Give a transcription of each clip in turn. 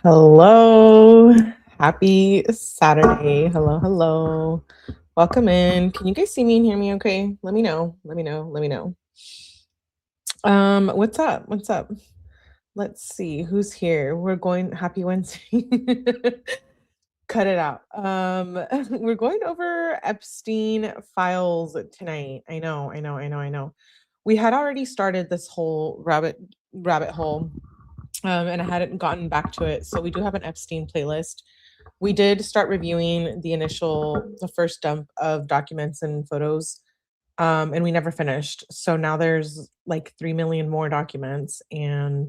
Hello. Happy Saturday. Hello, hello. Welcome in. Can you guys see me and hear me okay? Let me know. Let me know. Let me know. What's up? What's up? Let's see who's here. We're going happy Wednesday. Cut it out. We're going over Epstein files tonight. I know. We had already started this whole rabbit hole. And I hadn't gotten back to it. So we do have an Epstein playlist. We did start reviewing the first dump of documents and photos, and we never finished. So now there's like 3 million more documents, and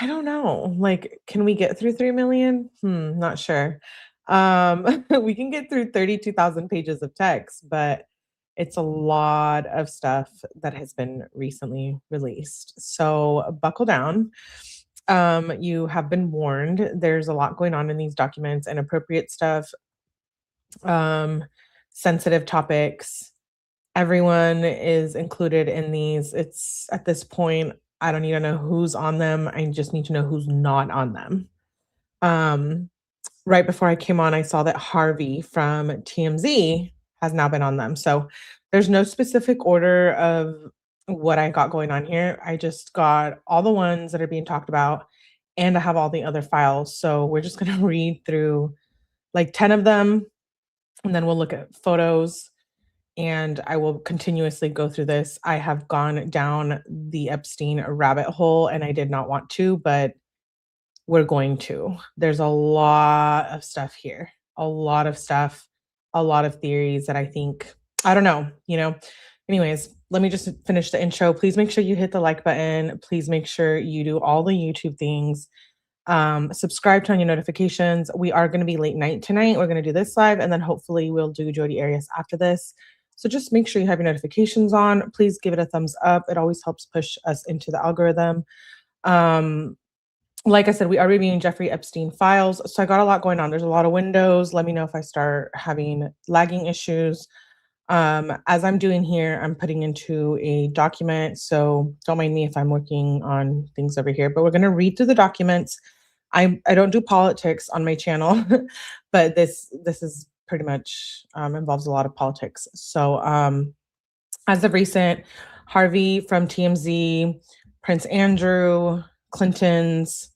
I don't know. Like, can we get through 3 million? Not sure. We can get through 32,000 pages of text, but it's a lot of stuff that has been recently released. So buckle down. You have been warned. There's a lot going on in these documents, inappropriate stuff, um, sensitive topics. Everyone is included in these. It's at this point, I don't need to know who's on them. I just need to know who's not on them. Right before I came on, I saw that Harvey from TMZ has now been on them. So there's no specific order of what I got going on here. I just got all the ones that are being talked about, and I have all the other files. So we're just going to read through like 10 of them, and then we'll look at photos, and I will continuously go through this. I have gone down the Epstein rabbit hole, and I did not want to, but we're going to. There's a lot of stuff here, a lot of stuff, a lot of theories that I think, I don't know. Anyways, let me just finish the intro. Please make sure you hit the like button. Please make sure you do all the YouTube things. Subscribe, turn on your notifications. We are going to be late night tonight. We're going to do this live, and then hopefully we'll do Jodi Arias after this. So just make sure you have your notifications on. Please give it a thumbs up. It always helps push us into the algorithm. Like I said, we are reviewing Jeffrey Epstein files. So I got a lot going on. There's a lot of windows. Let me know if I start having lagging issues. As I'm doing here, I'm putting into a document. So don't mind me if I'm working on things over here, but we're going to read through the documents. I don't do politics on my channel, but this is pretty much involves a lot of politics. So as of recent, Harvey from TMZ, Prince Andrew, Clinton's,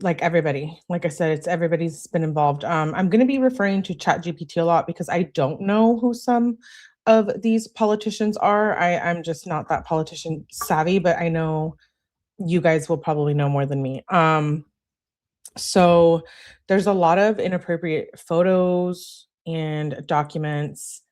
like everybody. Like I said, it's everybody's been involved. I'm going to be referring to ChatGPT a lot because I don't know who some of these politicians are. I'm just not that politician savvy, but I know you guys will probably know more than me. So there's a lot of inappropriate photos and documents,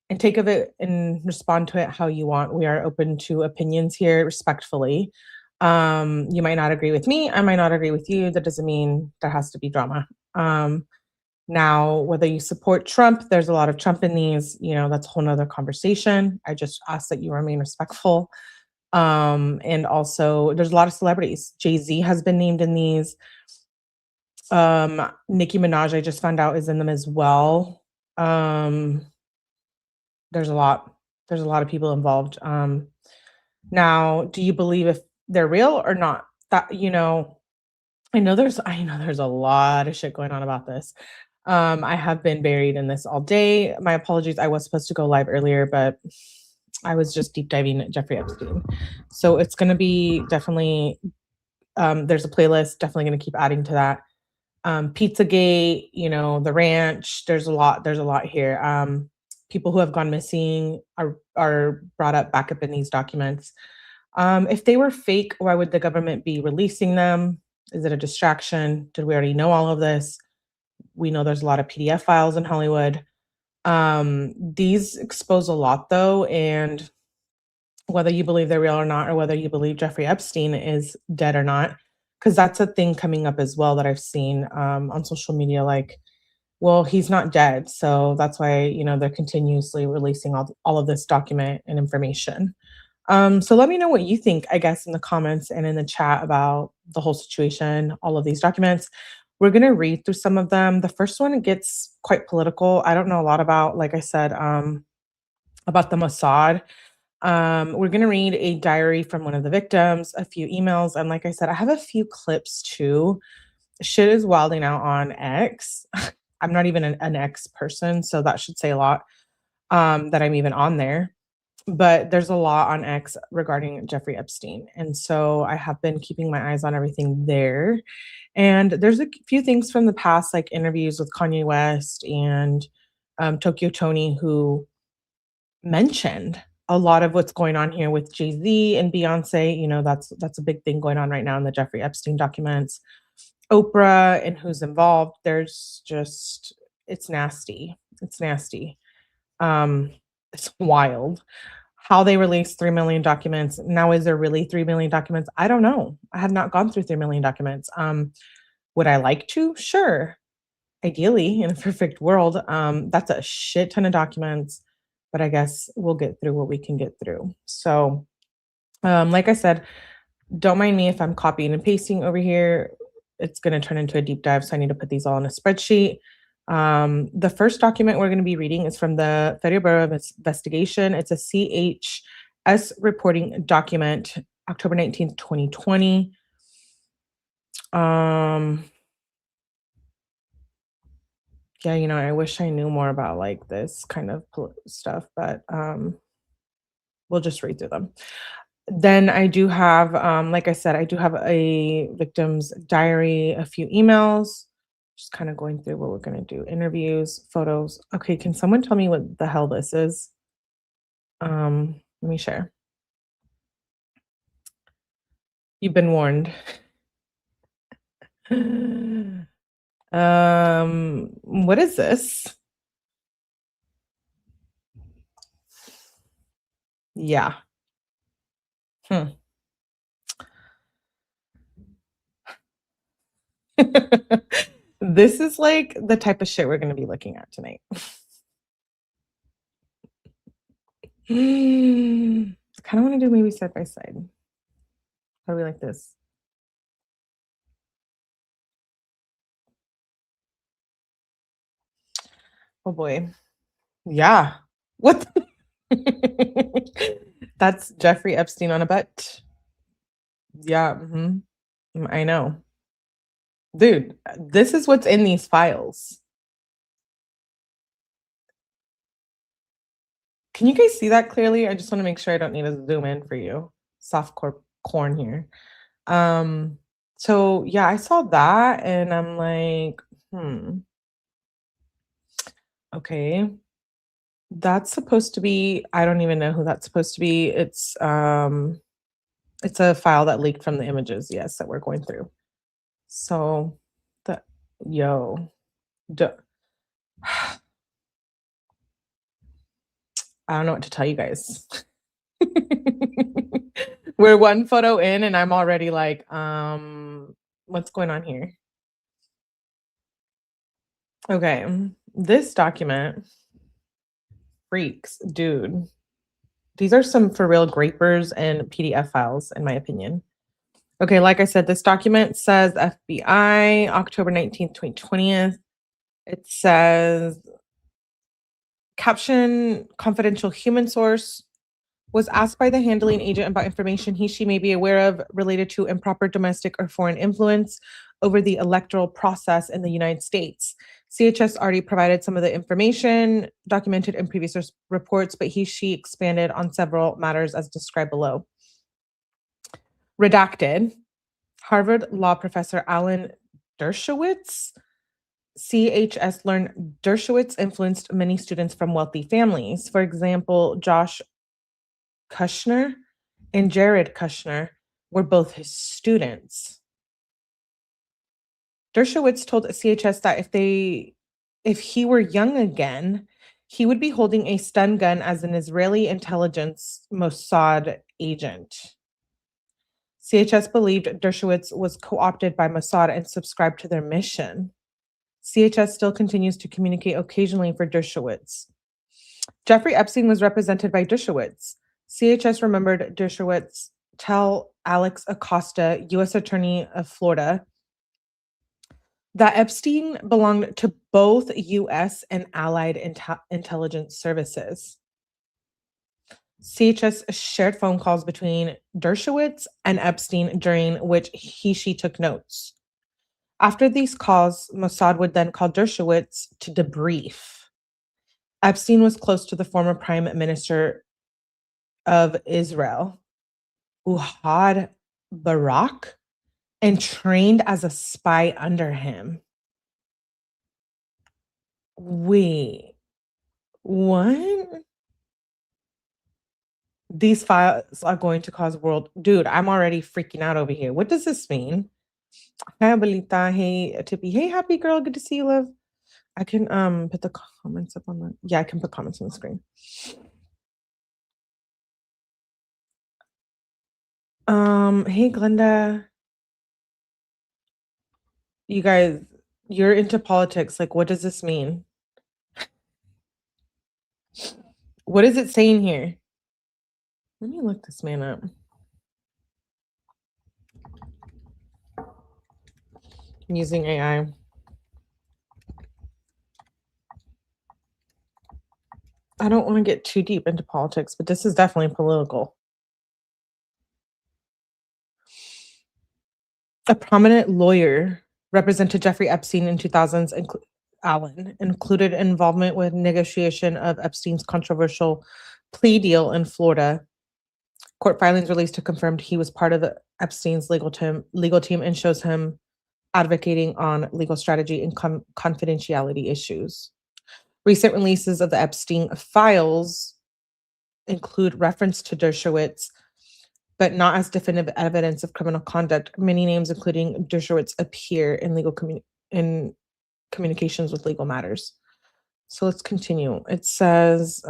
and take of it and respond to it how you want. We are open to opinions here respectfully. You might not agree with me. I might not agree with you. That doesn't mean there has to be drama. Now, whether you support Trump, there's a lot of Trump in these, that's a whole nother conversation. I just ask that you remain respectful. And also there's a lot of celebrities. Jay-Z has been named in these. Nicki Minaj, I just found out, is in them as well. There's a lot of people involved. Now, do you believe if they're real or not? That, I know there's a lot of shit going on about this. I have been buried in this all day. My apologies. I was supposed to go live earlier, but I was just deep diving at Jeffrey Epstein. So it's going to be definitely, there's a playlist, definitely going to keep adding to that. Pizzagate, the ranch, there's a lot here. People who have gone missing are brought back up in these documents. If they were fake, why would the government be releasing them? Is it a distraction? Did we already know all of this? We know there's a lot of PDF files in Hollywood. These expose a lot, though, and whether you believe they're real or not, or whether you believe Jeffrey Epstein is dead or not, because that's a thing coming up as well that I've seen on social media, like, well, he's not dead. So that's why, they're continuously releasing all of this document and information. So let me know what you think, I guess, in the comments and in the chat about the whole situation, all of these documents. We're going to read through some of them. The first one gets quite political. I don't know a lot about, like I said, about the Mossad. We're gonna read a diary from one of the victims, a few emails, and like I said, I have a few clips too. Shit is wilding out on X. I'm not even an X person, so that should say a lot, that I'm even on there. But there's a lot on X regarding Jeffrey Epstein, and so I have been keeping my eyes on everything there. And there's a few things from the past, like interviews with Kanye West and Tokyo Tony, who mentioned a lot of what's going on here with Jay-Z and Beyonce. You know, that's a big thing going on right now in the Jeffrey Epstein documents. Oprah and who's involved. There's just it's nasty. It's nasty. Um, it's wild. How they released 3 million documents. Now, is there really 3 million documents? I don't know. I have not gone through 3 million documents. Would I like to? Sure. Ideally, in a perfect world, that's a shit ton of documents, but I guess we'll get through what we can get through. So, like I said, don't mind me if I'm copying and pasting over here. It's going to turn into a deep dive, so I need to put these all in a spreadsheet. The first document we're going to be reading is from the Federal Bureau of Investigation. It's a CHS reporting document, October 19th, 2020. Yeah, you know, I wish I knew more about like this kind of stuff, but we'll just read through them. Then I do have, like I said, I do have a victim's diary, a few emails, just kind of going through what we're going to do. Interviews, photos. Okay, can someone tell me what the hell this is? Let me share. You've been warned. What is this? Yeah. This is like the type of shit we're going to be looking at tonight. I kind of want to do maybe side by side. How do we like this? Oh boy. Yeah. What? That's Jeffrey Epstein on a butt. Yeah. I know. Dude, this is what's in these files. Can you guys see that clearly? I just want to make sure I don't need to zoom in for you. Corn here. So yeah, I saw that and I'm like, okay. That's supposed to be, I don't even know who that's supposed to be. It's a file that leaked from the images, yes, that we're going through. So the yo. I don't know what to tell you guys. We're one photo in and I'm already like, what's going on here? Okay, this document freaks, dude. These are some for real grapers and PDF files, in my opinion. Okay, like I said, this document says FBI, October 19th, 2020. It says, caption, confidential human source, was asked by the handling agent about information she may be aware of related to improper domestic or foreign influence over the electoral process in the United States. CHS already provided some of the information documented in previous reports, but she expanded on several matters as described below. Redacted. Harvard law professor Alan Dershowitz. CHS learned Dershowitz influenced many students from wealthy families. For example, Josh Kushner and Jared Kushner were both his students. Dershowitz told CHS that if he were young again, he would be holding a stun gun as an Israeli intelligence Mossad agent. CHS believed Dershowitz was co-opted by Mossad and subscribed to their mission. CHS still continues to communicate occasionally for Dershowitz. Jeffrey Epstein was represented by Dershowitz. CHS remembered Dershowitz tell Alex Acosta, U.S. Attorney of Florida, that Epstein belonged to both U.S. and allied intelligence services. CHS shared phone calls between Dershowitz and Epstein during which she took notes. After these calls, Mossad would then call Dershowitz to debrief. Epstein was close to the former Prime Minister of Israel, 𝗕𝗏𝗕𝗏𝗃, and trained as a spy under him. Wait, what? These files are going to cause world. Dude, I'm already freaking out over here. What does this mean? Hi, Abuelita. Hey, Tippy. Hey, happy girl. Good to see you, love. I can put the comments up on the. Yeah, I can put comments on the screen. Hey, Glenda. You guys, you're into politics. Like, what does this mean? What is it saying here? Let me look this man up. I'm using AI. I don't want to get too deep into politics, but this is definitely political. A prominent lawyer represented Jeffrey Epstein in 2000s, Allen, included involvement with negotiation of Epstein's controversial plea deal in Florida. Court filings released to confirm he was part of the Epstein's legal team and shows him advocating on legal strategy and confidentiality issues. Recent releases of the Epstein files include reference to Dershowitz, but not as definitive evidence of criminal conduct. Many names, including Dershowitz, appear in communications with legal matters. So let's continue. It says,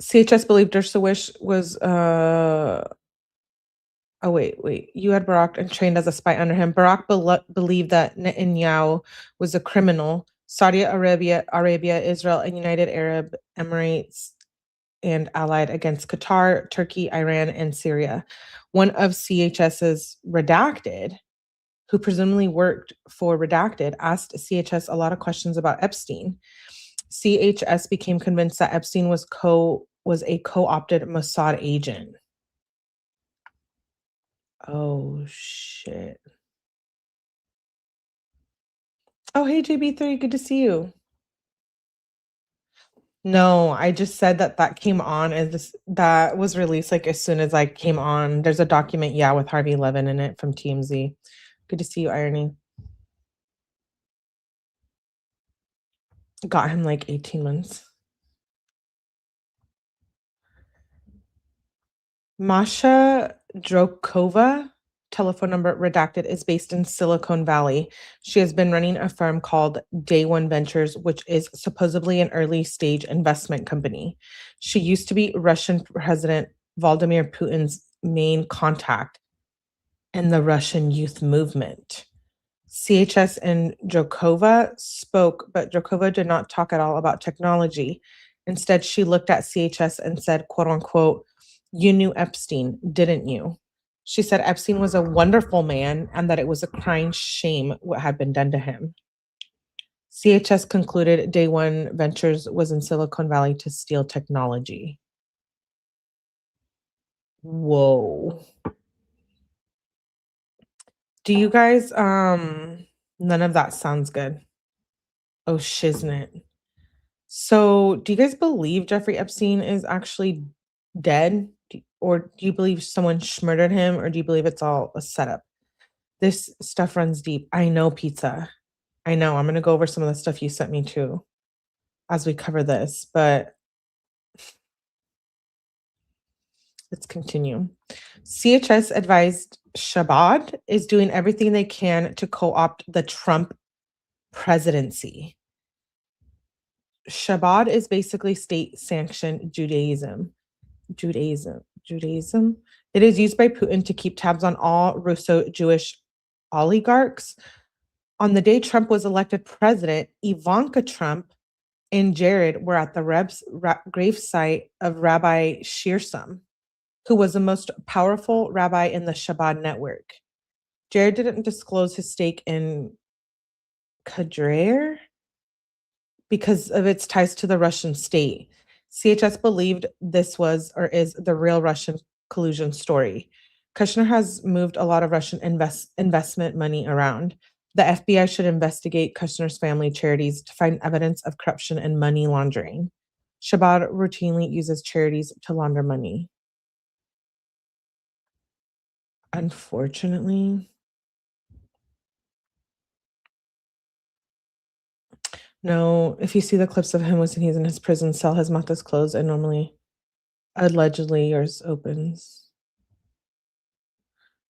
CHS believed Dershowitz was, you had Barak and trained as a spy under him. Barak believed that Netanyahu was a criminal. Saudi Arabia, Israel, and United Arab Emirates and allied against Qatar, Turkey, Iran, and Syria. One of CHS's redacted, who presumably worked for Redacted, asked CHS a lot of questions about Epstein. CHS became convinced that Epstein was a co-opted Mossad agent. Oh, shit. Oh, hey, JB3, good to see you. No, I just said that came on that was released like as soon as I came on. There's a document, yeah, with Harvey Levin in it from TMZ. Good to see you, Irony. Got him like 18 months. Masha Drokova, telephone number redacted, is based in Silicon Valley. She has been running a firm called Day One Ventures, which is supposedly an early stage investment company. She used to be Russian President Vladimir Putin's main contact in the Russian youth movement. CHS and Drokova spoke, but Drokova did not talk at all about technology. Instead, she looked at CHS and said, quote unquote, "You knew Epstein, didn't you?" She said Epstein was a wonderful man and that it was a crying shame what had been done to him. CHS concluded Day One Ventures was in Silicon Valley to steal technology. Whoa. Do you guys, none of that sounds good. Oh, shiznit. So do you guys believe Jeffrey Epstein is actually dead? Or do you believe someone murdered him? Or do you believe it's all a setup? This stuff runs deep. I know, Pizza. I know. I'm going to go over some of the stuff you sent me too as we cover this, but let's continue. CHS advised Shabbat is doing everything they can to co-opt the Trump presidency. Shabbat is basically state-sanctioned Judaism. It is used by Putin to keep tabs on all Russo-Jewish oligarchs. On the day Trump was elected president, Ivanka Trump and Jared were at the gravesite of Rabbi Shearsum, who was the most powerful rabbi in the Shabbat network. Jared didn't disclose his stake in 𝗕𝗏𝗕𝗏𝗕𝗏𝗏, because of its ties to the Russian state. CHS believed this was or is the real Russian collusion story. Kushner has moved a lot of Russian investment money around. The FBI should investigate Kushner's family charities to find evidence of corruption and money laundering. 𝗕𝗏𝗔𝗓 routinely uses charities to launder money. Unfortunately. No, if you see the clips of him when he's in his prison cell, his mouth is closed and normally, allegedly, yours opens.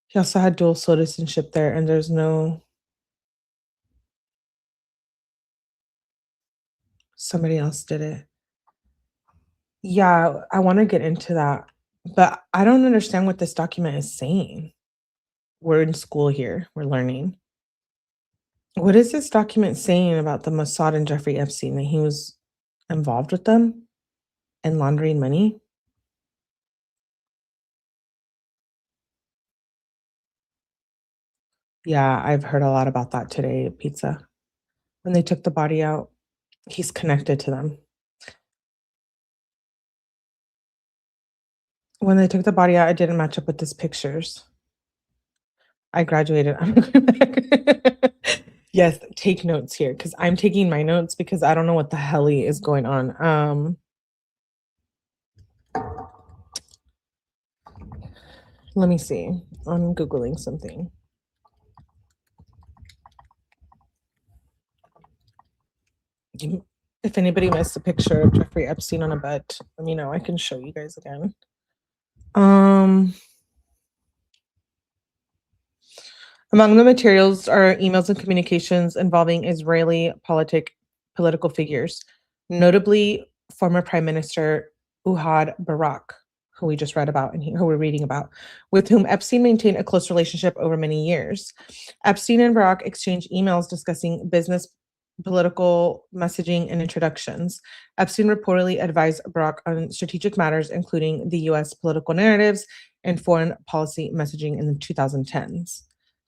He also had dual citizenship there, and there's no... Somebody else did it. Yeah, I want to get into that, but I don't understand what this document is saying. We're in school here. We're learning. What is this document saying about the Mossad and Jeffrey Epstein, that he was involved with them and laundering money? Yeah, I've heard a lot about that today, Pizza. When they took the body out, he's connected to them. When they took the body out, it didn't match up with his pictures. I graduated. I'm going back. Yes, take notes here, because I'm taking my notes because I don't know what the hell is going on. Let me see. I'm Googling something. If anybody missed a picture of Jeffrey Epstein on a bed, let me know. I can show you guys again. Among the materials are emails and communications involving Israeli political figures, notably former Prime Minister 𝗕𝗏𝗏𝗏𝗏𝗏𝗏𝗏𝗏, who we just read about and who we're reading about, with whom Epstein maintained a close relationship over many years. Epstein and Barak exchanged emails discussing business, political messaging, and introductions. Epstein reportedly advised Barak on strategic matters, including the U.S. political narratives and foreign policy messaging in the 2010s.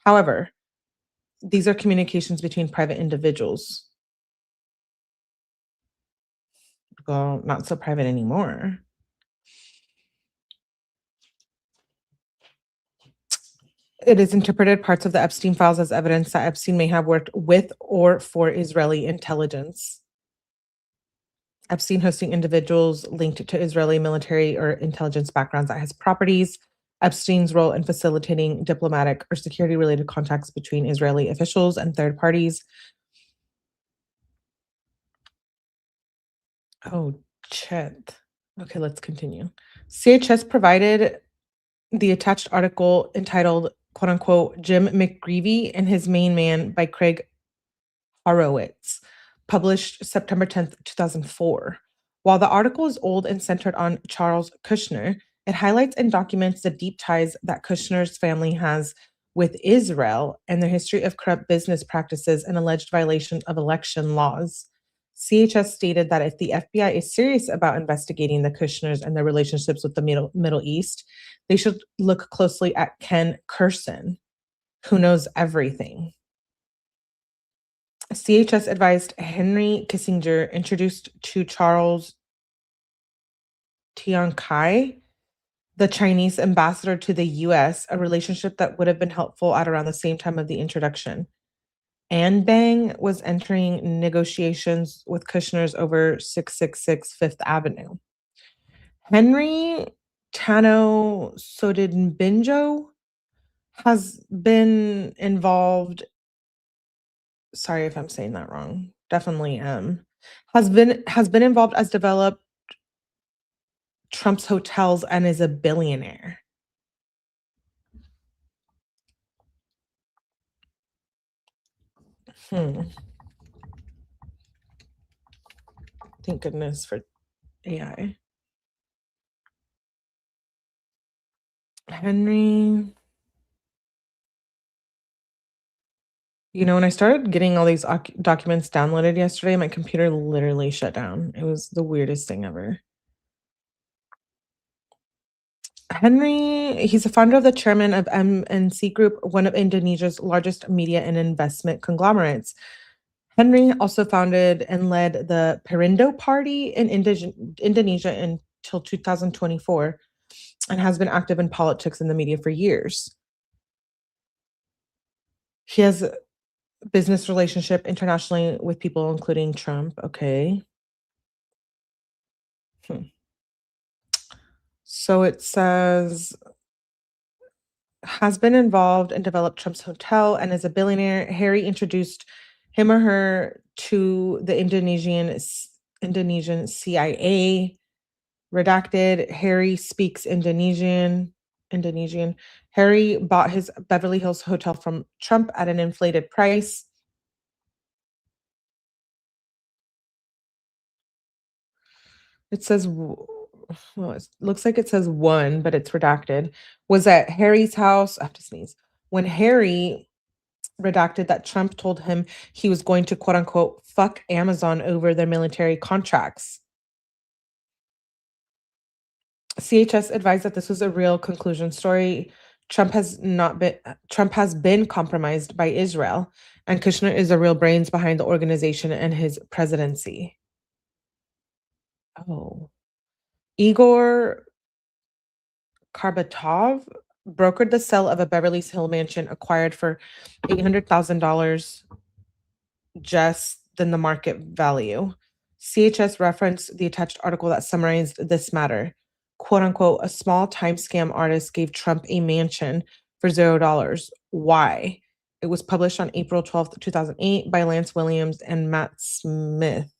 However, these are communications between private individuals. Well, not so private anymore. It is interpreted parts of the Epstein files as evidence that Epstein may have worked with or for Israeli intelligence. Epstein hosting individuals linked to Israeli military or intelligence backgrounds at his properties. Epstein's role in facilitating diplomatic or security-related contacts between Israeli officials and third parties. Oh, shit. Okay, let's continue. CHS provided the attached article entitled, quote-unquote, Jim McGreevy and His Main Man by Craig Horowitz, published September 10th, 2004. While the article is old and centered on Charles Kushner, it highlights and documents the deep ties that Kushner's family has with Israel and their history of corrupt business practices and alleged violation of election laws. CHS stated that if the FBI is serious about investigating the Kushners and their relationships with the Middle East, they should look closely at Ken Kurson, who knows everything. CHS advised Henry Kissinger introduced to Charles 𝗕𝗏𝗏𝗏𝗏𝗏𝗏𝗏𝗏, the Chinese ambassador to the US, a relationship that would have been helpful at around the same time of the introduction. Anbang was entering negotiations with Kushner's over 666 Fifth Avenue. Henry 𝗏𝗏𝗏𝗏𝗏𝗏𝗏𝗏𝗏𝗏𝗏𝗏𝗏 has been involved. Sorry if I'm saying that wrong. Definitely am. Has been involved as developed Trump's hotels and is a billionaire. Thank goodness for AI. Henry. You know, when I started getting all these documents downloaded yesterday, my computer literally shut down. It was the weirdest thing ever. Henry, he's the founder of the chairman of MNC Group, one of Indonesia's largest media and investment conglomerates. Henry also founded and led the Perindo Party in Indonesia until 2024 and has been active in politics and the media for years. He has a business relationship internationally with people including Trump. Okay. Hmm. So it says has been involved and developed Trump's hotel and is a billionaire. Harry introduced him or her to the Indonesian CIA. Redacted. Harry speaks Indonesian. Harry bought his Beverly Hills hotel from Trump at an inflated price. It says, well, it looks like it says one, but it's redacted. Was at Harry's house. I have to sneeze. When Harry redacted that Trump told him he was going to quote unquote fuck Amazon over their military contracts. CHS advised that this was a real conclusion story. Trump has been compromised by Israel, and Kushner is the real brains behind the organization and his presidency. Oh. Igor Karbatov brokered the sale of a Beverly Hills mansion acquired for $800,000 just than the market value. CHS referenced the attached article that summarized this matter. Quote unquote, a small time scam artist gave Trump a mansion for $0. Why? It was published on April 12th, 2008 by Lance Williams and Matt Smith.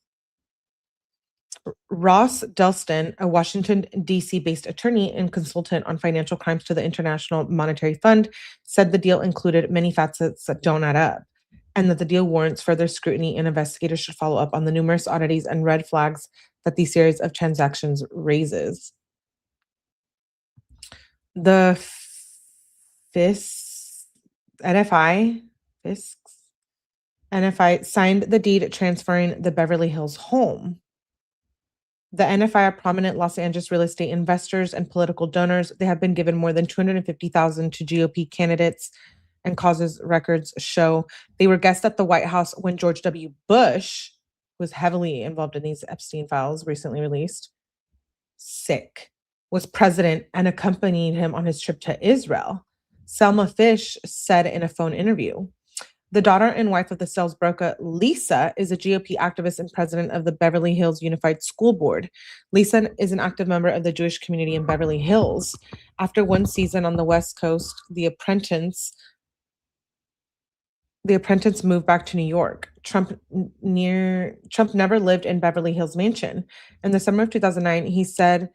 Ross Delston, a Washington, D.C. based attorney and consultant on financial crimes to the International Monetary Fund, said the deal included many facets that don't add up, and that the deal warrants further scrutiny and investigators should follow up on the numerous oddities and red flags that these series of transactions raises. The NFI signed the deed transferring the Beverly Hills home. The NFI are prominent Los Angeles real estate investors and political donors. They have been given more than $250,000 to GOP candidates, and causes records show they were guests at the White House when George W. Bush was heavily involved in these Epstein files recently released. Was president and accompanied him on his trip to Israel. 𝗕𝗲𝗏 said in a phone interview. The daughter and wife of the sales broker, Lisa, is a GOP activist and president of the Beverly Hills Unified School Board. Lisa is an active member of the Jewish community in Beverly Hills. After one season on the West Coast, the apprentice moved back to New York. Trump never lived in Beverly Hills mansion. In the summer of 2009, he said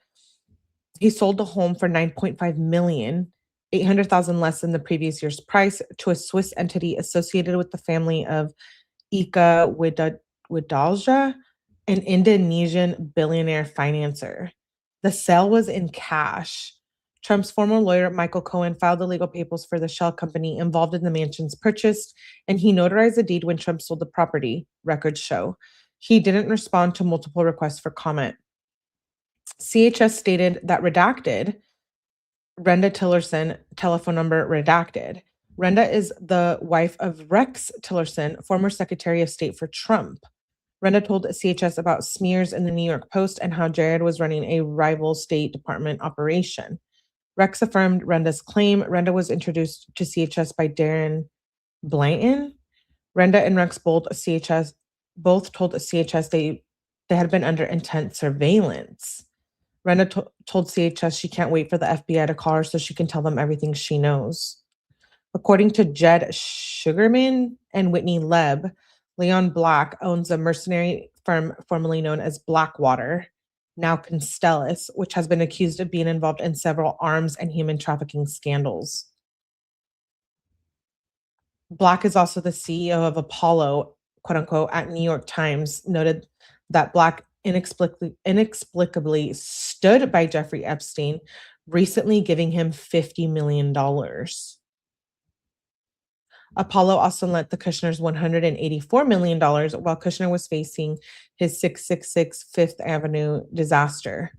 he sold the home for $9.5 million. $800,000 less than the previous year's price, to a Swiss entity associated with the family of 𝗕𝗥𝗔𝗜𝗏𝗦, an Indonesian billionaire financer. The sale was in cash. Trump's former lawyer, Michael Cohen, filed the legal papers for the shell company involved in the mansion's purchase, and he notarized the deed when Trump sold the property, records show. He didn't respond to multiple requests for comment. CHS stated that redacted, 𝗫𝗏 Tillerson, telephone number redacted. 𝗫𝗏 is the wife of Rex Tillerson, former Secretary of State for Trump. 𝗫𝗏 told CHS about smears in the New York Post and how Jared was running a rival State Department operation. Rex affirmed 𝗫𝗏's claim. 𝗫𝗏 was introduced to CHS by Darren Blanton. 𝗫𝗏 and Rex both told CHS they had been under intense surveillance. 𝗫𝗏 told CHS she can't wait for the FBI to call her so she can tell them everything she knows. According to Jed Sugarman and Whitney Leb, Leon Black owns a mercenary firm formerly known as Blackwater, now Constellus, which has been accused of being involved in several arms and human trafficking scandals. Black is also the CEO of Apollo, quote unquote, at New York Times, noted that Black inexplicably stood by Jeffrey Epstein, recently giving him $50 million. Apollo also lent the Kushners $184 million while Kushner was facing his 666 Fifth Avenue disaster.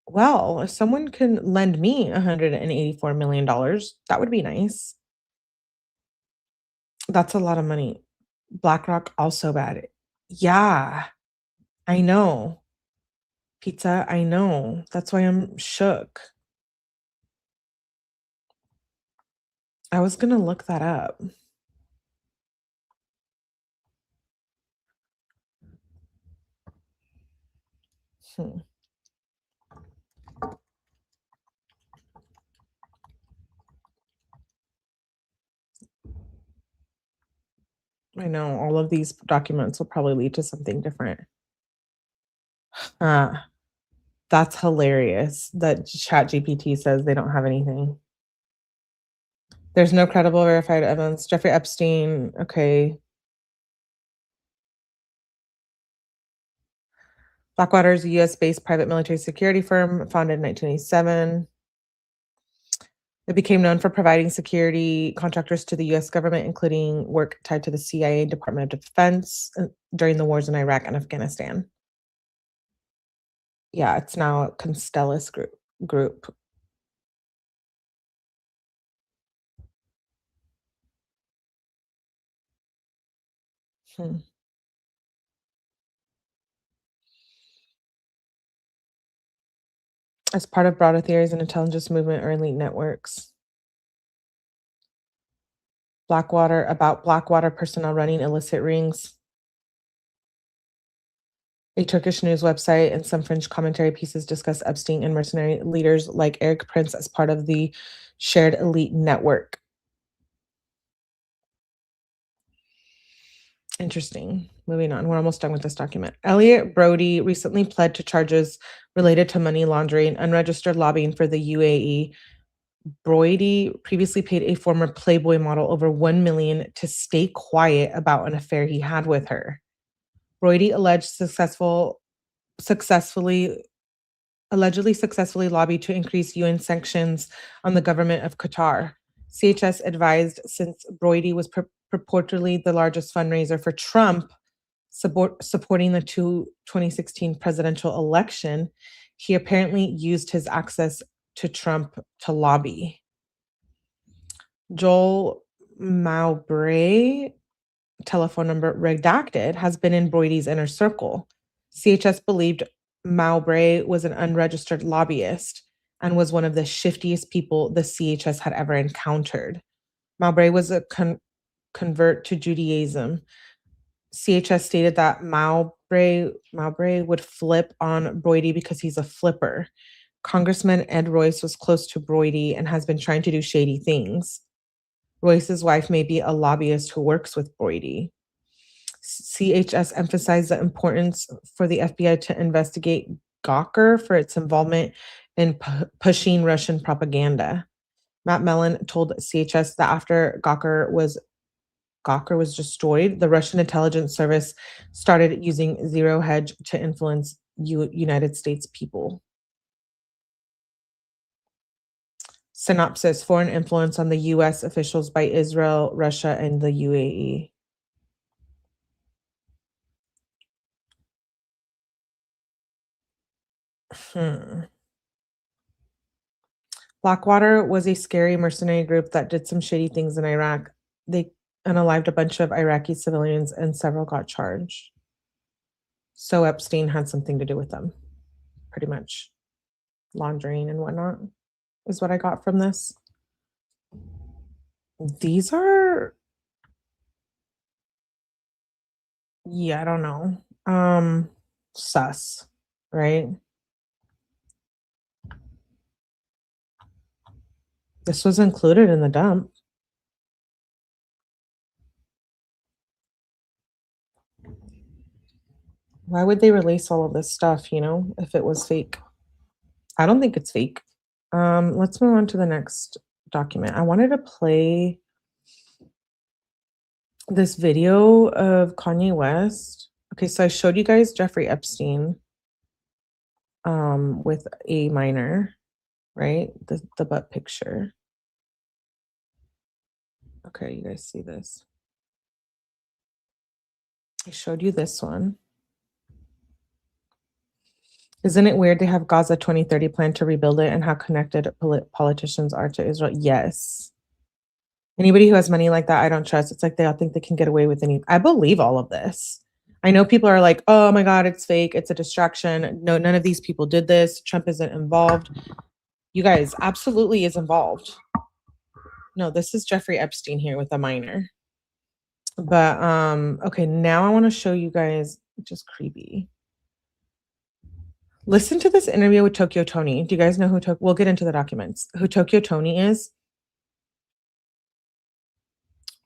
Well, if someone can lend me $184 million, that would be nice. That's a lot of money. BlackRock also bad. Yeah, I know. Pizza, I know. That's why I'm shook. I was gonna look that up. Hmm. I know all of these documents will probably lead to something different. Uh, that's hilarious that ChatGPT says they don't have anything. There's no credible verified evidence. Jeffrey Epstein, okay. Blackwater is a US-based private military security firm founded in 1987. It became known for providing security contractors to the US government, including work tied to the CIA, Department of Defense, during the wars in Iraq and Afghanistan. Yeah, it's now a Constellus group. Hmm. As part of broader theories and intelligence movement or elite networks. Blackwater personnel running illicit rings. A Turkish news website and some French commentary pieces discuss Epstein and mercenary leaders like Eric Prince as part of the shared elite network. Interesting. Moving on. We're almost done with this document. Elliot Brody recently pled to charges related to money laundering, unregistered lobbying for the UAE. Brody previously paid a former Playboy model over $1 million to stay quiet about an affair he had with her. Brody allegedly successfully lobbied to increase UN sanctions on the government of Qatar. CHS advised since Brody was purportedly the largest fundraiser for Trump supporting the 2016 presidential election, he apparently used his access to Trump to lobby. Joel Mowbray, telephone number redacted, has been in Broidy's inner circle. CHS believed Mowbray was an unregistered lobbyist and was one of the shiftiest people the CHS had ever encountered. Mowbray was a convert to Judaism. CHS stated that Mowbray would flip on Brody because he's a flipper. Congressman Ed Royce was close to Brody and has been trying to do shady things. Royce's wife may be a lobbyist who works with Brody. CHS emphasized the importance for the FBI to investigate Gawker for its involvement in pushing Russian propaganda. Matt Mellon told CHS that after Gawker was destroyed, the Russian intelligence service started using Zero Hedge to influence United States people. Synopsis: foreign influence on the US officials by Israel, Russia, and the UAE. Blackwater was a scary mercenary group that did some shady things in Iraq. They unalived a bunch of Iraqi civilians and several got charged. So Epstein had something to do with them, pretty much. Laundering and whatnot is what I got from this. These are, yeah, I don't know. Sus, right? This was included in the dump. Why would they release all of this stuff, if it was fake? I don't think it's fake. Let's move on to the next document. I wanted to play this video of Kanye West. Okay, so I showed you guys Jeffrey Epstein with a minor, right? The butt picture. Okay, you guys see this. I showed you this one. Isn't it weird they have Gaza 2030 plan to rebuild it and how connected politicians are to Israel? Yes. Anybody who has money like that, I don't trust. It's like they all think they can get away with any. I believe all of this. I know people are like, oh my God, it's fake. It's a distraction. No, none of these people did this. Trump isn't involved. You guys, absolutely is involved. No, this is Jeffrey Epstein here with a minor. But okay, now I want to show you guys just creepy. Listen to this interview with Tokyo Tony. Do you guys know who we'll get into the documents. Who Tokyo Tony is?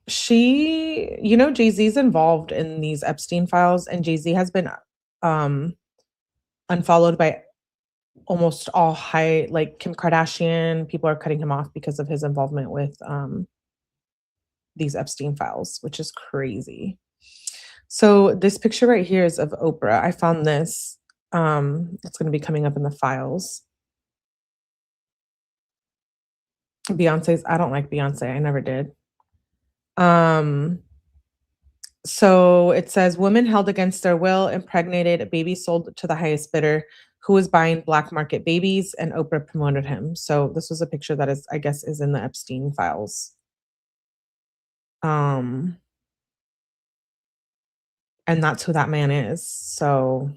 She, you know, Jay-Z's involved in these Epstein files, and Jay-Z has been unfollowed by almost all high, like Kim Kardashian. People are cutting him off because of his involvement with these Epstein files, which is crazy. So this picture right here is of Oprah. I found this. It's going to be coming up in the files. Beyonce's, I don't like Beyonce. I never did. So it says women held against their will, impregnated, a baby sold to the highest bidder who was buying black market babies, and Oprah promoted him. So this was a picture that is, I guess, is in the Epstein files. And that's who that man is. So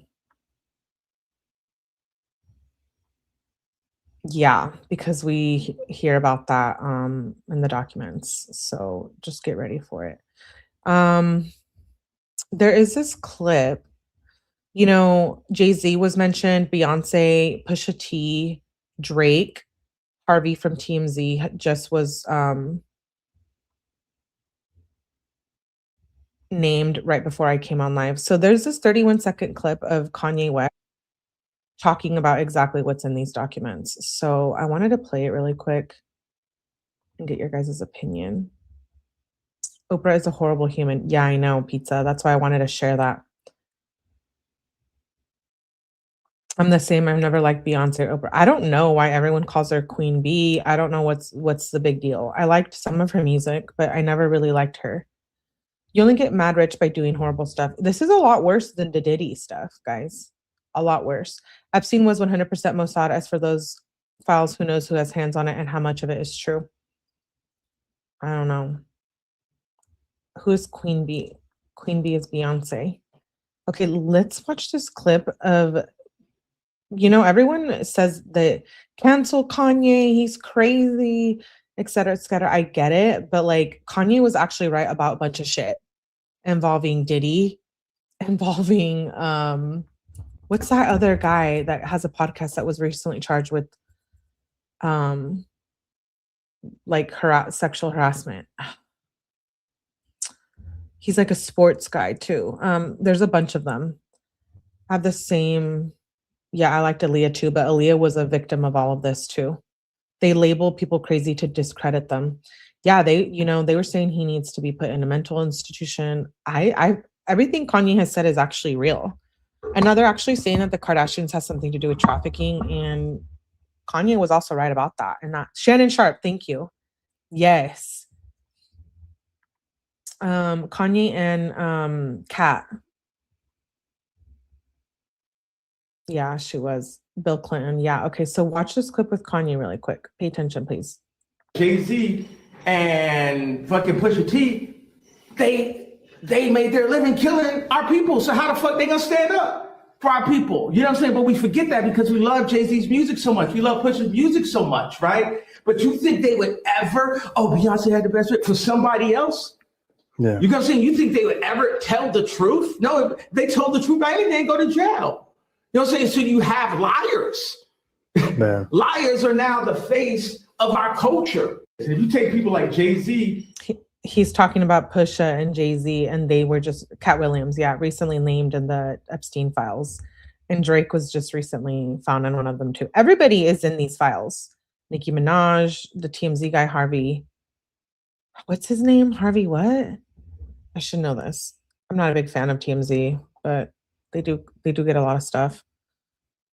yeah, because we hear about that in the documents. So just get ready for it. There is this clip, you know, Jay-Z was mentioned, Beyonce, Pusha T, Drake, Harvey from TMZ just was named right before I came on live. So there's this 31-second clip of Kanye West talking about exactly what's in these documents. So I wanted to play it really quick and get your guys' opinion. Oprah is a horrible human. Yeah, I know, pizza. That's why I wanted to share that. I'm the same. I've never liked Beyonce or Oprah. I don't know why everyone calls her Queen Bee. I don't know what's the big deal. I liked some of her music, but I never really liked her. You only get mad rich by doing horrible stuff. This is a lot worse than the Diddy stuff, guys. A lot worse. Epstein was 100% Mossad. As for those files, who knows who has hands on it and how much of it is true? I don't know. Who is Queen Bee? Queen Bee is Beyonce. Okay, let's watch this clip of, you know, everyone says that cancel Kanye, he's crazy, et cetera, et cetera. I get it, but like Kanye was actually right about a bunch of shit involving Diddy, involving what's that other guy that has a podcast that was recently charged with like sexual harassment? He's like a sports guy too. There's a bunch of them. I have the same. Yeah, I liked Aaliyah too, but Aaliyah was a victim of all of this too. They label people crazy to discredit them. Yeah, they were saying he needs to be put in a mental institution. Everything Kanye has said is actually real. And now they're actually saying that the Kardashians has something to do with trafficking, and Kanye was also right about that. And that Shannon Sharp, thank you. Yes. Kanye and Kat. Yeah, she was. Bill Clinton. Yeah. Okay. So watch this clip with Kanye really quick. Pay attention, please. Jay-Z and fucking Pusha T, they made their living killing our people. So how the fuck they gonna stand up for our people? You know what I'm saying? But we forget that because we love Jay-Z's music so much. We love Pusha's music so much, right? But you think they would ever, Beyonce had the best fit for somebody else? Yeah. You know what I'm saying? You think they would ever tell the truth? No, if they told the truth, they'd go to jail. You know what I'm saying? So you have liars. Man. Liars are now the face of our culture. If you take people like Jay-Z. He's talking about Pusha and Jay-Z, and they were just, Cat Williams, yeah, recently named in the Epstein files. And Drake was just recently found in one of them too. Everybody is in these files. Nicki Minaj, the TMZ guy, Harvey. What's his name? Harvey what? I should know this. I'm not a big fan of TMZ, but they do get a lot of stuff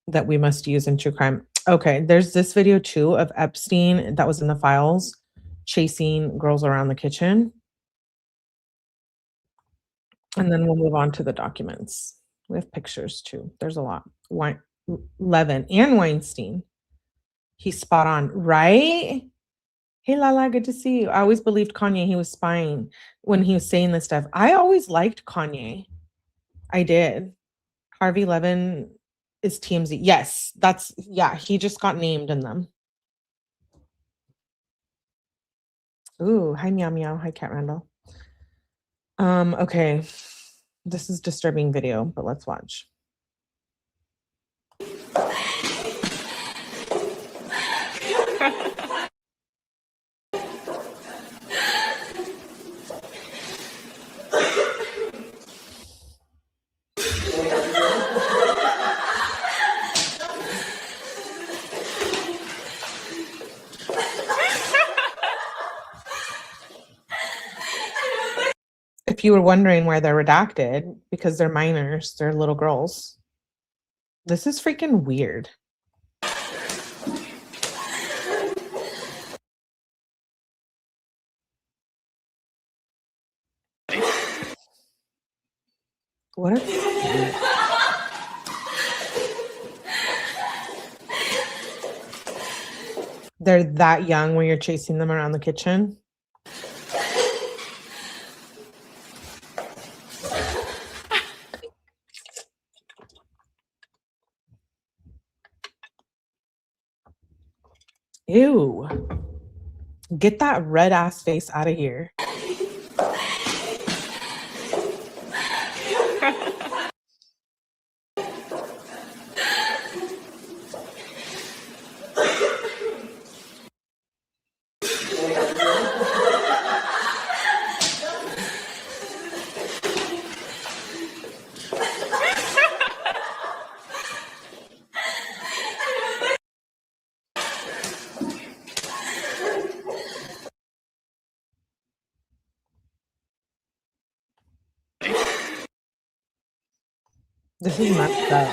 that we must use in true crime. Okay, there's this video too of Epstein that was in the files chasing girls around the kitchen. And then we'll move on to the documents. We have pictures too. There's a lot. Levin and Weinstein. He's spot on, right? Hey, Lala, good to see you. I always believed Kanye, he was spying when he was saying this stuff. I always liked Kanye. I did. Harvey Levin is TMZ. Yes, yeah, he just got named in them. Ooh, hi, Meow Meow. Hi, Cat Randall. Okay. This is disturbing video, but let's watch. If you were wondering why they're redacted, because they're minors, they're little girls. This is freaking weird. What are they're that young when you're chasing them around the kitchen? Ew. Get that red ass face out of here. This is messed up.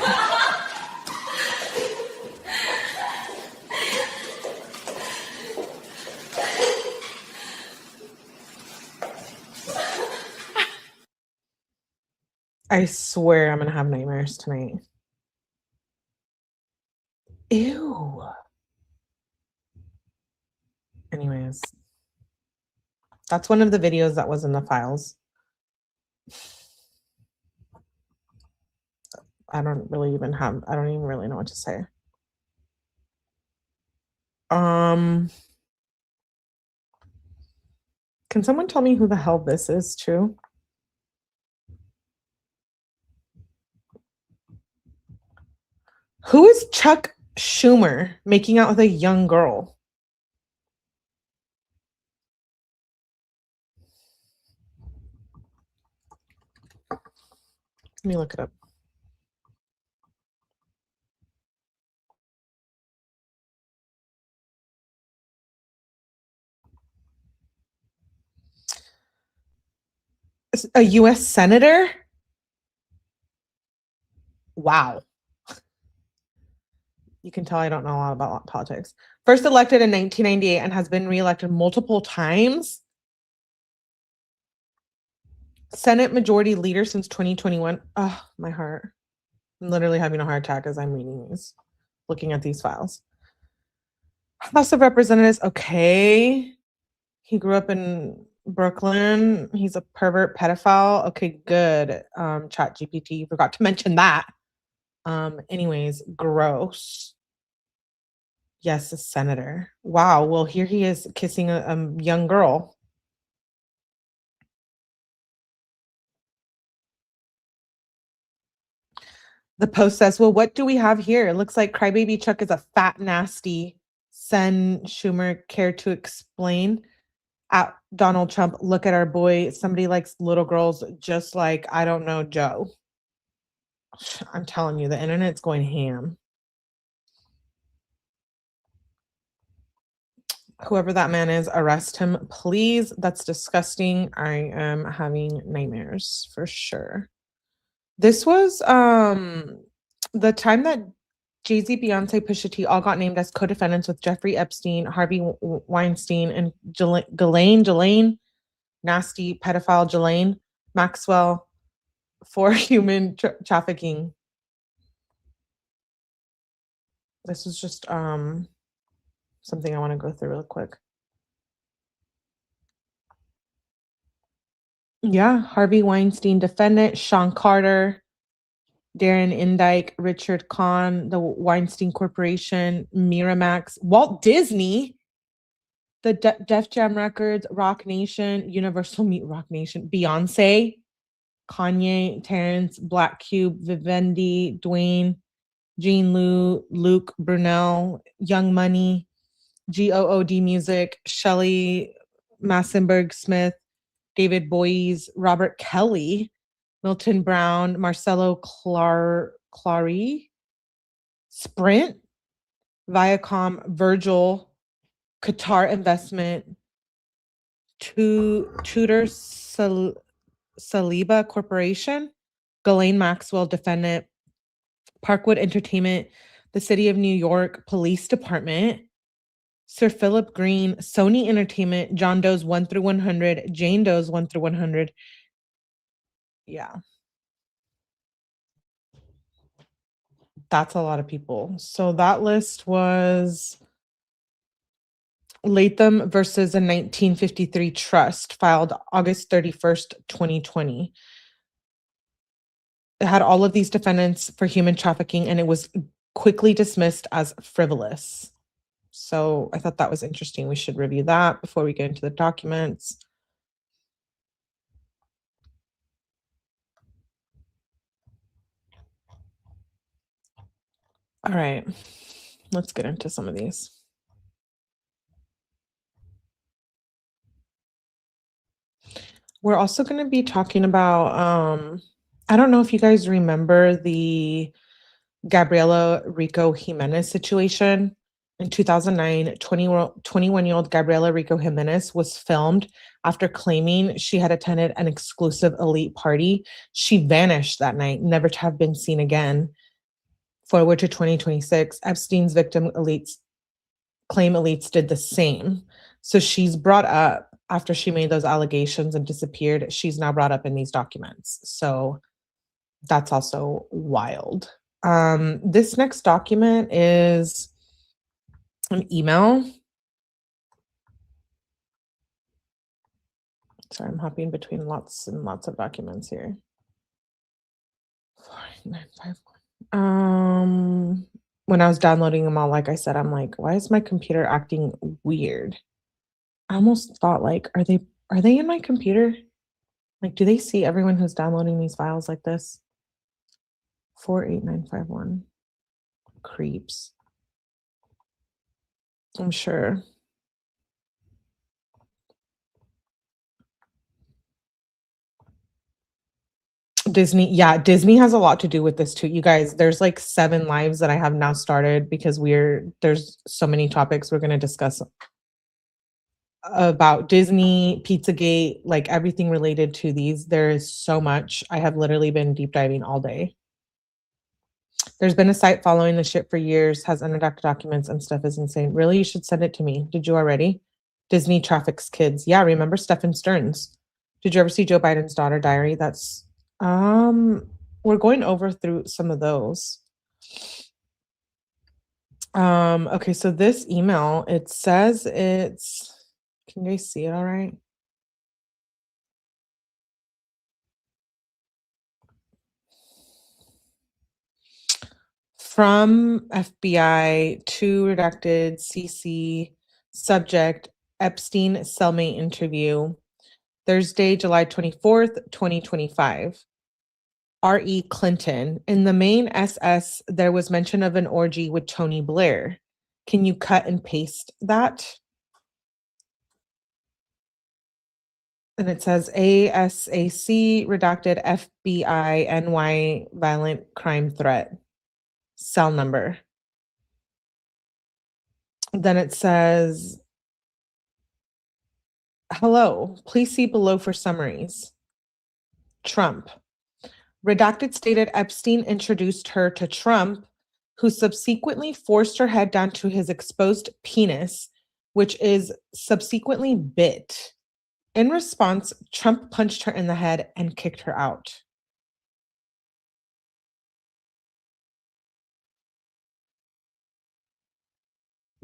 I swear I'm gonna have nightmares tonight. Ew. Anyways, that's one of the videos that was in the files. I don't even really know what to say. Can someone tell me who the hell this is too? Who is Chuck Schumer making out with a young girl? Let me look it up. A US senator? Wow. You can tell I don't know a lot about politics. First elected in 1998 and has been reelected multiple times. Senate Majority Leader since 2021. Oh, my heart. I'm literally having a heart attack as I'm reading these, looking at these files. House of Representatives. Okay. He grew up in Brooklyn. He's a pervert pedophile. Okay, good. ChatGPT forgot to mention that. Anyways, gross. Yes, a senator. Wow. Well, here he is kissing a young girl. The Post says, well, what do we have here? It looks like Crybaby Chuck is a fat, nasty. Send Schumer care to explain. At Donald Trump, look at our boy. Somebody likes little girls just like, I don't know, Joe. I'm telling you, the internet's going ham. Whoever that man is, arrest him, please. That's disgusting. I am having nightmares for sure. This was the time that Jay-Z, Beyonce, Pusha T all got named as co-defendants with Jeffrey Epstein, Harvey Weinstein, and Ghislaine, nasty pedophile Ghislaine Maxwell for human trafficking. This is just something I want to go through real quick. Yeah, Harvey Weinstein defendant, Sean Carter, Darren Indike, Richard Kahn, the Weinstein Corporation, Miramax, Walt Disney, the Def Jam Records, Rock Nation, Universal Rock Nation, Beyonce, Kanye, Terrence, Black Cube, Vivendi, Dwayne, Jean Lou, Luke Brunel, Young Money, GOOD Music, Shelly Massenberg Smith, David Boies, Robert Kelly, Milton Brown, Marcelo Clary, Sprint, Viacom, Virgil, Qatar Investment, Tudor Saliba Corporation, Ghislaine Maxwell Defendant, Parkwood Entertainment, the City of New York Police Department, Sir Philip Green, Sony Entertainment, John Doe's 1 through 100, Jane Doe's 1 through 100. Yeah. That's a lot of people. So that list was Latham versus a 1953 trust filed August 31st, 2020. It had all of these defendants for human trafficking, and it was quickly dismissed as frivolous. So I thought that was interesting. We should review that before we get into the documents. All right, let's get into some of these. We're also going to be talking about, I don't know if you guys remember the Gabriela Rico Jimenez situation. In 2009, 21-year-old Gabriela Rico Jimenez was filmed after claiming she had attended an exclusive elite party. She vanished that night, never to have been seen again. Forward to 2026, Epstein's victim elites did the same. So she's brought up after she made those allegations and disappeared. She's now brought up in these documents. So that's also wild. This next document is an email. Sorry, I'm hopping between lots and lots of documents here. 4951. When I was downloading them all, like I said, I'm like, why is my computer acting weird? I almost thought, like, are they in my computer? Like, do they see everyone who's downloading these files like this? 48951. Creeps. I'm sure. Disney, yeah, Disney has a lot to do with this too. You guys, there's like 7 lives that I have now started because there's so many topics we're going to discuss about Disney, Pizzagate, like everything related to these. There is so much. I have literally been deep diving all day. There's been a site following the shit for years, has unredacted documents and stuff is insane. Really? You should send it to me. Did you already? Disney traffics kids. Yeah, remember Stephen Stearns? Did you ever see Joe Biden's daughter diary? That's we're going over through some of those. Okay, so this email, it says can you guys see it all right? From FBI to redacted CC, subject Epstein cellmate interview, Thursday, July 24th, 2025. R.E. Clinton. In the main SS, there was mention of an orgy with Tony Blair. Can you cut and paste that? And it says ASAC redacted FBI NY violent crime threat. Cell number. Then it says, hello, please see below for summaries. Trump. Redacted stated Epstein introduced her to Trump, who subsequently forced her head down to his exposed penis, which is subsequently bit. In response, Trump punched her in the head and kicked her out.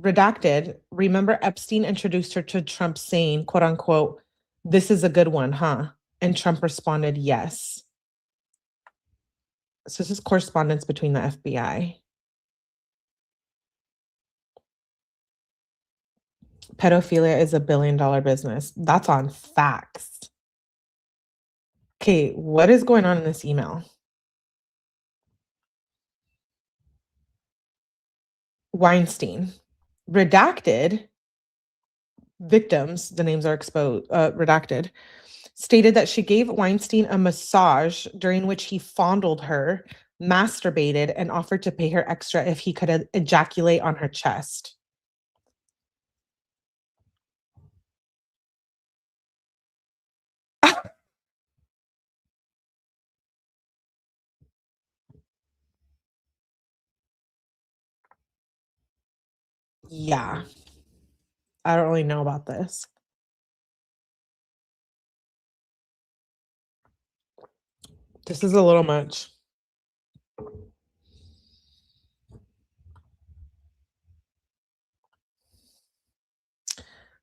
Redacted, remember Epstein introduced her to Trump saying, quote unquote, this is a good one, huh? And Trump responded, yes. So this is correspondence between the FBI. Pedophilia is $1 billion business. That's on facts. Okay, what is going on in this email? Weinstein. Redacted victims, the names are exposed, redacted, stated that she gave Weinstein a massage during which he fondled her, masturbated, and offered to pay her extra if he could ejaculate on her chest. Yeah. I don't really know about this. This is a little much.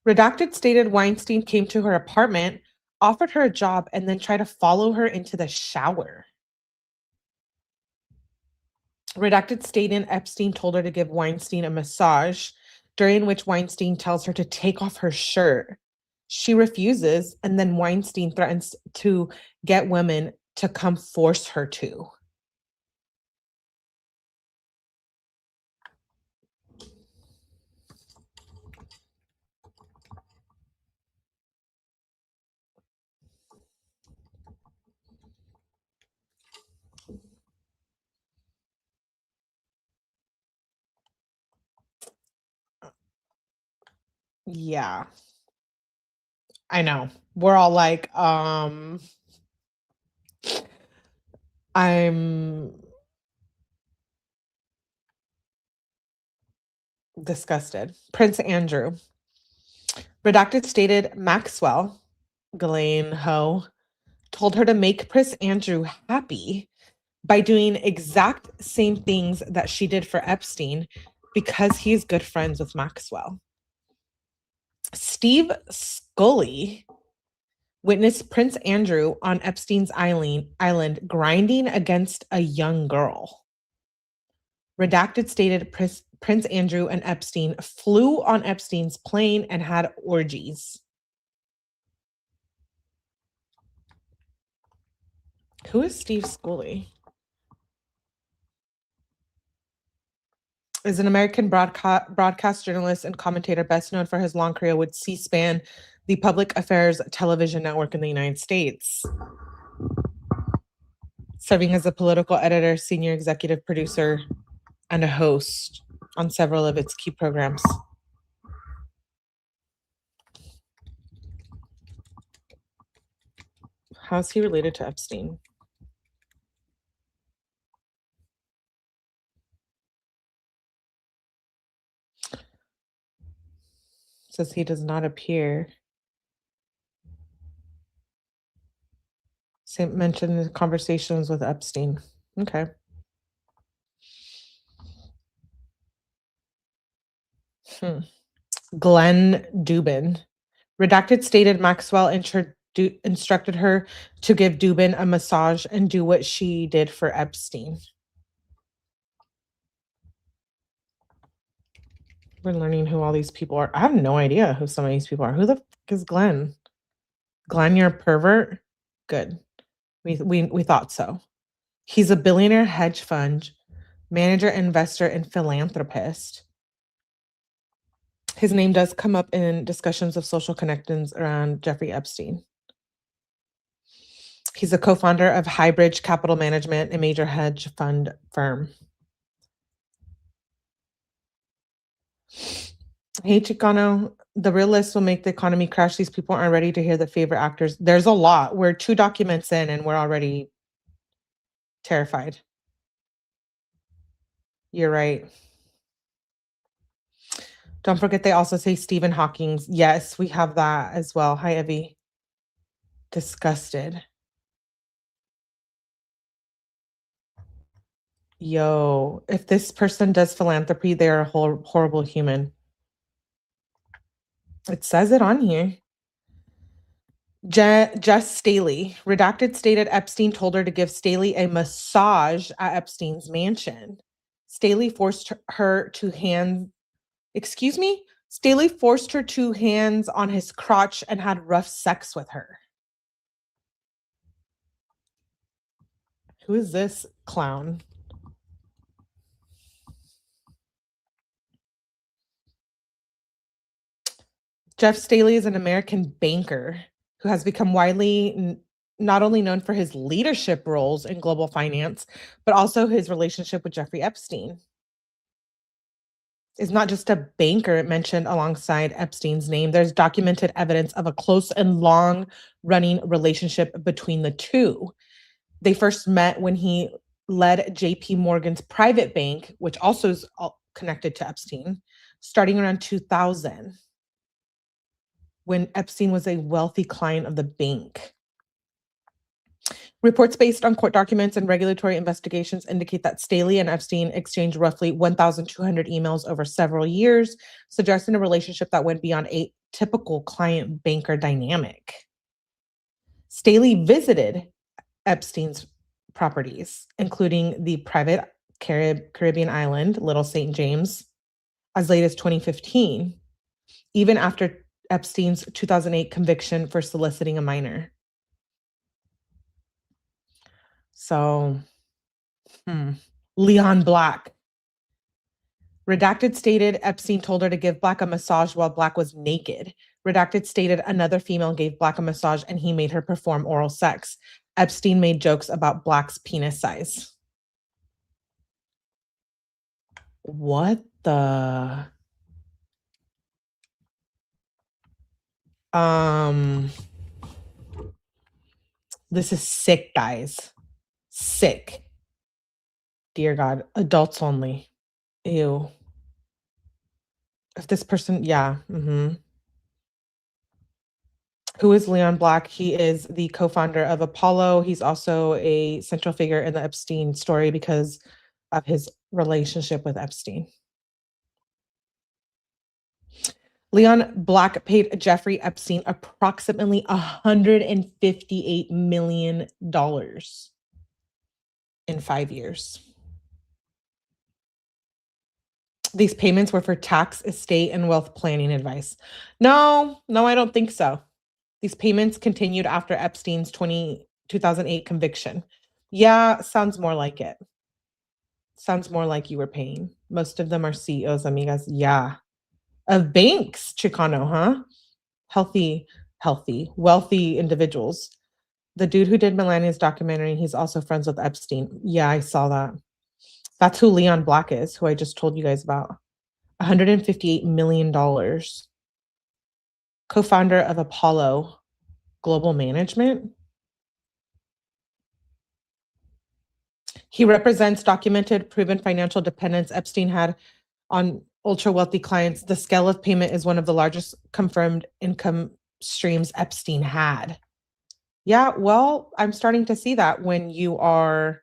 Redacted stated Weinstein came to her apartment, offered her a job, and then tried to follow her into the shower. Redacted stated Epstein told her to give Weinstein a massage, during which Weinstein tells her to take off her shirt. She refuses, and then Weinstein threatens to get women to come force her to. Yeah. I know. We're all like, I'm disgusted. Prince Andrew. Redacted stated Maxwell, Ghislaine Ho, told her to make Prince Andrew happy by doing exact same things that she did for Epstein because he's good friends with Maxwell. Steve Scully witnessed Prince Andrew on Epstein's island grinding against a young girl. Redacted stated Prince Andrew and Epstein flew on Epstein's plane and had orgies. Who is Steve Scully? Is an American broadcast journalist and commentator best known for his long career with C-SPAN, the public affairs television network in the United States. Serving as a political editor, senior executive producer, and a host on several of its key programs. How is he related to Epstein? Says he does not appear. Same mentioned conversations with Epstein. Okay. Glenn Dubin. Redacted stated Maxwell instructed her to give Dubin a massage and do what she did for Epstein. We're learning who all these people are. I have no idea who some of these people are. Who the fuck is Glenn? Glenn, you're a pervert? Good. We thought so. He's a billionaire hedge fund manager, investor, and philanthropist. His name does come up in discussions of social connections around Jeffrey Epstein. He's a co-founder of Highbridge Capital Management, a major hedge fund firm. Hey, Chicano, the real list will make the economy crash. These people aren't ready to hear the favorite actors. There's a lot. We're 2 documents in and we're already terrified. You're right. Don't forget they also say Stephen Hawking. Yes, we have that as well. Hi, Evie. Disgusted. Yo, if this person does philanthropy, they're a horrible human. It says it on here. Jess Staley, redacted, stated Epstein told her to give Staley a massage at Epstein's mansion. Staley forced her to Staley forced her two hands on his crotch and had rough sex with her. Who is this clown? Jeff Staley is an American banker who has become widely not only known for his leadership roles in global finance, but also his relationship with Jeffrey Epstein. Is not just a banker mentioned alongside Epstein's name. There's documented evidence of a close and long-running relationship between the two. They first met when he led JP Morgan's private bank, which also is connected to Epstein, starting around 2000, when Epstein was a wealthy client of the bank. Reports based on court documents and regulatory investigations indicate that Staley and Epstein exchanged roughly 1,200 emails over several years, suggesting a relationship that went beyond a typical client-banker dynamic. Staley visited Epstein's properties, including the private Caribbean island, Little St. James, as late as 2015, even after Epstein's 2008 conviction for soliciting a minor. So, Leon Black. Redacted stated Epstein told her to give Black a massage while Black was naked. Redacted stated another female gave Black a massage and he made her perform oral sex. Epstein made jokes about Black's penis size. What the? This is sick, guys. Sick. Dear God, adults only. Ew. If this person, yeah. Who is Leon Black? He is the co-founder of Apollo. He's also a central figure in the Epstein story because of his relationship with Epstein. Leon Black paid Jeffrey Epstein approximately $158 million in 5 years. These payments were for tax, estate, and wealth planning advice. No, I don't think so. These payments continued after Epstein's 2008 conviction. Yeah, sounds more like it. Sounds more like you were paying. Most of them are CEOs, amigas. Yeah. Of banks, Chicano, huh? Healthy, wealthy individuals. The dude who did Melania's documentary, he's also friends with Epstein. Yeah, I saw that. That's who Leon Black is, who I just told you guys about. $158 million. Co-founder of Apollo Global Management. He represents documented, proven financial dependence Epstein had on ultra-wealthy clients. The scale of payment is one of the largest confirmed income streams Epstein had. Yeah, well, I'm starting to see that when you are...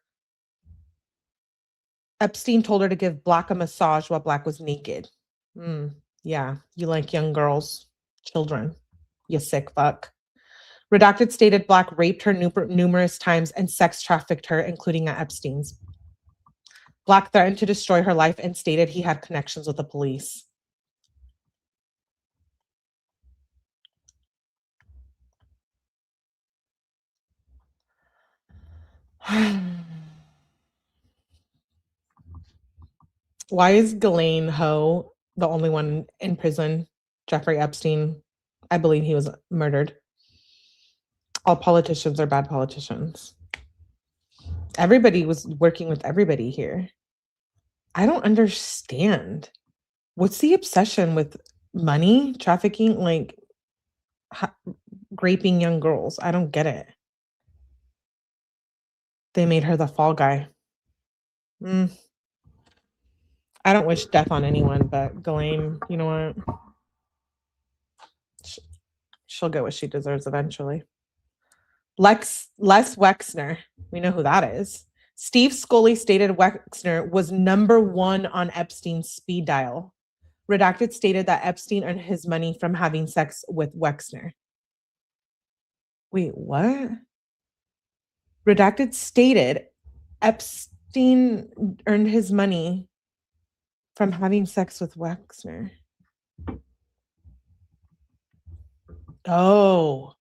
Epstein told her to give Black a massage while Black was naked. Yeah, you like young girls, children, you sick fuck. Redacted stated Black raped her numerous times and sex trafficked her, including at Epstein's. Black threatened to destroy her life and stated he had connections with the police. Why is Ghislaine Ho the only one in prison? Jeffrey Epstein, I believe he was murdered. All politicians are bad politicians. Everybody was working with everybody here. I don't understand. What's the obsession with money, trafficking, like raping young girls? I don't get it. They made her the fall guy. I don't wish death on anyone, but Ghislaine, you know what? She'll get what she deserves eventually. Les Wexner, we know who that is. Steve Scully stated Wexner was #1 on Epstein's speed dial. Redacted stated that Epstein earned his money from having sex with Wexner. Wait, what? Redacted stated Epstein earned his money from having sex with Wexner. Oh.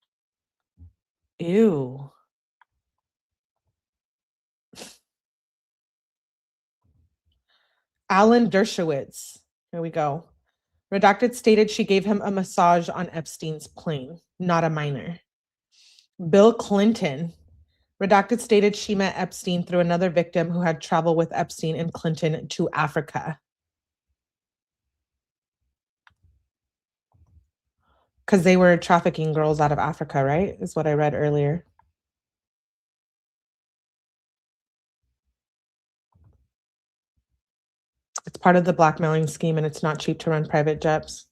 Ew. Alan Dershowitz. Here we go. Redacted stated she gave him a massage on Epstein's plane, not a minor. Bill Clinton. Redacted stated she met Epstein through another victim who had traveled with Epstein and Clinton to Africa. Because they were trafficking girls out of Africa, right? Is what I read earlier. It's part of the blackmailing scheme, and it's not cheap to run private jets.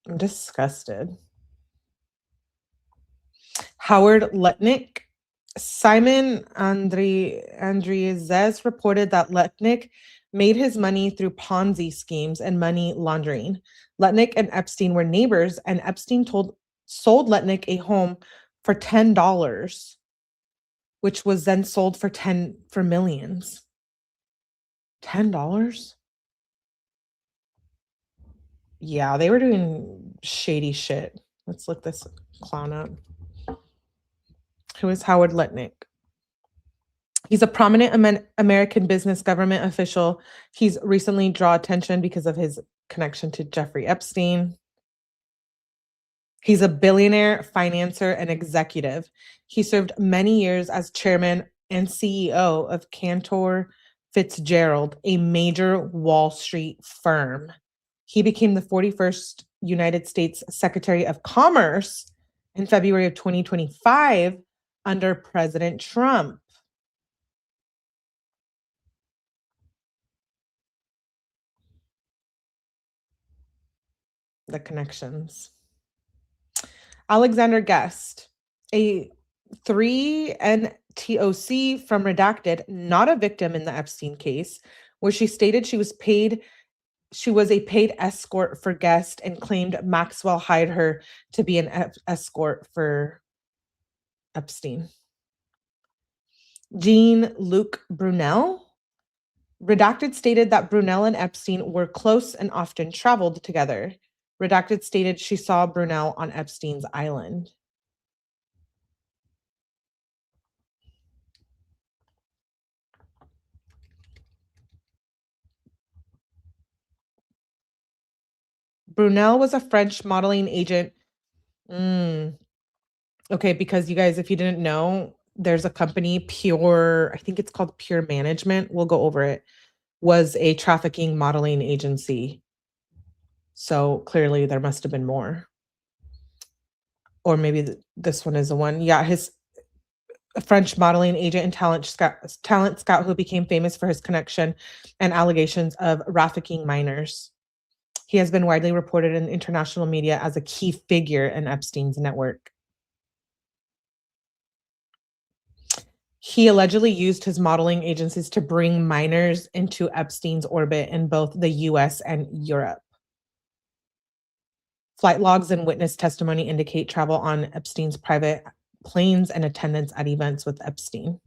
I'm disgusted. Howard Lutnick. Simon Andriezes reported that Lutnick made his money through Ponzi schemes and money laundering. Lutnick and Epstein were neighbors, and Epstein sold Lutnick a home for $10, which was then sold for millions. $10? Yeah, they were doing shady shit. Let's look this clown up. Who is Howard Lutnick? He's a prominent American business government official. He's recently drawn attention because of his connection to Jeffrey Epstein. He's a billionaire, financier, and executive. He served many years as chairman and CEO of Cantor Fitzgerald, a major Wall Street firm. He became the 41st United States Secretary of Commerce in February of 2025 under President Trump. The connections. Alexander Guest, a 3 NTOC from Redacted, not a victim in the Epstein case, where she stated she was a paid escort for Guest and claimed Maxwell hired her to be an escort for Epstein. Jean-Luc Brunel. Redacted stated that Brunel and Epstein were close and often traveled together. Redacted stated she saw Brunel on Epstein's island. Brunel was a French modeling agent. Okay, because you guys, if you didn't know, there's a company, I think it's called Pure Management. We'll go over it. Was a trafficking modeling agency. So clearly there must have been more. Or maybe this one is the one. Yeah, his French modeling agent and talent scout who became famous for his connection and allegations of trafficking minors. He has been widely reported in international media as a key figure in Epstein's network. He allegedly used his modeling agencies to bring minors into Epstein's orbit in both the US and Europe. Flight logs and witness testimony indicate travel on Epstein's private planes and attendance at events with Epstein.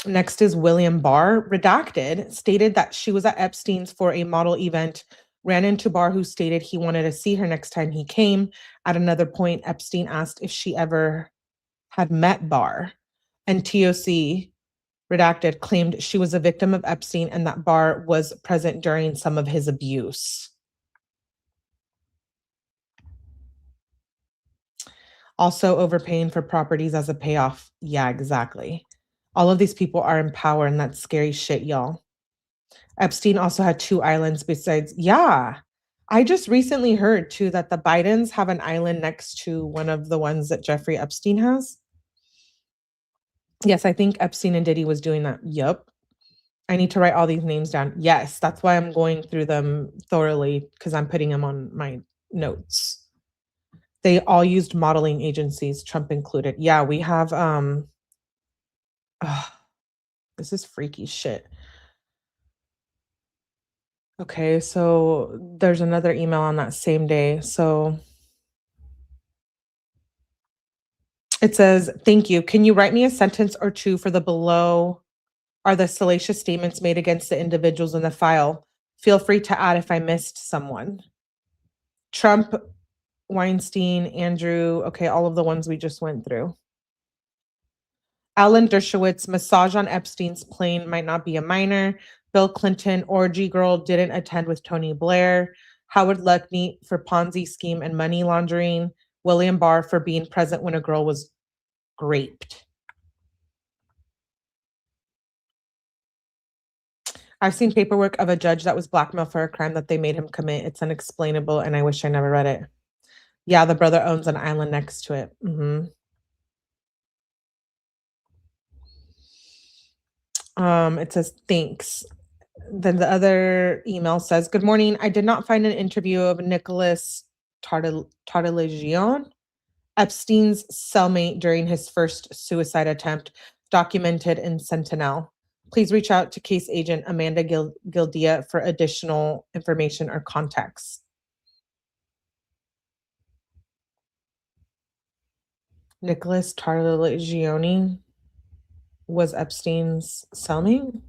Next is William Barr. Redacted stated that she was at Epstein's for a model event, ran into Barr, who stated he wanted to see her next time he came. At another point, Epstein asked if she ever had met Barr, and TOC, Redacted, claimed she was a victim of Epstein and that Barr was present during some of his abuse. Also overpaying for properties as a payoff. Yeah, exactly. All of these people are in power, and that's scary shit, y'all. Epstein also had 2 islands besides. Yeah. I just recently heard too that the Bidens have an island next to one of the ones that Jeffrey Epstein has. Yes, I think Epstein and Diddy was doing that. Yup. I need to write all these names down. Yes, that's why I'm going through them thoroughly, because I'm putting them on my notes. They all used modeling agencies, Trump included. Yeah, we have this is freaky shit. Okay, so there's another email on that same day. So It says, thank you. Can you write me a sentence or two for the below are the salacious statements made against the individuals in the file? Feel free to add if I missed someone. Trump, Weinstein, Andrew, okay, all of the ones we just went through. Alan Dershowitz, massage on Epstein's plane might not be a minor. Bill Clinton, orgy girl, didn't attend with Tony Blair. Howard Lutnick for Ponzi scheme and money laundering. William Barr for being present when a girl was raped. I've seen paperwork of a judge that was blackmailed for a crime that they made him commit. It's unexplainable, and I wish I never read it. Yeah, the brother owns an island next to it. It says, thanks. Then the other email says, good morning. I did not find an interview of 𝗕𝗥𝗔𝗗𝗏 Epstein's cellmate during his first suicide attempt documented in Sentinel. Please reach out to case agent Amanda Gildea for additional information or context. Nicholas Tarlegione was Epstein's cellmate?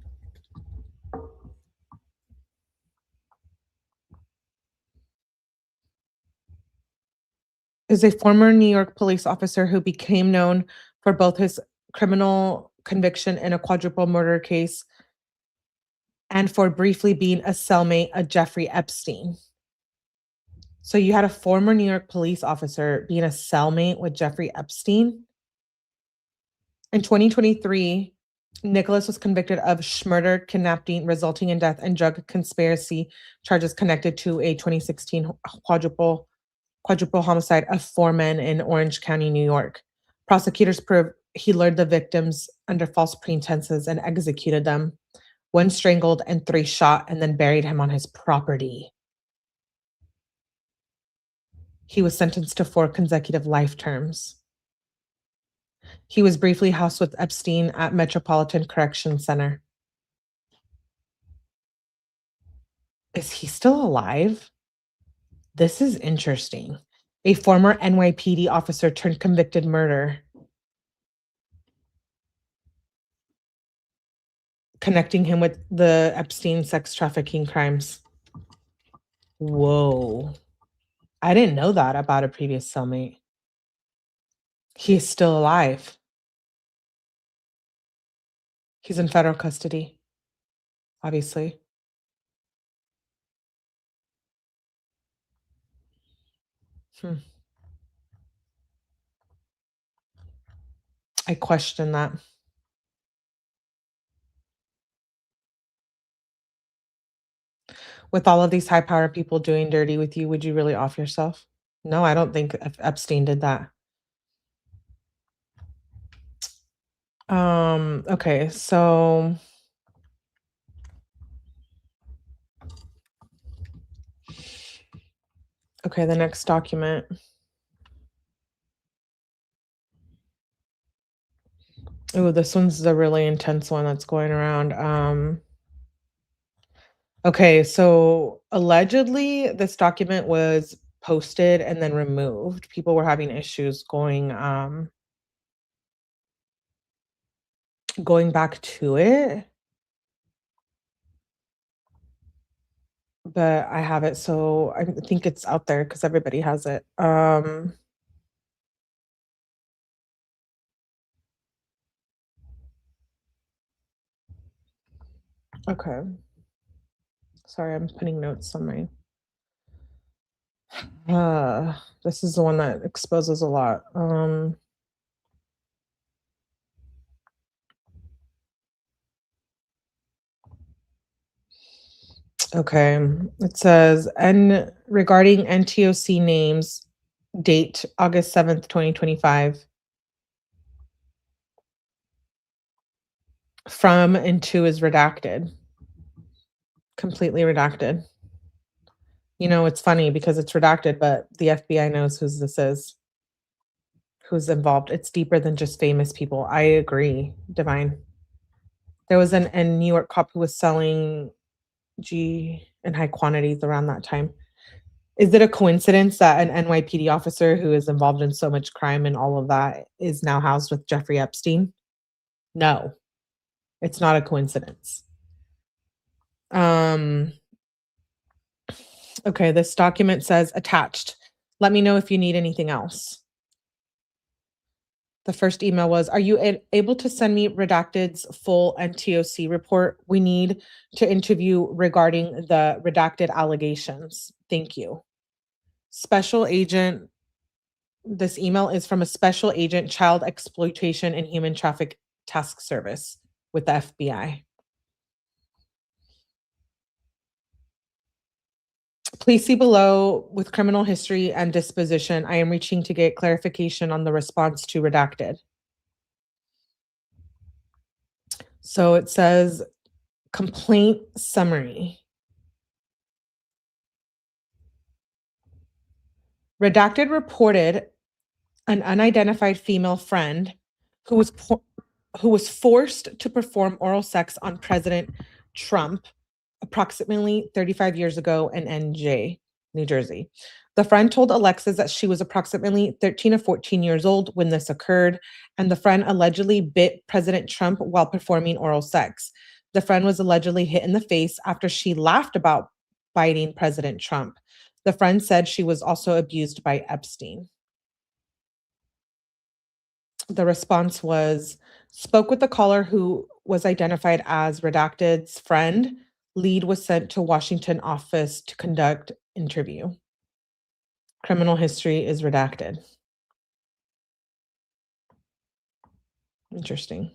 Is a former New York police officer who became known for both his criminal conviction in a quadruple murder case and for briefly being a cellmate of Jeffrey Epstein. So you had a former New York police officer being a cellmate with Jeffrey Epstein? In 2023, Nicholas was convicted of murder, kidnapping, resulting in death, and drug conspiracy charges connected to a 2016 quadruple homicide of 4 men in Orange County, New York. Prosecutors proved he lured the victims under false pretenses and executed them. 1 strangled and 3 shot and then buried him on his property. He was sentenced to 4 consecutive life terms. He was briefly housed with Epstein at Metropolitan Correction Center. Is he still alive? This is interesting. A former NYPD officer turned convicted murder, connecting him with the Epstein sex trafficking crimes. Whoa. I didn't know that about a previous cellmate. He is still alive. He's in federal custody, obviously. I question that. With all of these high power people doing dirty with you, would you really off yourself? No, I don't think Epstein did that. Okay, so okay, the next document. Oh, this one's a really intense one that's going around. Okay, so allegedly this document was posted and then removed. People were having issues going back to it. But I have it, so I think it's out there because everybody has it. Okay. Sorry, I'm putting notes on my this is the one that exposes a lot. Okay, it says, and regarding NTOC names, date August 7th, 2025. From and to is redacted. Completely redacted. You know, it's funny because it's redacted, but the FBI knows who this is, who's involved. It's deeper than just famous people. I agree, Divine. There was a New York cop who was selling G in high quantities around that time. Is it a coincidence that an NYPD officer who is involved in so much crime and all of that is now housed with Jeffrey Epstein? No, it's not a coincidence. Okay, this document says attached. Let me know if you need anything else. The first email was, are you able to send me Redacted's full NTOC report? We need to interview regarding the redacted allegations. Thank you. Special agent, this email is from a special agent, child exploitation and human traffic task service with the FBI. Please see below with criminal history and disposition. I am reaching to get clarification on the response to redacted. So it says complaint summary. Redacted reported an unidentified female friend who was forced to perform oral sex on President Trump approximately 35 years ago in NJ, New Jersey. The friend told Alexis that she was approximately 13 or 14 years old when this occurred, and the friend allegedly bit President Trump while performing oral sex. The friend was allegedly hit in the face after she laughed about biting President Trump. The friend said she was also abused by Epstein. The response was, spoke with the caller who was identified as Redacted's friend. Lead was sent to Washington office to conduct interview. Criminal history is redacted. Interesting.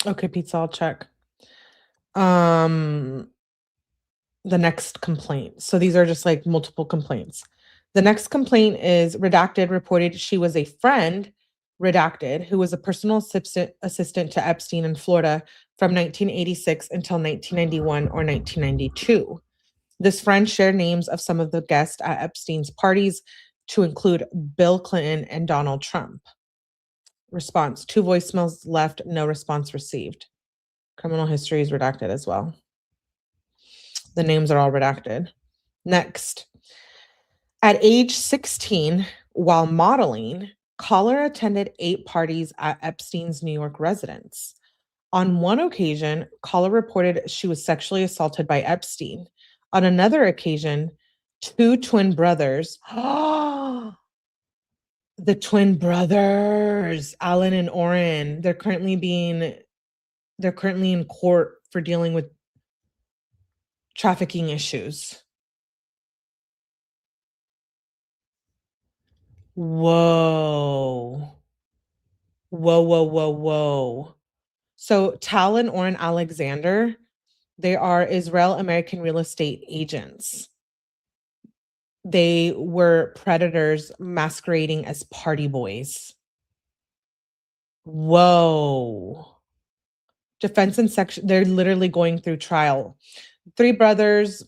Okay, pizza, I'll check. The next complaint. So these are just like multiple complaints. The next complaint is Redacted reported she was a friend, Redacted, who was a personal assistant to Epstein in Florida from 1986 until 1991 or 1992. This friend shared names of some of the guests at Epstein's parties to include Bill Clinton and Donald Trump. Response, 2 voicemails left, no response received. Criminal history is redacted as well. The names are all redacted. Next. At age 16, while modeling, caller attended 8 parties at Epstein's New York residence. On one occasion, caller reported she was sexually assaulted by Epstein. On another occasion, 2 twin brothers, the twin brothers, Alan and Orrin, they're currently in court for dealing with trafficking issues. Whoa. So Tal and Orrin Alexander, they are Israel-American real estate agents. They were predators masquerading as party boys. Whoa. Defense and section, they're literally going through trial. 3 brothers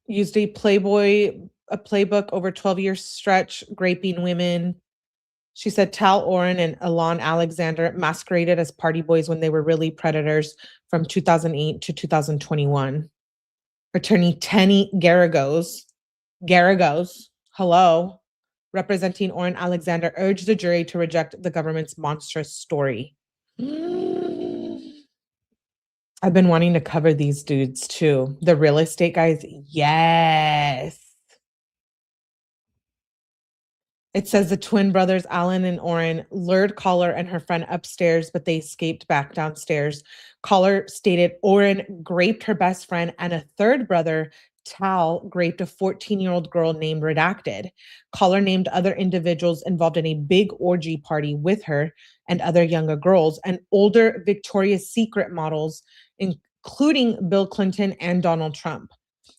used a playbook over 12-year stretch, raping women. She said Tal Orrin and Alon Alexander masqueraded as party boys when they were really predators from 2008 to 2021. Attorney Tenny Garagos, hello, representing Orrin Alexander, urged the jury to reject the government's monstrous story. I've been wanting to cover these dudes too. The real estate guys, yes. It says the twin brothers, Alan and Orrin, lured caller and her friend upstairs, but they escaped back downstairs. Caller stated Orrin raped her best friend, and a third brother, Tal, raped a 14-year-old girl named Redacted. Caller named other individuals involved in a big orgy party with her and other younger girls and older Victoria's Secret models, including Bill Clinton and Donald Trump.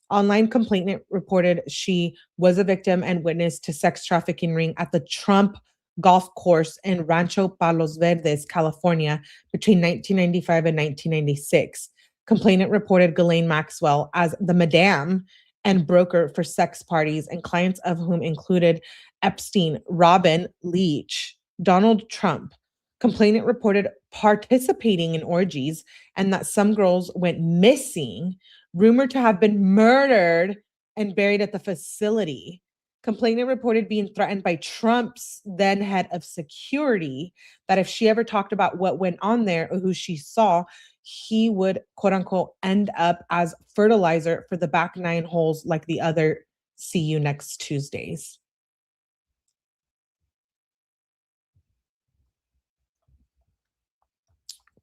Online complainant reported she was a victim and witness to sex trafficking ring at the Trump golf course in Rancho Palos Verdes, California, between 1995 and 1996. Complainant reported Ghislaine Maxwell as the madame and broker for sex parties, and clients of whom included Epstein, Robin Leach, Donald Trump. Complainant reported participating in orgies and that some girls went missing, rumored to have been murdered and buried at the facility. Complainant reported being threatened by Trump's then head of security that if she ever talked about what went on there or who she saw, he would, quote unquote, end up as fertilizer for the back nine holes like the other see you next Tuesdays.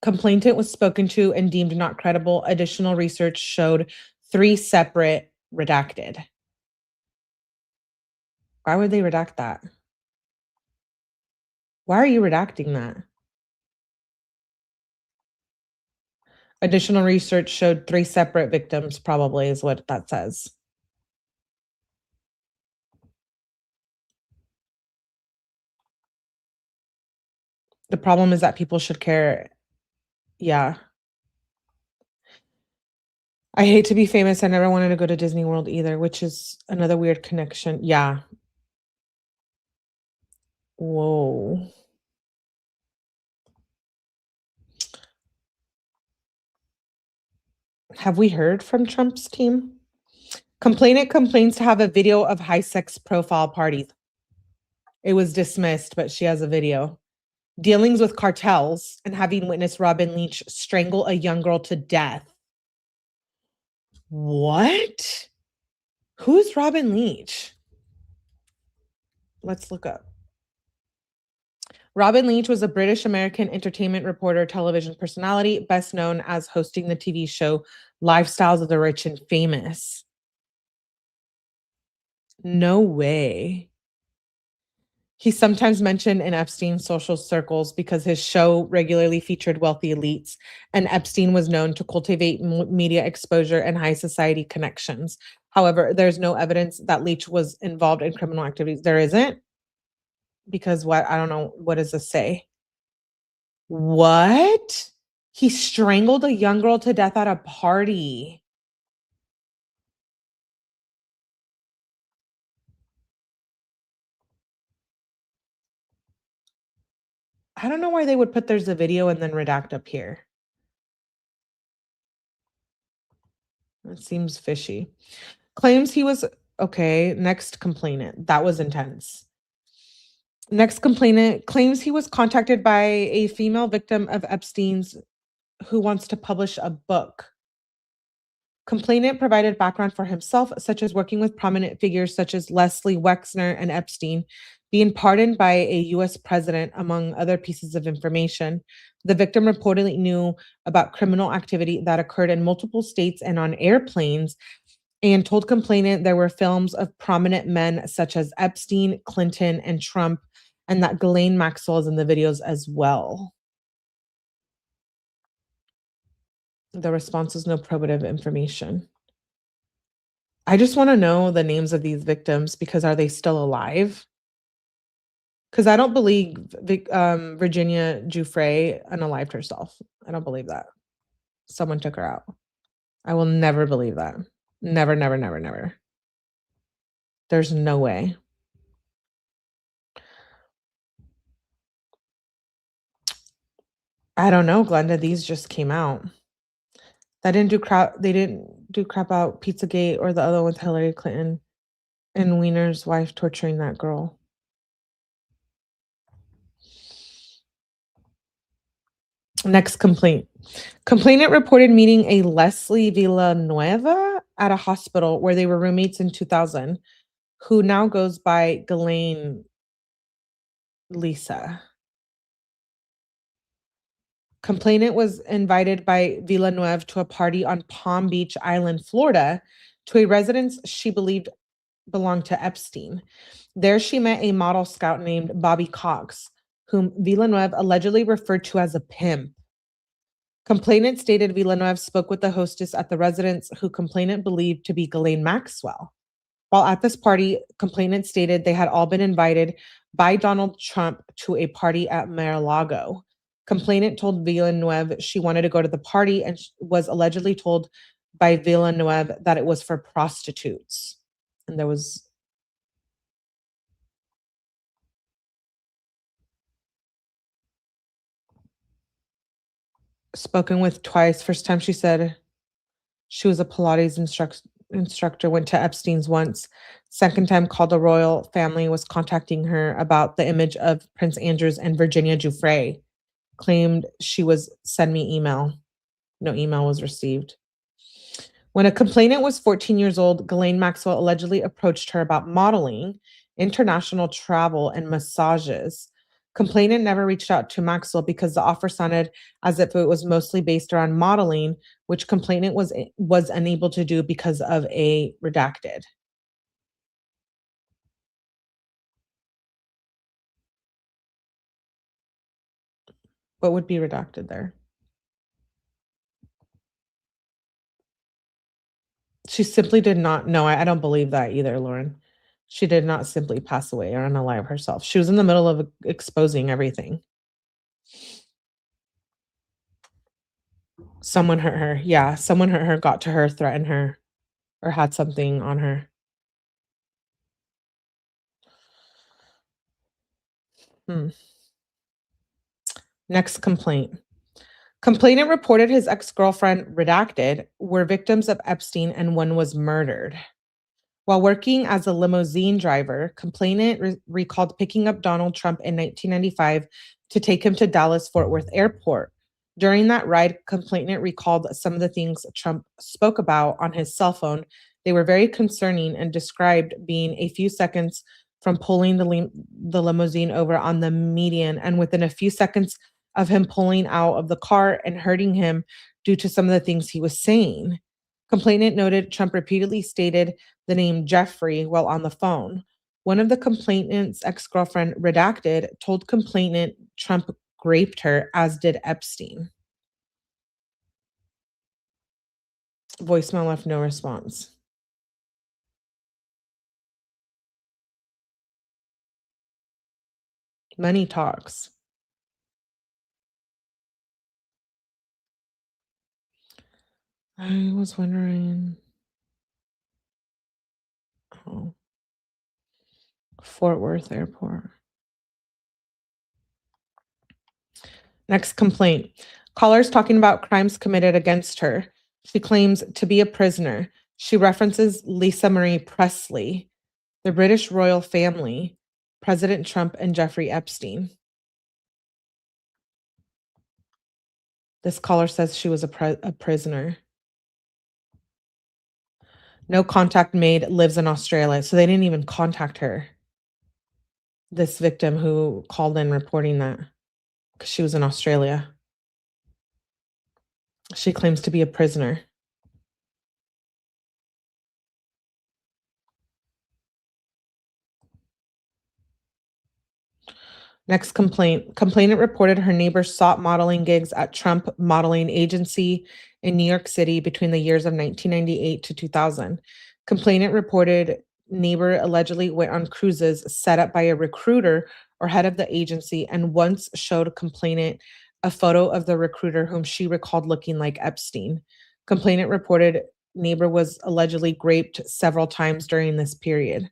Complainant was spoken to and deemed not credible. Additional research showed 3 separate redacted. Why would they redact that? Why are you redacting that? Additional research showed 3 separate victims, probably is what that says. The problem is that people should care. Yeah. I hate to be famous. I never wanted to go to Disney World either, which is another weird connection. Yeah. Whoa. Have we heard from Trump's team? Complainant complains to have a video of high sex profile parties. It was dismissed, but she has a video. Dealings with cartels and having witnessed Robin Leach strangle a young girl to death. What? Who's Robin Leach? Let's look up. Robin Leach was a British-American entertainment reporter, television personality, best known as hosting the TV show Lifestyles of the Rich and Famous. No way. He's sometimes mentioned in Epstein's social circles because his show regularly featured wealthy elites, and Epstein was known to cultivate media exposure and high society connections. However, there's no evidence that Leach was involved in criminal activities. There isn't? Because what? I don't know. What does this say? What? He strangled a young girl to death at a party. I don't know why they would put there's a video and then redact up here. That seems fishy. Claims he was, okay, next complainant. That was intense. Next complainant claims he was contacted by a female victim of Epstein's who wants to publish a book. Complainant provided background for himself, such as working with prominent figures such as Leslie Wexner and Epstein, being pardoned by a U.S. president, among other pieces of information. The victim reportedly knew about criminal activity that occurred in multiple states and on airplanes, and told complainant there were films of prominent men such as Epstein, Clinton, and Trump, and that Ghislaine Maxwell is in the videos as well. The response is no probative information. I just want to know the names of these victims because are they still alive? Because I don't believe Virginia Giuffre unalived herself. I don't believe that. Someone took her out. I will never believe that. Never, never, never, never. There's no way. I don't know, Glenda. These just came out. They didn't do crap out Pizzagate or the other one with Hillary Clinton and Weiner's wife torturing that girl. Next complaint. Complainant reported meeting a Leslie Villanueva at a hospital where they were roommates in 2000, who now goes by Ghislaine Lisa. Complainant was invited by Villanueva to a party on Palm Beach Island, Florida, to a residence she believed belonged to Epstein. There she met a model scout named Bobby Cox, whom Villanueva allegedly referred to as a pimp. Complainant stated Villanueva spoke with the hostess at the residence, who complainant believed to be Ghislaine Maxwell. While at this party, complainant stated they had all been invited by Donald Trump to a party at Mar-a-Lago. Complainant told Villanueva she wanted to go to the party and was allegedly told by Villanueva that it was for prostitutes. And there was spoken with twice. First time she said she was a Pilates instructor, went to Epstein's once. Second time called the royal family, was contacting her about the image of Prince Andrew's and Virginia Giuffre. Claimed she was send me email. No email was received. When a complainant was 14 years old, Ghislaine Maxwell allegedly approached her about modeling, international travel, and massages. Complainant never reached out to Maxwell because the offer sounded as if it was mostly based around modeling, which complainant was unable to do because of a redacted. What would be redacted there? She simply did not. No, I don't believe that either, Lauren. She did not simply pass away or unalive herself. She was in the middle of exposing everything. Someone hurt her. Yeah, someone hurt her, got to her, threatened her, or had something on her. Next complaint. Complainant reported his ex-girlfriend, redacted, were victims of Epstein and one was murdered. While working as a limousine driver, complainant recalled picking up Donald Trump in 1995 to take him to Dallas-Fort Worth Airport. During that ride, complainant recalled some of the things Trump spoke about on his cell phone. They were very concerning and described being a few seconds from pulling the limousine over on the median and within a few seconds of him pulling out of the car and hurting him due to some of the things he was saying. Complainant noted Trump repeatedly stated the name Jeffrey while on the phone. One of the complainant's ex-girlfriend, redacted, told complainant Trump raped her, as did Epstein. Voicemail left no response. Money talks. I was wondering. Oh. Fort Worth Airport. Next complaint. Callers talking about crimes committed against her. She claims to be a prisoner. She references Lisa Marie Presley, the British royal family, President Trump, and Jeffrey Epstein. This caller says she was a prisoner. No contact made, lives in Australia. So they didn't even contact her. This victim who called in reporting that because she was in Australia. She claims to be a prisoner. Next complaint. Complainant reported her neighbors sought modeling gigs at Trump Modeling Agency in New York City between the years of 1998 to 2000. Complainant reported neighbor allegedly went on cruises set up by a recruiter or head of the agency and once showed complainant a photo of the recruiter whom she recalled looking like Epstein. Complainant reported neighbor was allegedly raped several times during this period.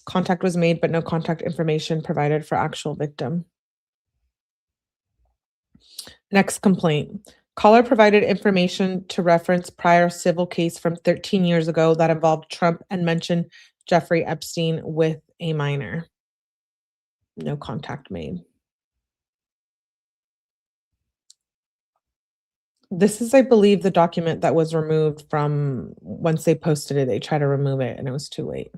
Contact was made, but no contact information provided for actual victim. Next complaint. Caller provided information to reference prior civil case from 13 years ago that involved Trump and mentioned Jeffrey Epstein with a minor. No contact made. This is, I believe, the document that was removed from once they posted it, they tried to remove it and it was too late.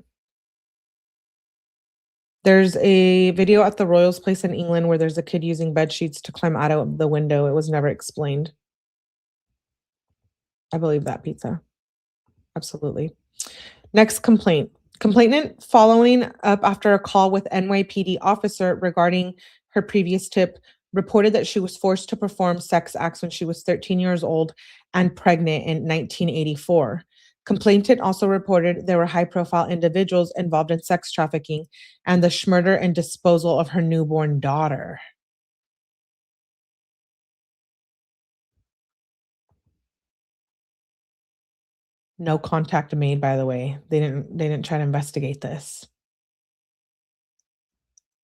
There's a video at the Royals place in England where there's a kid using bed sheets to climb out of the window. It was never explained. I believe that, pizza. Absolutely. Next complaint. Complainant following up after a call with NYPD officer regarding her previous tip reported that she was forced to perform sex acts when she was 13 years old and pregnant in 1984. Complainant also reported there were high-profile individuals involved in sex trafficking and the murder and disposal of her newborn daughter. No contact made, by the way. They didn't try to investigate this.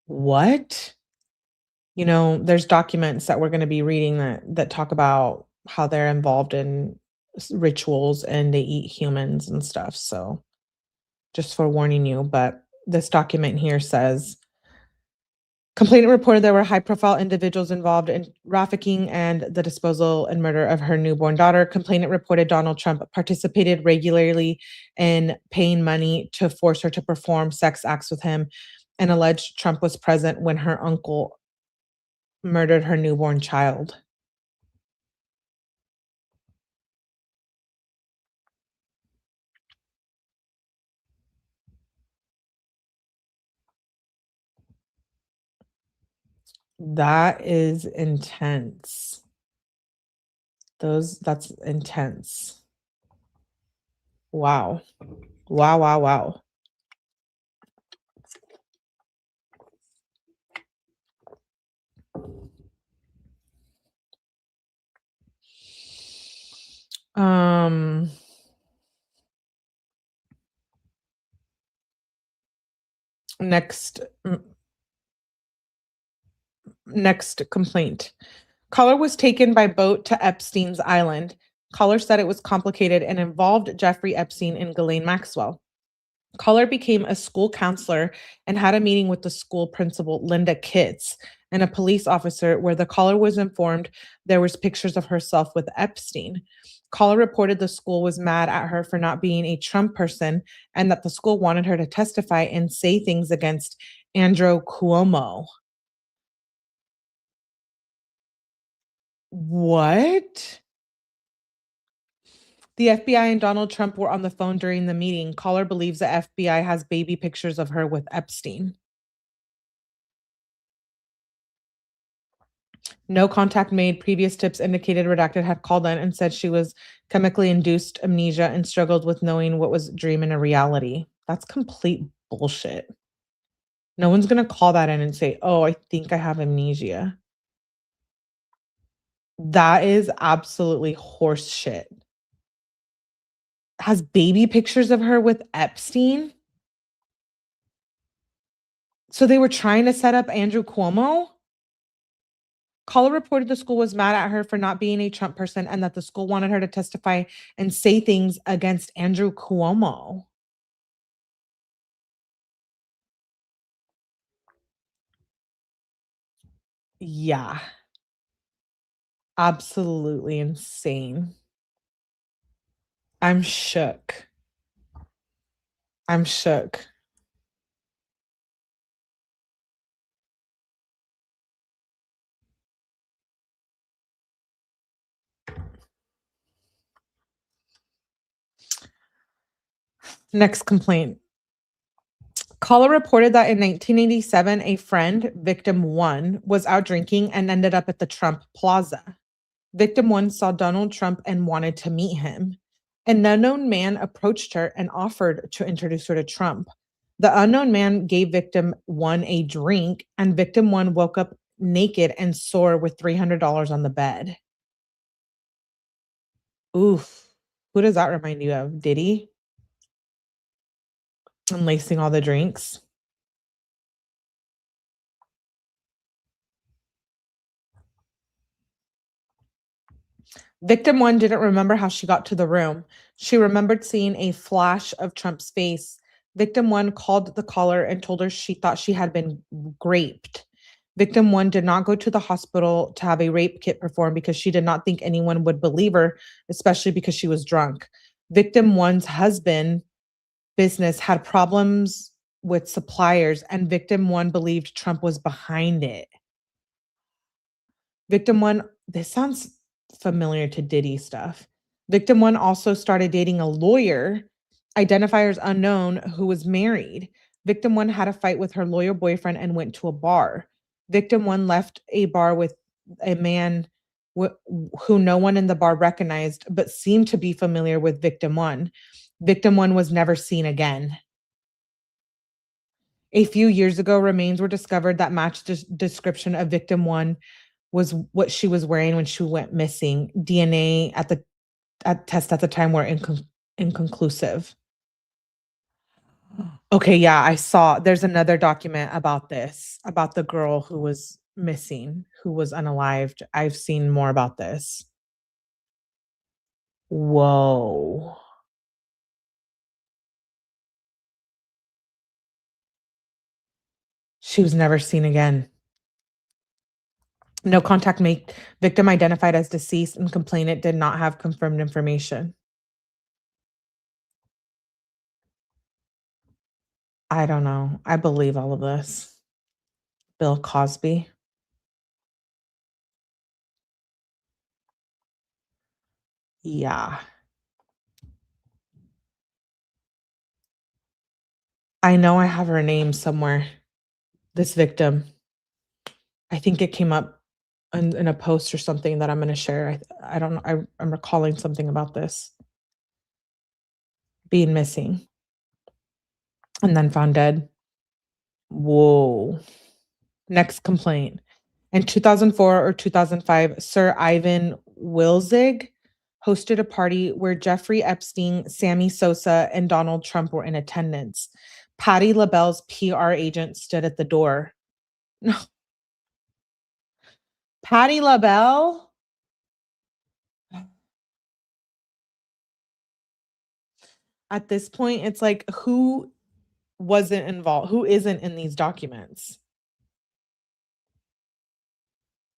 What? You know, there's documents that we're going to be reading that talk about how they're involved in rituals and they eat humans and stuff. So just forewarning you, but this document here says complainant reported there were high-profile individuals involved in trafficking and the disposal and murder of her newborn daughter. Complainant reported Donald Trump participated regularly in paying money to force her to perform sex acts with him and alleged Trump was present when her uncle murdered her newborn child. That is intense. That's intense. Wow. Wow, wow, wow. Um next next complaint. Caller was taken by boat to Epstein's Island. Caller said it was complicated and involved Jeffrey Epstein and Ghislaine Maxwell. Caller became a school counselor and had a meeting with the school principal, Linda Kitts, and a police officer where the caller was informed there was pictures of herself with Epstein. Caller reported the school was mad at her for not being a Trump person and that the school wanted her to testify and say things against Andrew Cuomo. What? The FBI and Donald Trump were on the phone during the meeting. Caller believes the FBI has baby pictures of her with Epstein. No contact made. Previous tips indicated redacted had called in and said she was chemically induced amnesia and struggled with knowing what was dream and a reality. That's complete bullshit. No one's going to call that in and say, oh, I think I have amnesia. That is absolutely horse shit. Has baby pictures of her with Epstein? So they were trying to set up Andrew Cuomo? Caller reported the school was mad at her for not being a Trump person and that the school wanted her to testify and say things against Andrew Cuomo. Yeah. Absolutely insane. I'm shook. I'm shook. Next complaint. Caller reported that in 1987, a friend, victim one, was out drinking and ended up at the Trump Plaza. Victim one saw Donald Trump and wanted to meet him. An unknown man approached her and offered to introduce her to Trump. The unknown man gave victim one a drink, and victim one woke up naked and sore with $300 on the bed. Oof. Who does that remind you of? Diddy? And lacing all the drinks. Victim one didn't remember how she got to the room. She remembered seeing a flash of Trump's face. Victim one called the caller and told her she thought she had been raped. Victim one did not go to the hospital to have a rape kit performed because she did not think anyone would believe her, especially because she was drunk. Victim one's husband business had problems with suppliers, and victim one believed Trump was behind it. Victim one, this sounds familiar to Diddy stuff. Victim one also started dating a lawyer, identifiers unknown, who was married. Victim one had a fight with her lawyer boyfriend and went to a bar. Victim one left a bar with a man who no one in the bar recognized, but seemed to be familiar with victim one. Victim one was never seen again. A few years ago, remains were discovered that matched the description of victim one was what she was wearing when she went missing. DNA test at the time were inconclusive. Okay, yeah, I saw there's another document about this, about the girl who was missing, who was unalived. I've seen more about this. Whoa. She was never seen again. No contact made. Victim identified as deceased and complainant did not have confirmed information. I don't know. I believe all of this. Bill Cosby. Yeah. I know I have her name somewhere. This victim. I think it came up in a post or something that I'm going to share. I don't know. I'm recalling something about this being missing and then found dead. Whoa. Next complaint. In 2004 or 2005, Sir Ivan Wilzig hosted a party where Jeffrey Epstein, Sammy Sosa, and Donald Trump were in attendance. Patti LaBelle's PR agent stood at the door. No. Patti LaBelle? At this point, it's like, who wasn't involved? Who isn't in these documents?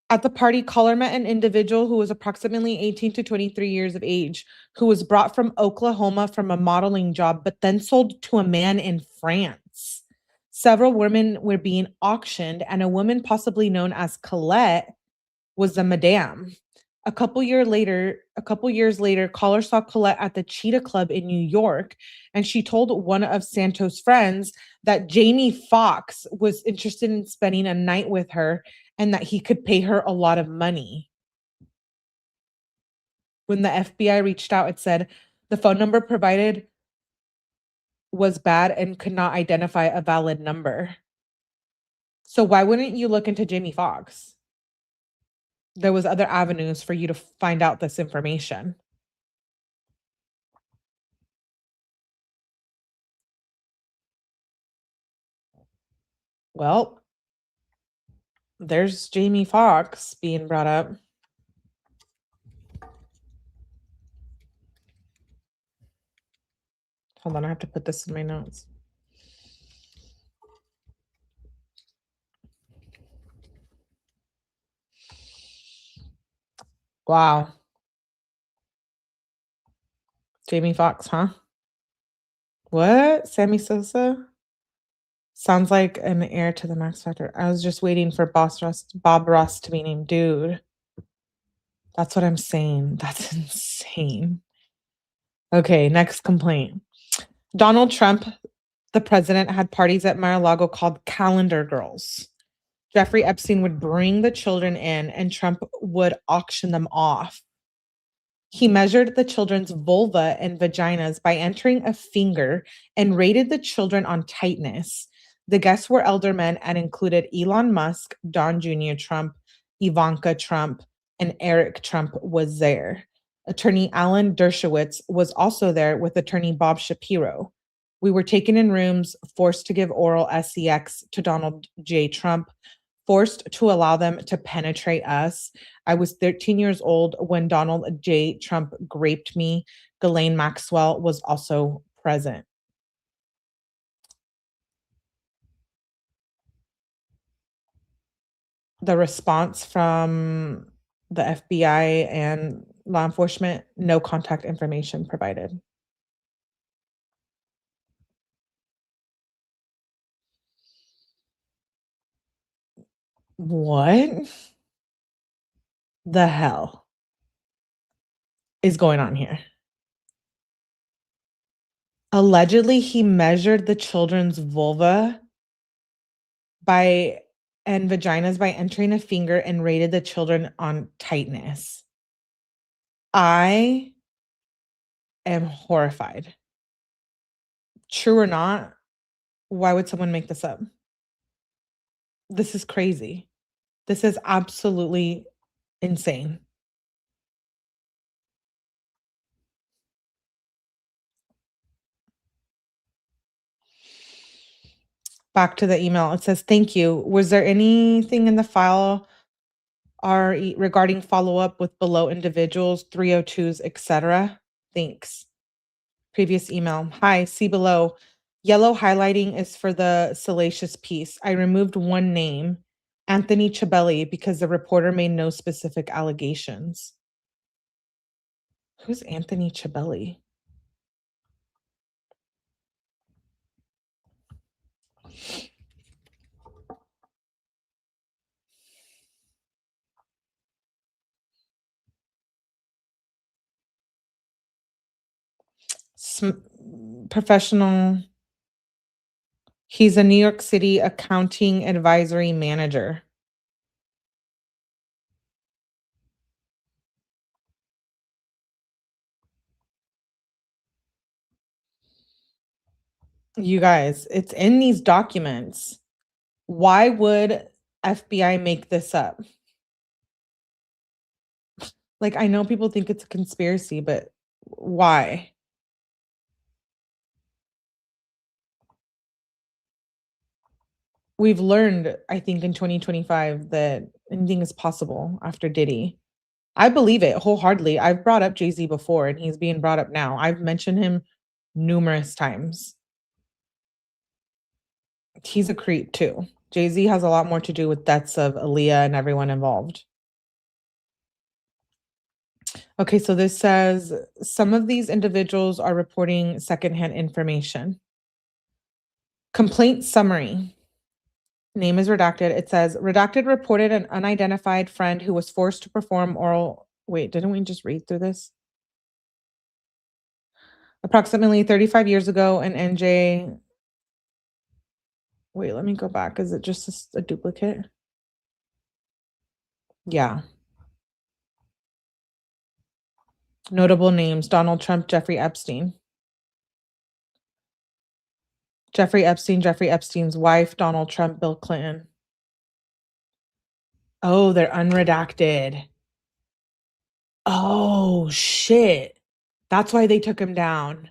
At the party, caller met an individual who was approximately 18 to 23 years of age, who was brought from Oklahoma from a modeling job, but then sold to a man in France. Several women were being auctioned, and a woman possibly known as Colette was the madame. A couple years later, caller saw Colette at the Cheetah Club in New York, and she told one of Santos' friends that Jamie Foxx was interested in spending a night with her and that he could pay her a lot of money. When the FBI reached out, it said the phone number provided was bad and could not identify a valid number. So why wouldn't you look into Jamie Foxx? There was other avenues for you to find out this information. Well, there's Jamie Foxx being brought up. Hold on, I have to put this in my notes. Wow. Jamie Foxx, huh? What? Sammy Sosa? Sounds like an heir to the Max Factor. I was just waiting for Bob Ross to be named dude. That's what I'm saying. That's insane. Okay, next complaint. Donald Trump, the president, had parties at Mar-a-Lago called Calendar Girls. Jeffrey Epstein would bring the children in and Trump would auction them off. He measured the children's vulva and vaginas by entering a finger and rated the children on tightness. The guests were elder men and included Elon Musk, Don Jr. Trump, Ivanka Trump, and Eric Trump was there. Attorney Alan Dershowitz was also there with attorney Bob Shapiro. We were taken in rooms, forced to give oral sex to Donald J. Trump, forced to allow them to penetrate us. I was 13 years old when Donald J. Trump raped me. Ghislaine Maxwell was also present. The response from the FBI and law enforcement, no contact information provided. What the hell is going on here? Allegedly, he measured the children's vulva and vaginas by entering a finger and rated the children on tightness. I am horrified. True or not, why would someone make this up? This is crazy. This is absolutely insane. back to the email. It says, thank you. Was there anything in the file regarding follow-up with below individuals, 302s, etc.? Thanks. Previous email. Hi, see below. Yellow highlighting is for the salacious piece. I removed one name, 𝗕𝗏𝗕𝗏𝗧𝗐𝗔𝗓, because the reporter made no specific allegations. Who's 𝗕𝗏𝗕𝗏𝗧𝗐𝗔𝗓? Professional. He's a New York City accounting advisory manager. You guys, it's in these documents. Why would FBI make this up? Like, I know people think it's a conspiracy, but why? We've learned, I think, in 2025 that anything is possible after Diddy. I believe it wholeheartedly. I've brought up Jay-Z before, and he's being brought up now. I've mentioned him numerous times. He's a creep too. Jay-Z has a lot more to do with deaths of Aaliyah and everyone involved. Okay, so this says some of these individuals are reporting secondhand information. Complaint summary. Name is redacted. It says, redacted reported an unidentified friend who was forced to perform oral. Wait, didn't we just read through this? Approximately 35 years ago, an NJ. Wait, let me go back. Is it just a duplicate? Yeah. Notable names: Donald Trump, Jeffrey Epstein. Jeffrey Epstein, Jeffrey Epstein's wife, Donald Trump, Bill Clinton. Oh, they're unredacted. Oh, shit. That's why they took him down.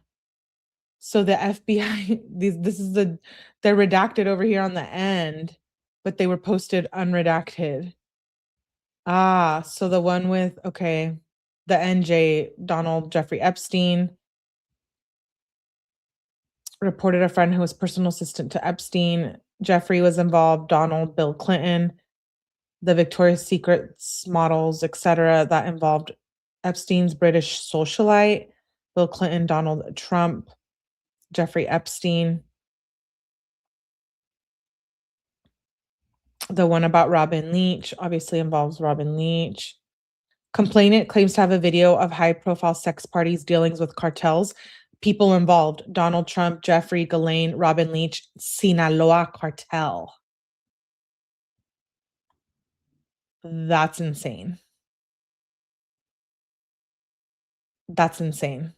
So the FBI, they're redacted over here on the end, but they were posted unredacted. Ah, so the one with, okay, the NJ, Donald Jeffrey Epstein, reported a friend who was personal assistant to Epstein. Jeffrey was involved, Donald, Bill Clinton, the Victoria's Secrets models, etc. that involved Epstein's British socialite, Bill Clinton, Donald Trump, Jeffrey Epstein. The one about Robin Leach obviously involves Robin Leach. Complainant claims to have a video of high-profile sex parties, dealings with cartels. People involved: Donald Trump, Jeffrey Epstein, Robin Leach, Sinaloa cartel. That's insane. That's insane.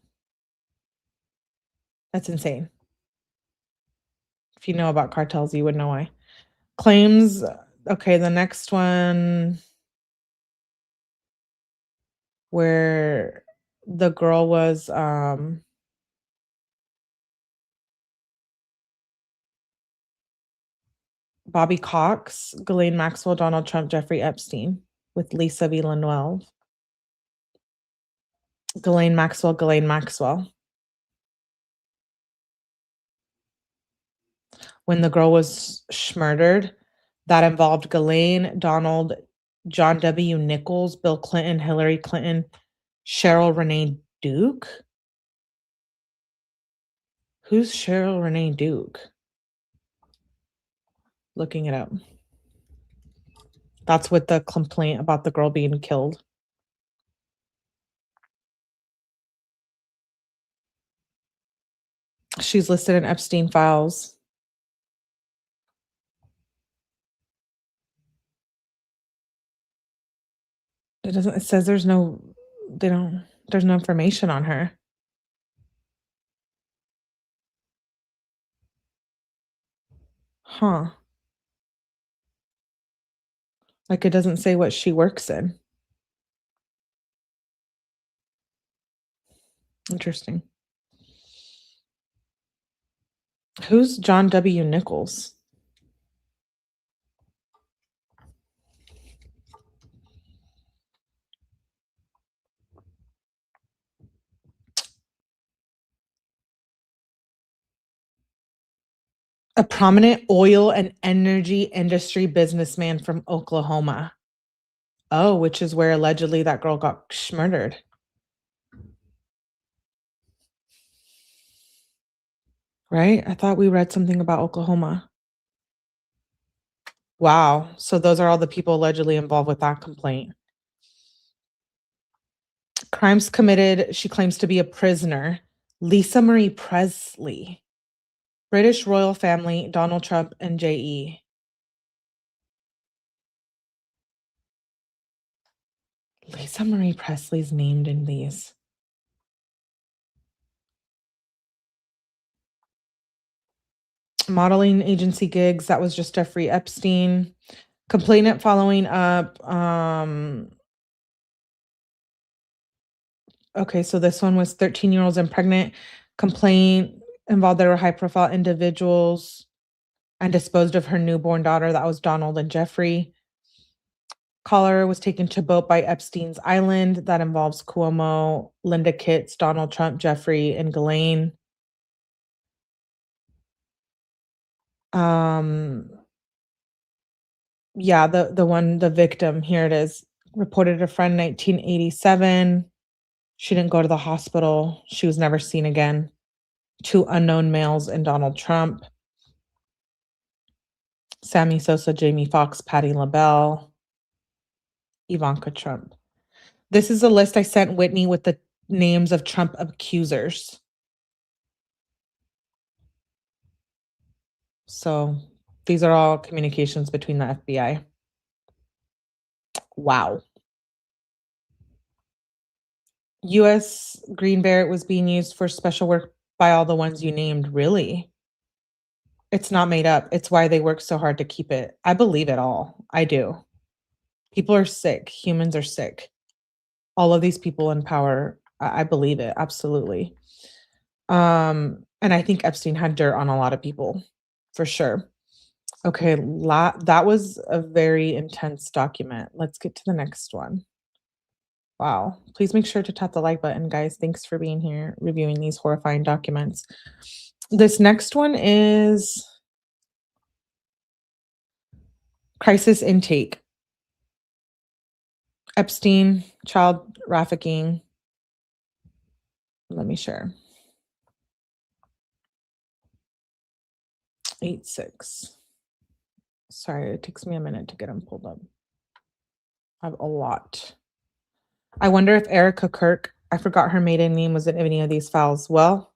That's insane. If you know about cartels, you would know why. Claims, okay, the next one where the girl was Bobby Cox, Ghislaine Maxwell, Donald Trump, Jeffrey Epstein with Lisa Villeneuve. Ghislaine Maxwell. When the girl was murdered, that involved Ghislaine, Donald, John W. Nichols, Bill Clinton, Hillary Clinton, Cheryl Renee Duke. Who's Cheryl Renee Duke? Looking it up. That's with the complaint about the girl being killed. She's listed in Epstein files. It says there's no information on her. Huh. Like, it doesn't say what she works in. Interesting. Who's John W. Nichols? A prominent oil and energy industry businessman from Oklahoma. Oh, which is where allegedly that girl got murdered. Right? I thought we read something about Oklahoma. Wow. So those are all the people allegedly involved with that complaint. Crimes committed, she claims to be a prisoner. Lisa Marie Presley. British royal family, Donald Trump and J.E. Lisa Marie Presley's named in these. Modeling agency gigs, that was just Jeffrey Epstein. Complainant following up. Okay, so this one was 13-year-olds and pregnant. Complaint involved there were high-profile individuals and disposed of her newborn daughter. That was Donald and Jeffrey. Caller was taken to boat by Epstein's Island. That involves Cuomo, Linda Kitts, Donald Trump, Jeffrey, and Ghislaine. Yeah, the victim, here it is. Reported a friend 1987. She didn't go to the hospital. She was never seen again. 2 unknown males and Donald Trump. Sammy Sosa, Jamie Foxx, Patti LaBelle, Ivanka Trump. This is a list I sent Whitney with the names of Trump accusers. So these are all communications between the FBI. Wow. U.S. Green Beret was being used for special work by all the ones you named. Really? It's not made up. It's why they work so hard to keep it. I believe it all. I do. People are sick. Humans are sick. All of these people in power, I believe it. Absolutely. And I think Epstein had dirt on a lot of people, for sure. Okay, that was a very intense document. Let's get to the next one. Wow. Please make sure to tap the like button, guys. Thanks for being here, reviewing these horrifying documents. This next one is crisis intake. Epstein, child trafficking. Let me share. 8-6. Sorry, it takes me a minute to get them pulled up. I have a lot. I wonder if Erica Kirk, I forgot her maiden name, was in any of these files. Well,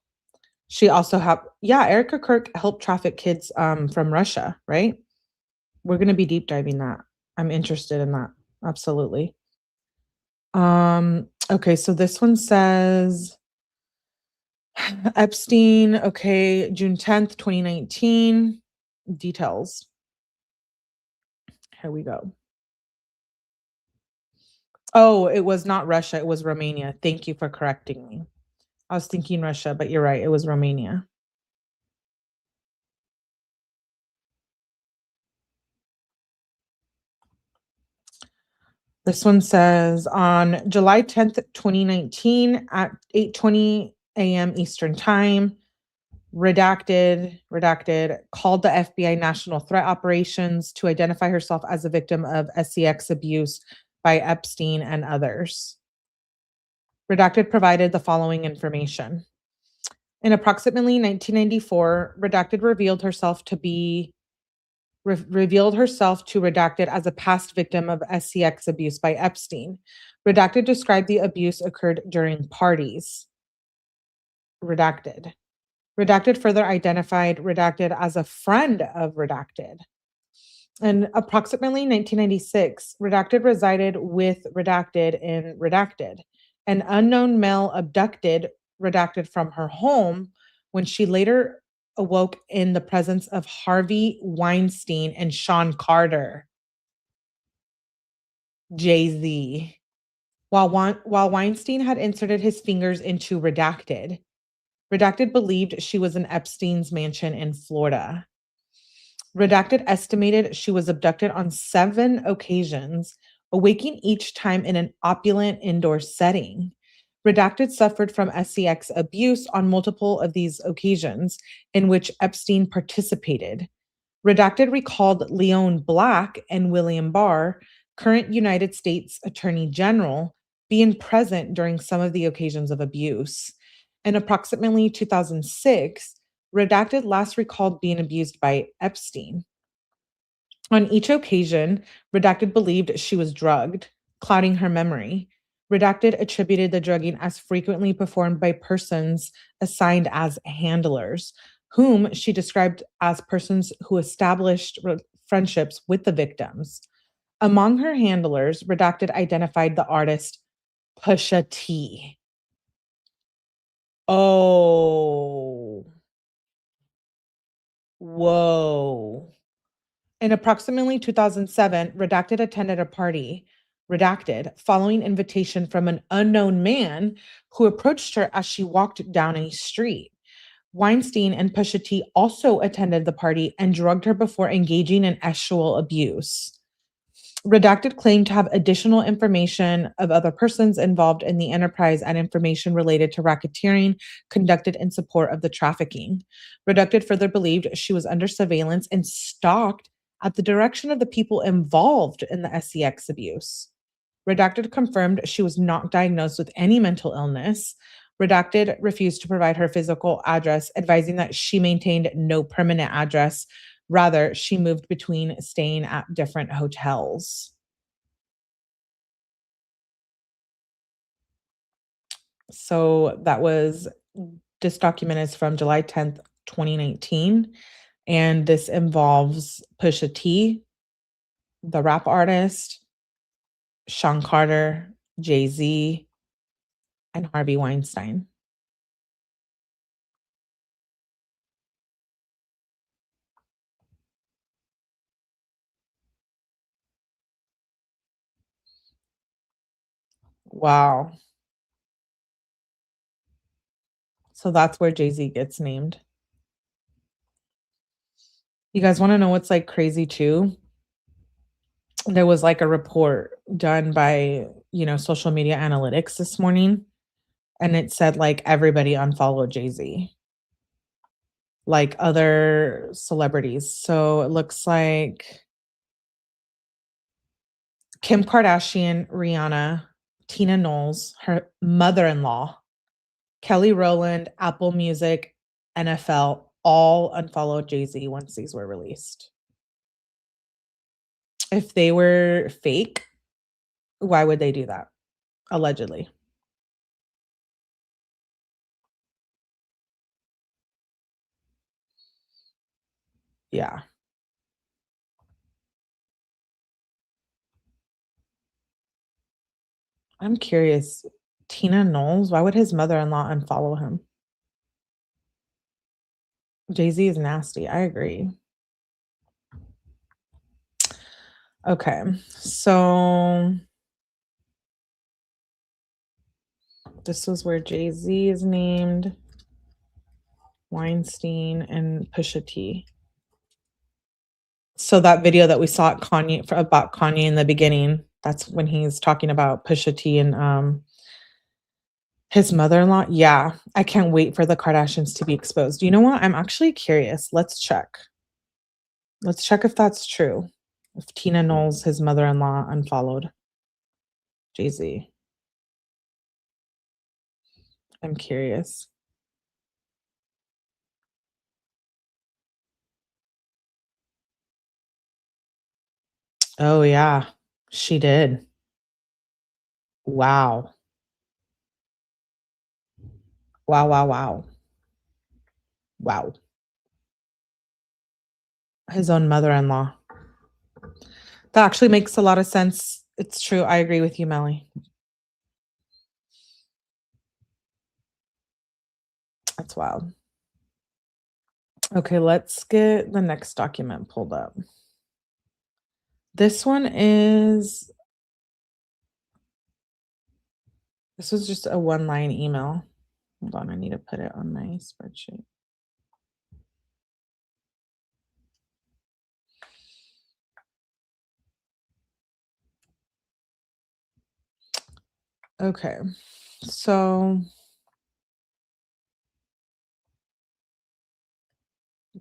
she also Erica Kirk helped traffic kids from Russia, right? We're going to be deep diving that. I'm interested in that. Absolutely. Okay, so this one says Epstein, okay, June 10th, 2019. Details. Here we go. Oh, it was not Russia. It was Romania. Thank you for correcting me. I was thinking Russia, but you're right. It was Romania. This one says on July 10th, 2019 at 8:20 a.m. Eastern Time, redacted, called the FBI National Threat Operations to identify herself as a victim of sex abuse by Epstein and others. Redacted provided the following information. In approximately 1994, Redacted revealed herself to Redacted as a past victim of sex abuse by Epstein. Redacted described the abuse occurred during parties. Redacted further identified Redacted as a friend of Redacted. In approximately 1996, Redacted resided with Redacted in Redacted. An unknown male abducted Redacted from her home when she later awoke in the presence of Harvey Weinstein and Sean Carter. Jay-Z. While Weinstein had inserted his fingers into Redacted believed she was in Epstein's mansion in Florida. Redacted estimated she was abducted on 7 occasions, awaking each time in an opulent indoor setting. Redacted suffered from SCX abuse on multiple of these occasions in which Epstein participated. Redacted recalled Leon Black and William Barr, current United States Attorney General, being present during some of the occasions of abuse. In approximately 2006, Redacted last recalled being abused by Epstein. On each occasion, Redacted believed she was drugged, clouding her memory. Redacted attributed the drugging as frequently performed by persons assigned as handlers, whom she described as persons who established friendships with the victims. Among her handlers, Redacted identified the artist Pusha T. Oh, whoa. In approximately 2007, Redacted attended a party, Redacted, following invitation from an unknown man who approached her as she walked down a street. Weinstein and Pusha T also attended the party and drugged her before engaging in sexual abuse. Redacted claimed to have additional information of other persons involved in the enterprise and information related to racketeering conducted in support of the trafficking. Redacted further believed she was under surveillance and stalked at the direction of the people involved in the SCX abuse. Redacted confirmed she was not diagnosed with any mental illness. Redacted refused to provide her physical address, advising that she maintained no permanent address. Rather, she moved between staying at different hotels. So this document is from July 10th, 2019. And this involves Pusha T, the rap artist, Sean Carter, Jay-Z, and Harvey Weinstein. Wow. So that's where Jay-Z gets named. You guys want to know what's like crazy too? There was like a report done by, social media analytics this morning, and it said like everybody unfollowed Jay-Z, like other celebrities. So it looks like Kim Kardashian, Rihanna, Tina Knowles, her mother-in-law, Kelly Rowland, Apple Music, NFL, all unfollowed Jay-Z once these were released. If they were fake, why would they do that? Allegedly. Yeah. I'm curious. Tina Knowles, why would his mother-in-law unfollow him? Jay-Z is nasty. I agree. Okay. So this was where Jay-Z is named, Weinstein, and Pusha T. So that video that we saw at about Kanye in the beginning, that's when he's talking about Pusha T and his mother-in-law. Yeah, I can't wait for the Kardashians to be exposed. You know what? I'm actually curious. Let's check. Let's check if that's true. If Tina Knowles, his mother-in-law, unfollowed Jay-Z. I'm curious. Oh, yeah, she did. Wow. Wow, wow, wow. Wow. His own mother-in-law. That actually makes a lot of sense. It's true. I agree with you, Melly. That's wild. Okay, let's get the next document pulled up. This was just a one-line email. Hold on, I need to put it on my spreadsheet. Okay, So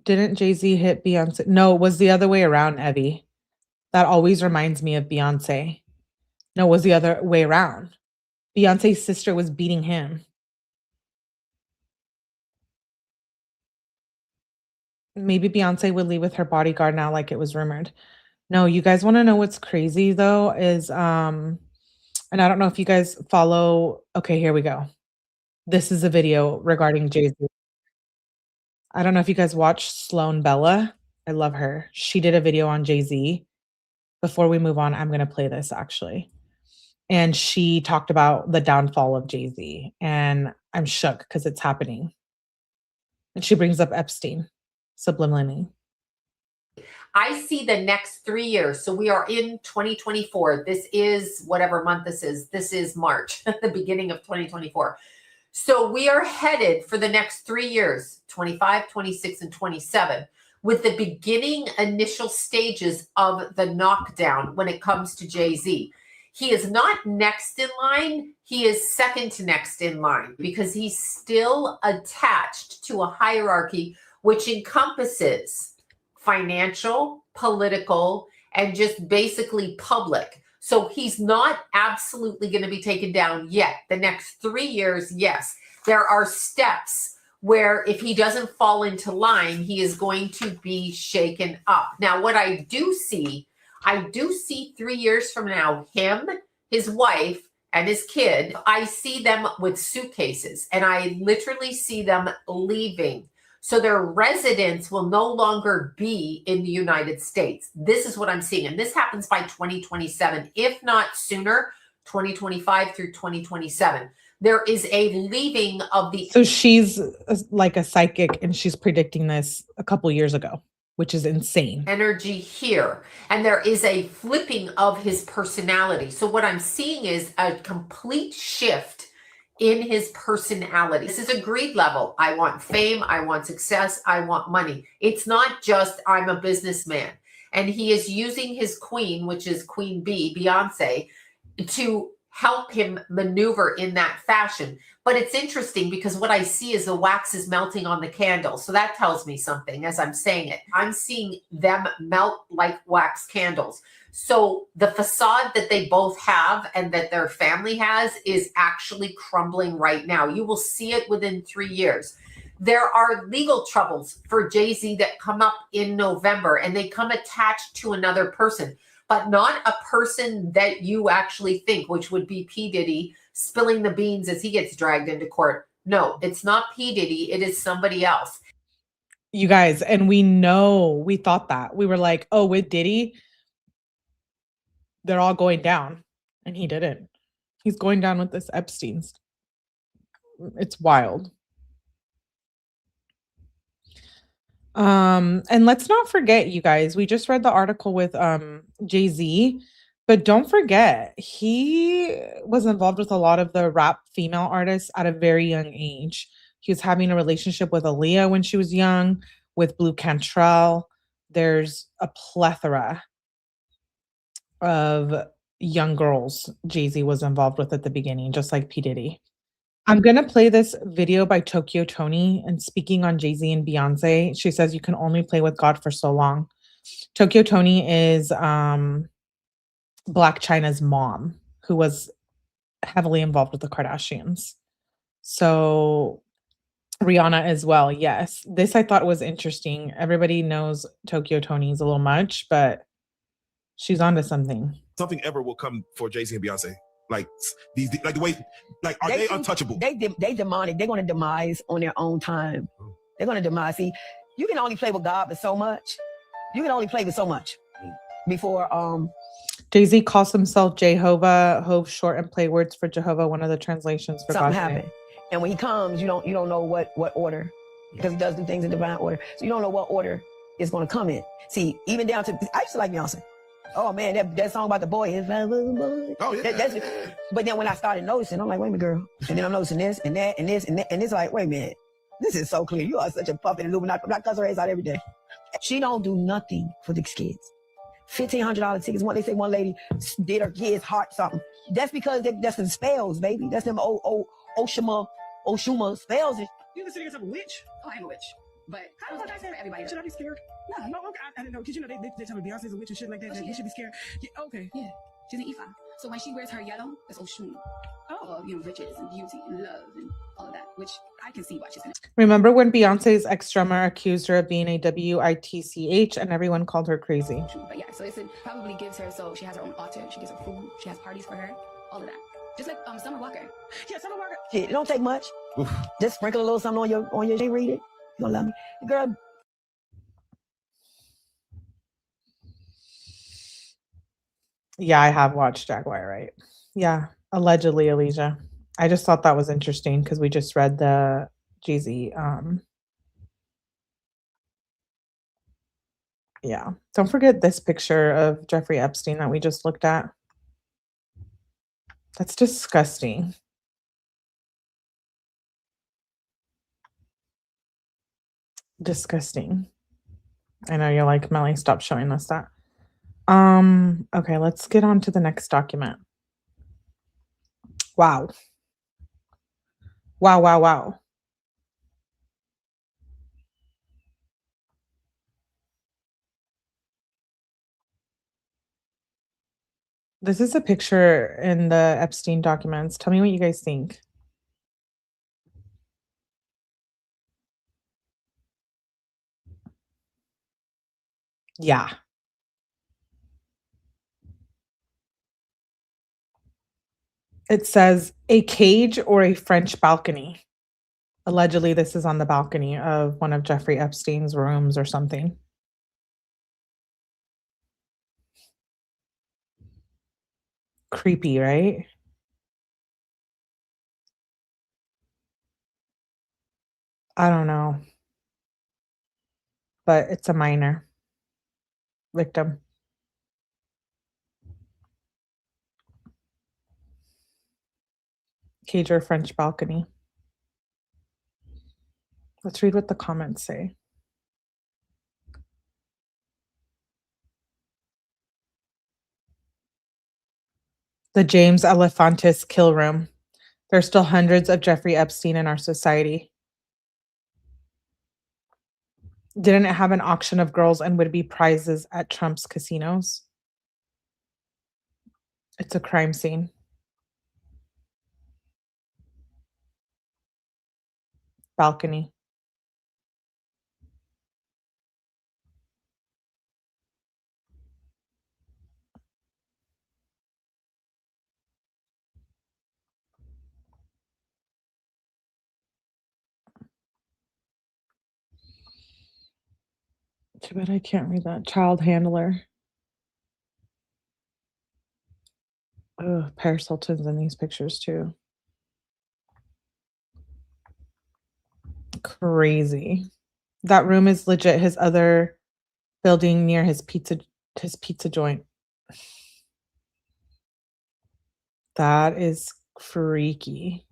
didn't Jay-Z hit Beyonce? No, it was the other way around, Evie. That always reminds me of Beyonce. No, it was the other way around. Beyonce's sister was beating him. Maybe Beyonce would leave with her bodyguard now, like it was rumored. No, you guys want to know what's crazy though is and I don't know if you guys follow. Okay, here we go. This is a video regarding Jay-Z. I don't know if you guys watch Sloan Bella. I love her. She did a video on Jay-Z. Before we move on, I'm going to play this actually. And she talked about the downfall of Jay-Z. And I'm shook because it's happening. And she brings up Epstein subliminally. I see the next 3 years. So we are in 2024. This is whatever month this is. This is March, the beginning of 2024. So we are headed for the next 3 years, 25, 26, and 27, with the beginning initial stages of the knockdown when it comes to Jay-Z. He is not next in line. He is second to next in line because he's still attached to a hierarchy which encompasses financial, political, and just basically public. So he's not absolutely going to be taken down yet. The next 3 years, yes. There are steps where if he doesn't fall into line, he is going to be shaken up. Now, what I do see 3 years from now, him, his wife, and his kid, I see them with suitcases, and I literally see them leaving. So their residence will no longer be in the United States. This is what I'm seeing. And this happens by 2027, if not sooner, 2025 through 2027. There is a leaving of the... So she's like a psychic and she's predicting this a couple years ago, which is insane. Energy here. And there is a flipping of his personality. So what I'm seeing is a complete shift in his personality. This is a greed level. I want fame. I want success. I want money. It's not just I'm a businessman. And he is using his queen, which is Queen B, Beyonce, to help him maneuver in that fashion. But it's interesting because what I see is the wax is melting on the candle. So that tells me something as I'm saying it. I'm seeing them melt like wax candles. So the facade that they both have and that their family has is actually crumbling right now. You will see it within 3 years. There are legal troubles for Jay-Z that come up in November, and they come attached to another person, but not a person that you actually think, which would be P. Diddy spilling the beans as he gets dragged into court. No, it's not P. Diddy. It is somebody else. You guys, and we thought that. We were like, oh, with Diddy, they're all going down. And he didn't. He's going down with this Epstein's. It's wild. And let's not forget, you guys, we just read the article with Jay-Z, but don't forget, he was involved with a lot of the rap female artists at a very young age. He was having a relationship with Aaliyah when she was young, with Blue Cantrell. There's a plethora of young girls Jay-Z was involved with at the beginning, just like P. Diddy. I'm going to play this video by Tokyo Tony and speaking on Jay-Z and Beyonce. She says you can only play with God for so long. Tokyo Tony is Black China's mom, who was heavily involved with the Kardashians. So Rihanna as well. Yes. This I thought was interesting. Everybody knows Tokyo Tony's a little much, but she's onto something. Something ever will come for Jay-Z and Beyonce. Like these, like the way, like are they untouchable? They demonic. They're going to demise on their own time. They're going to demise. See, you can only play with God but so much. You can only play with so much before. Jay-Z calls himself Jehovah, Hove short and play words for Jehovah. One of the translations for something God. Happened, and when he comes, you don't know what order, because he does do things in divine order. So you don't know what order is going to come in. See, even down to I used to like Beyonce. Oh man, that song about the boy. If I was a boy. Oh yeah. But then when I started noticing, I'm like, wait a minute, girl. And then I'm noticing this and that and this and that, and it's like, wait a minute, this is so clear. You are such a puppet Illuminati. I'm not cussing her ass out every day. She don't do nothing for these kids. $1,500 tickets. They say one lady did her kid's heart something. That's because that's the spells, baby. That's them Oshuma spells. You consider yourself a witch? Oh, I'm a witch. But How the fuck I for everybody. Should I be scared? No. No, okay, I didn't know. Because, they tell me Beyonce's a witch and shit like that. Oh, That she you is. should be scared. Yeah, okay. Yeah, she's an Ifa. So when she wears her yellow, that's Oshun. Oh. Riches and beauty and love and all of that, which I can see why she's in it. Remember when Beyonce's ex-drummer accused her of being a WITCH and everyone called her crazy? But yeah, so it probably gives her, so she has her own altar, she gives her food, she has parties for her, all of that. Just like Summer Walker. Yeah, Summer Walker. Shit, it don't take much. Oof. Just sprinkle a little something on your read it. You gonna love me. Girl, Yeah, I have watched Jaguar, right? Yeah, allegedly, Alicia. I just thought that was interesting because we just read the Jay-Z. Yeah. Don't forget this picture of Jeffrey Epstein that we just looked at. That's disgusting. Disgusting. I know you're like, Melly, stop showing us that. Okay, let's get on to the next document. Wow. Wow, wow, wow. This is a picture in the Epstein documents. Tell me what you guys think. Yeah. It says a cage or a French balcony. Allegedly, this is on the balcony of one of Jeffrey Epstein's rooms or something. Creepy, right? I don't know. But it's a minor victim. Cage or French balcony. Let's read what the comments say. The James Alefantis kill room. There's still hundreds of Jeffrey Epstein in our society. Didn't it have an auction of girls and would-be prizes at Trump's casinos? It's a crime scene. Balcony. Too bad I can't read that. Child handler. Oh, Paris Hilton's in these pictures too. Crazy. That room is legit his other building near his pizza joint. That is freaky.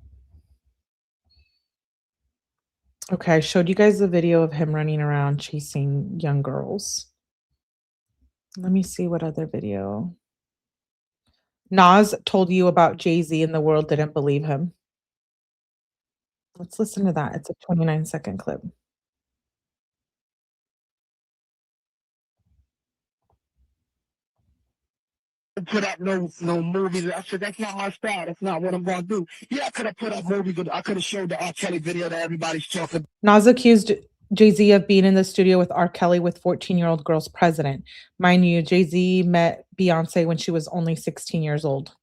Okay, I showed you guys the video of him running around chasing young girls. Let me see what other video. Nas told you about Jay-Z and the world didn't believe him. Let's listen to that. It's a 29-second clip. Put up no movies. I said, that's not my style. That's not what I'm going to do. Yeah, I could have put up movies. I could have showed the R. Kelly video that everybody's talking. Nas accused Jay-Z of being in the studio with R. Kelly with 14-year-old girls present. Mind you, Jay-Z met Beyonce when she was only 16 years old.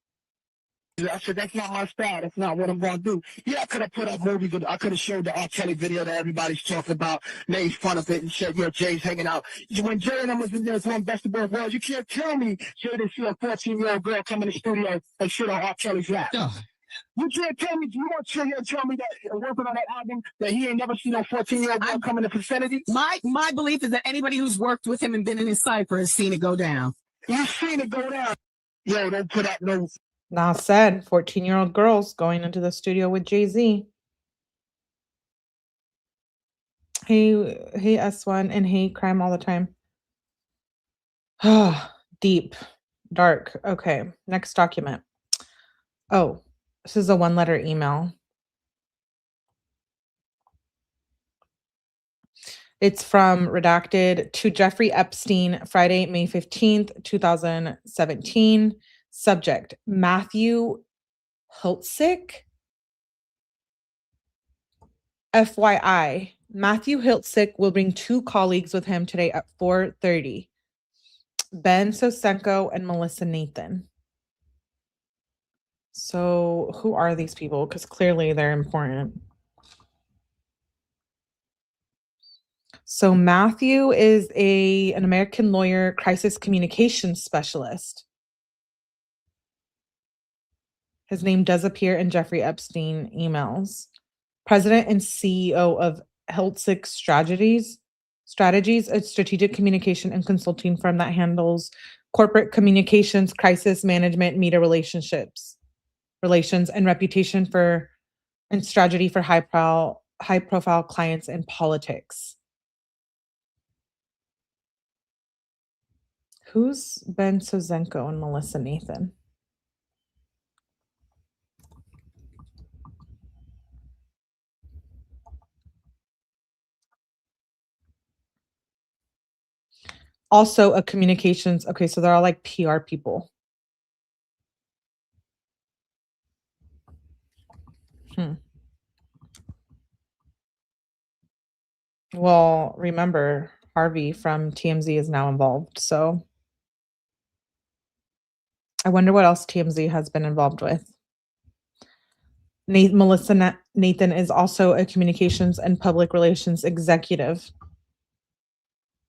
I said, that's not my style. That's not what I'm going to do. Yeah, I could have put up movies. I could have showed the R. Kelly video that everybody's talking about, made fun of it, and said, yeah, Jay's hanging out. When Jay and I was in there playing Best of Both Worlds, you can't tell me Jay didn't see a 14-year-old girl come in the studio and shit on R. Kelly's lap. You can't tell me, you won't tell me that working on that album that he ain't never seen no 14-year-old girl come in the vicinity? My belief is that anybody who's worked with him and been in his cipher has seen it go down. You've seen it go down. Yo, don't put up no... Nas said 14-year-old girls going into the studio with Jay-Z. Hey S1 and hey Crime All the Time. Deep, dark. Okay, next document. Oh, this is a one-letter email. It's from redacted to Jeffrey Epstein, Friday, May 15th, 2017. Subject, Matthew Hiltzik. FYI, Matthew Hiltzik will bring 2 colleagues with him today at 4:30. Ben Sosenko and Melissa Nathan. So who are these people? Because clearly they're important. So Matthew is an American lawyer, crisis communications specialist. His name does appear in Jeffrey Epstein emails. President and CEO of Hiltzik Strategies, a strategic communication and consulting firm that handles corporate communications, crisis management, media relations, and reputation and strategy for high profile clients in politics. Who's Ben Sosenko and Melissa Nathan? Also a communications. Okay, so they're all like PR people. Well, remember, Harvey from TMZ is now involved. So I wonder what else TMZ has been involved with. Melissa Nathan is also a communications and public relations executive.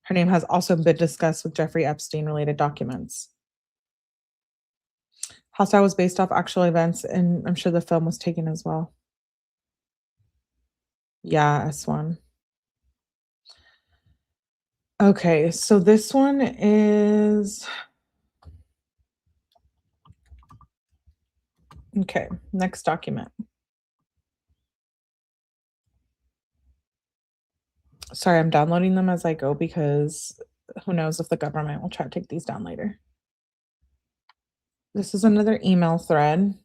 Her name has also been discussed with Jeffrey Epstein related documents. Hostile was based off actual events, and I'm sure the film was taken as well. Yeah, S1. Okay, so this one is... Okay, next document. Sorry, I'm downloading them as I go because who knows if the government will try to take these down later. This is another email thread.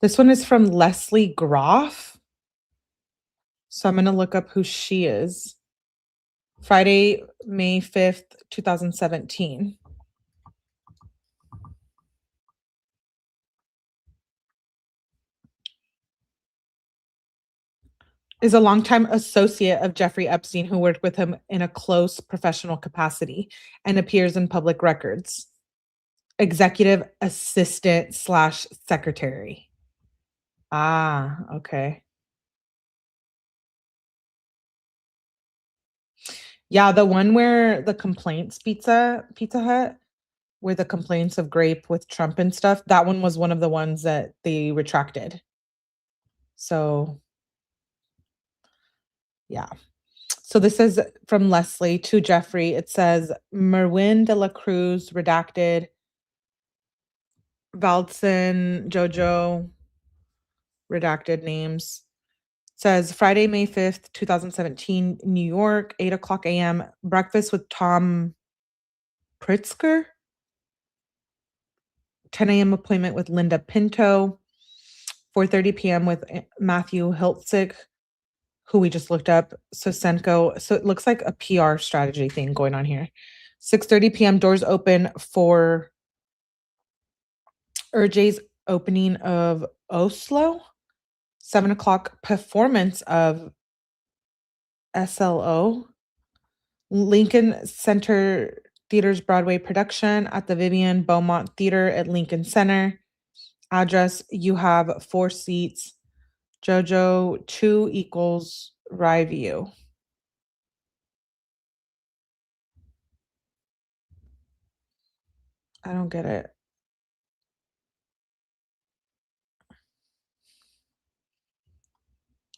This one is from Leslie Groff. So I'm going to look up who she is. Friday, May 5th, 2017. Is a longtime associate of Jeffrey Epstein who worked with him in a close professional capacity and appears in public records. Executive assistant / secretary. Ah, okay. Yeah, the one where the complaints Pizza Hut, where the complaints of grape with Trump and stuff, that one was one of the ones that they retracted. So, yeah. So this is from Leslie to Jeffrey. It says, Merwin de la Cruz, redacted, Valdson, Jojo, redacted names. Says Friday, May 5th, 2017, New York, 8:00 a.m., breakfast with Tom Pritzker. 10 a.m. appointment with Linda Pinto. 4:30 p.m. with Matthew Hiltzik, who we just looked up. Sosenko. So it looks like a PR strategy thing going on here. 6:30 p.m. doors open for Urge's opening of Oslo. 7 o'clock performance of SLO. Lincoln Center Theater's Broadway production at the Vivian Beaumont Theater at Lincoln Center. Address, you have 4 seats. Jojo 2 equals Rye View. I don't get it.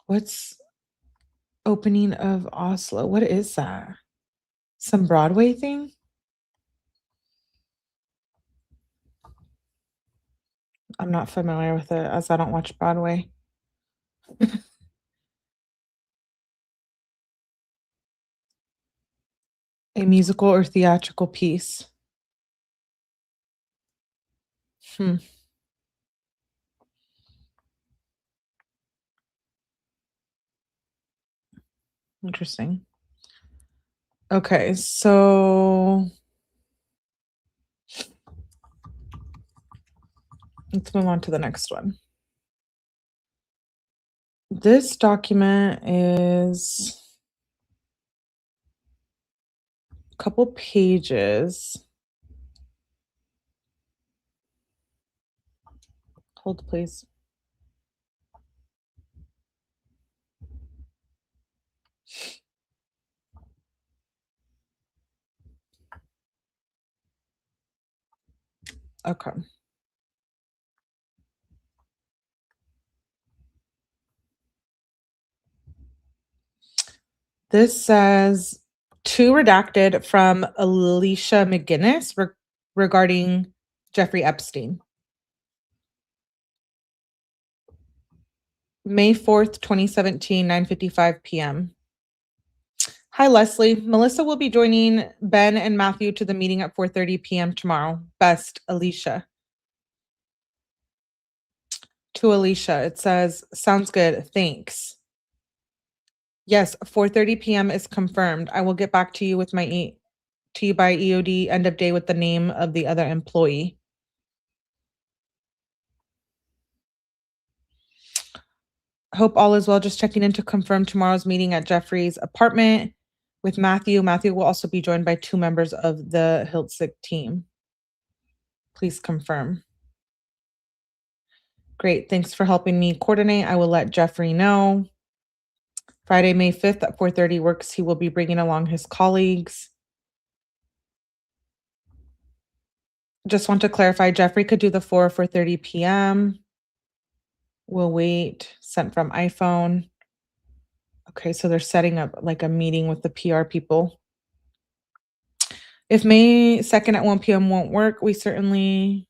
What's opening of Oslo? What is that? Some Broadway thing? I'm not familiar with it as I don't watch Broadway. A musical or theatrical piece. Hmm. Interesting. Okay, so let's move on to the next one. This document is a couple pages. Hold, please. Okay. This says two redacted from 𝗕𝗥𝗔𝗓𝗔𝗚 regarding Jeffrey Epstein. May 4th, 2017, 9:55 p.m. Hi, Leslie. Melissa will be joining Ben and Matthew to the meeting at 4:30 p.m. tomorrow. Best, Alicia. To Alicia, it says, sounds good. Thanks. Yes, 4:30 p.m. is confirmed. I will get back to you with to you by EOD end of day with the name of the other employee. Hope all is well. Just checking in to confirm tomorrow's meeting at Jeffrey's apartment with Matthew. Matthew will also be joined by two members of the 𝗕𝗥𝗔𝗓𝗏 team. Please confirm. Great. Thanks for helping me coordinate. I will let Jeffrey know. Friday, May 5th at 4:30 works. He will be bringing along his colleagues. Just want to clarify, Jeffrey could do the 4:30 p.m. We'll wait. Sent from iPhone. Okay, so they're setting up like a meeting with the PR people. If May 2nd at 1 p.m. won't work, we certainly...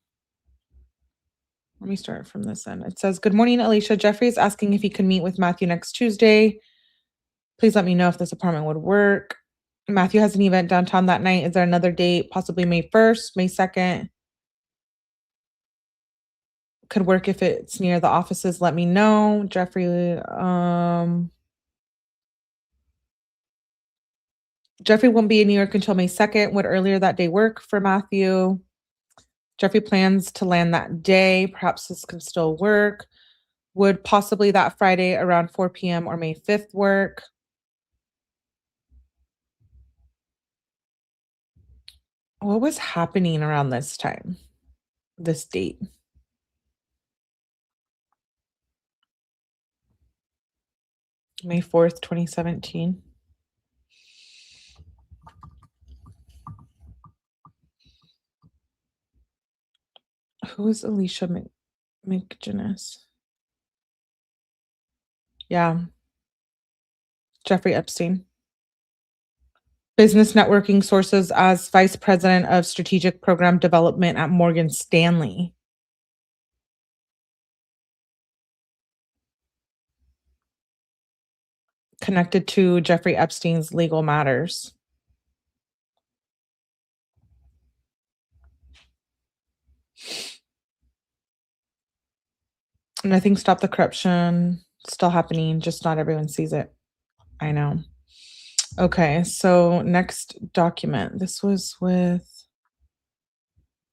Let me start from this end. It says, good morning, Alicia. Jeffrey is asking if he can meet with Matthew next Tuesday. Please let me know if this apartment would work. Matthew has an event downtown that night. Is there another date? Possibly May 1st, May 2nd. Could work if it's near the offices. Let me know. Jeffrey, Jeffrey won't be in New York until May 2nd. Would earlier that day work for Matthew? Jeffrey plans to land that day. Perhaps this can still work. Would possibly that Friday around 4 p.m. or May 5th work? What was happening around this time? This date? May 4th, 2017. Who is Alicia 𝗕𝗥𝗔𝗓𝗏? Yeah. Jeffrey Epstein. Business networking sources as Vice President of Strategic Program Development at Morgan Stanley. Connected to Jeffrey Epstein's legal matters. Nothing stopped the corruption. Still happening, just not everyone sees it. I know. Okay, so next document. This was with...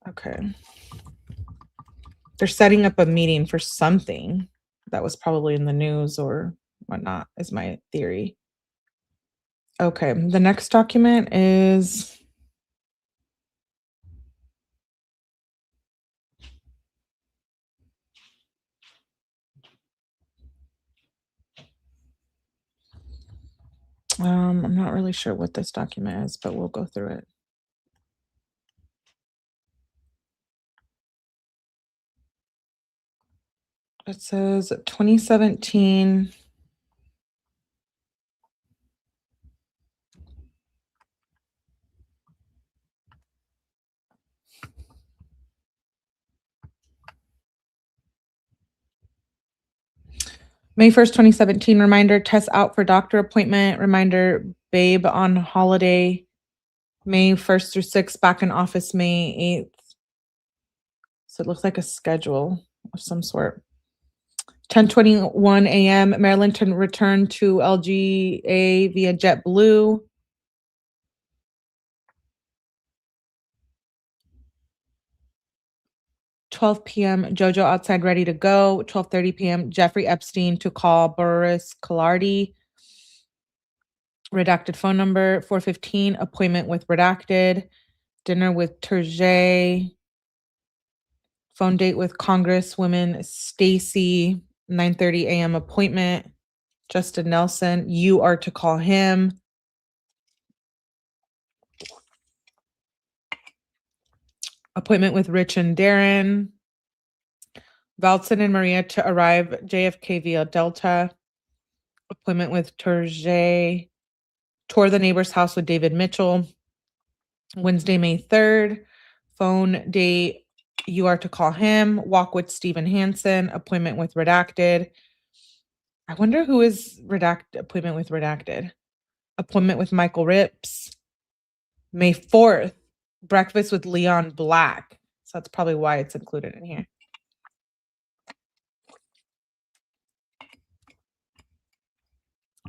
Okay. They're setting up a meeting for something that was probably in the news or whatnot, is my theory. Okay, the next document is... I'm not really sure what this document is, but we'll go through it. It says 2017. May 1st, 2017, reminder, test out for doctor appointment. Reminder, babe on holiday. May 1st through 6th, back in office May 8th. So it looks like a schedule of some sort. 10:21 a.m., Maryland to return to LGA via JetBlue. 12 p.m., JoJo outside ready to go. 12:30 p.m., Jeffrey Epstein to call 𝗲𝗏𝗔𝗗 redacted phone number. 4:15, appointment with redacted. Dinner with 𝗕𝗥𝗔𝗗. Phone date with Congresswoman 𝗕𝗥𝗍𝗍. 9:30 a.m. appointment. Justin Nelson, you are to call him. Appointment with Rich and Darren. Valson and Maria to arrive JFK via Delta. Appointment with 𝗕𝗥𝗔𝗗. Tour the neighbor's house with David Mitchell. Wednesday, May 3rd. Phone date, you are to call him. Walk with Stephen Hansen. Appointment with redacted. I wonder who is appointment with redacted. Appointment with Michael Rips. May 4th. Breakfast with Leon Black. So that's probably why it's included in here.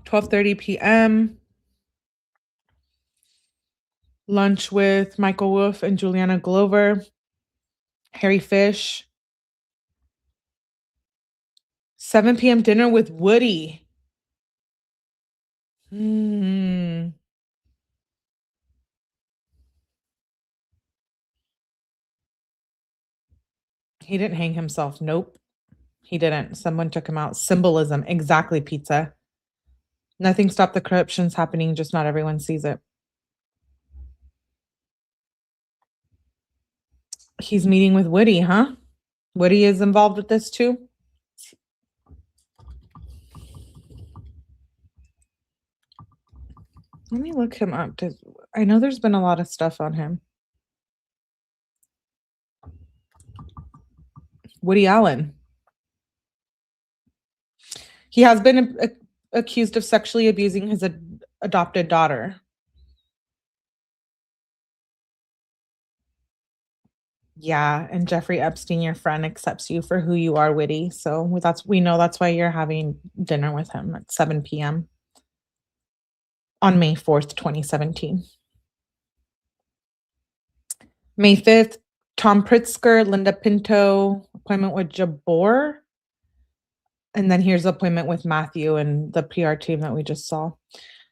$12:30 p.m. Lunch with Michael Wolff and Juliana Glover. Harry Fish. 7 p.m. dinner with Woody. He didn't hang himself. Nope. He didn't. Someone took him out. Symbolism. Exactly, pizza. Nothing stopped the corruptions happening, just not everyone sees it. He's meeting with Woody, huh? Woody is involved with this too? Let me look him up. I know there's been a lot of stuff on him. Woody Allen. He has been accused of sexually abusing his adopted daughter. Yeah, and Jeffrey Epstein, your friend, accepts you for who you are, Woody. So we know that's why you're having dinner with him at 7 p.m. on May 4th, 2017. May 5th, Tom Pritzker, Linda Pinto, appointment with Jabor. And then here's the appointment with Matthew and the PR team that we just saw.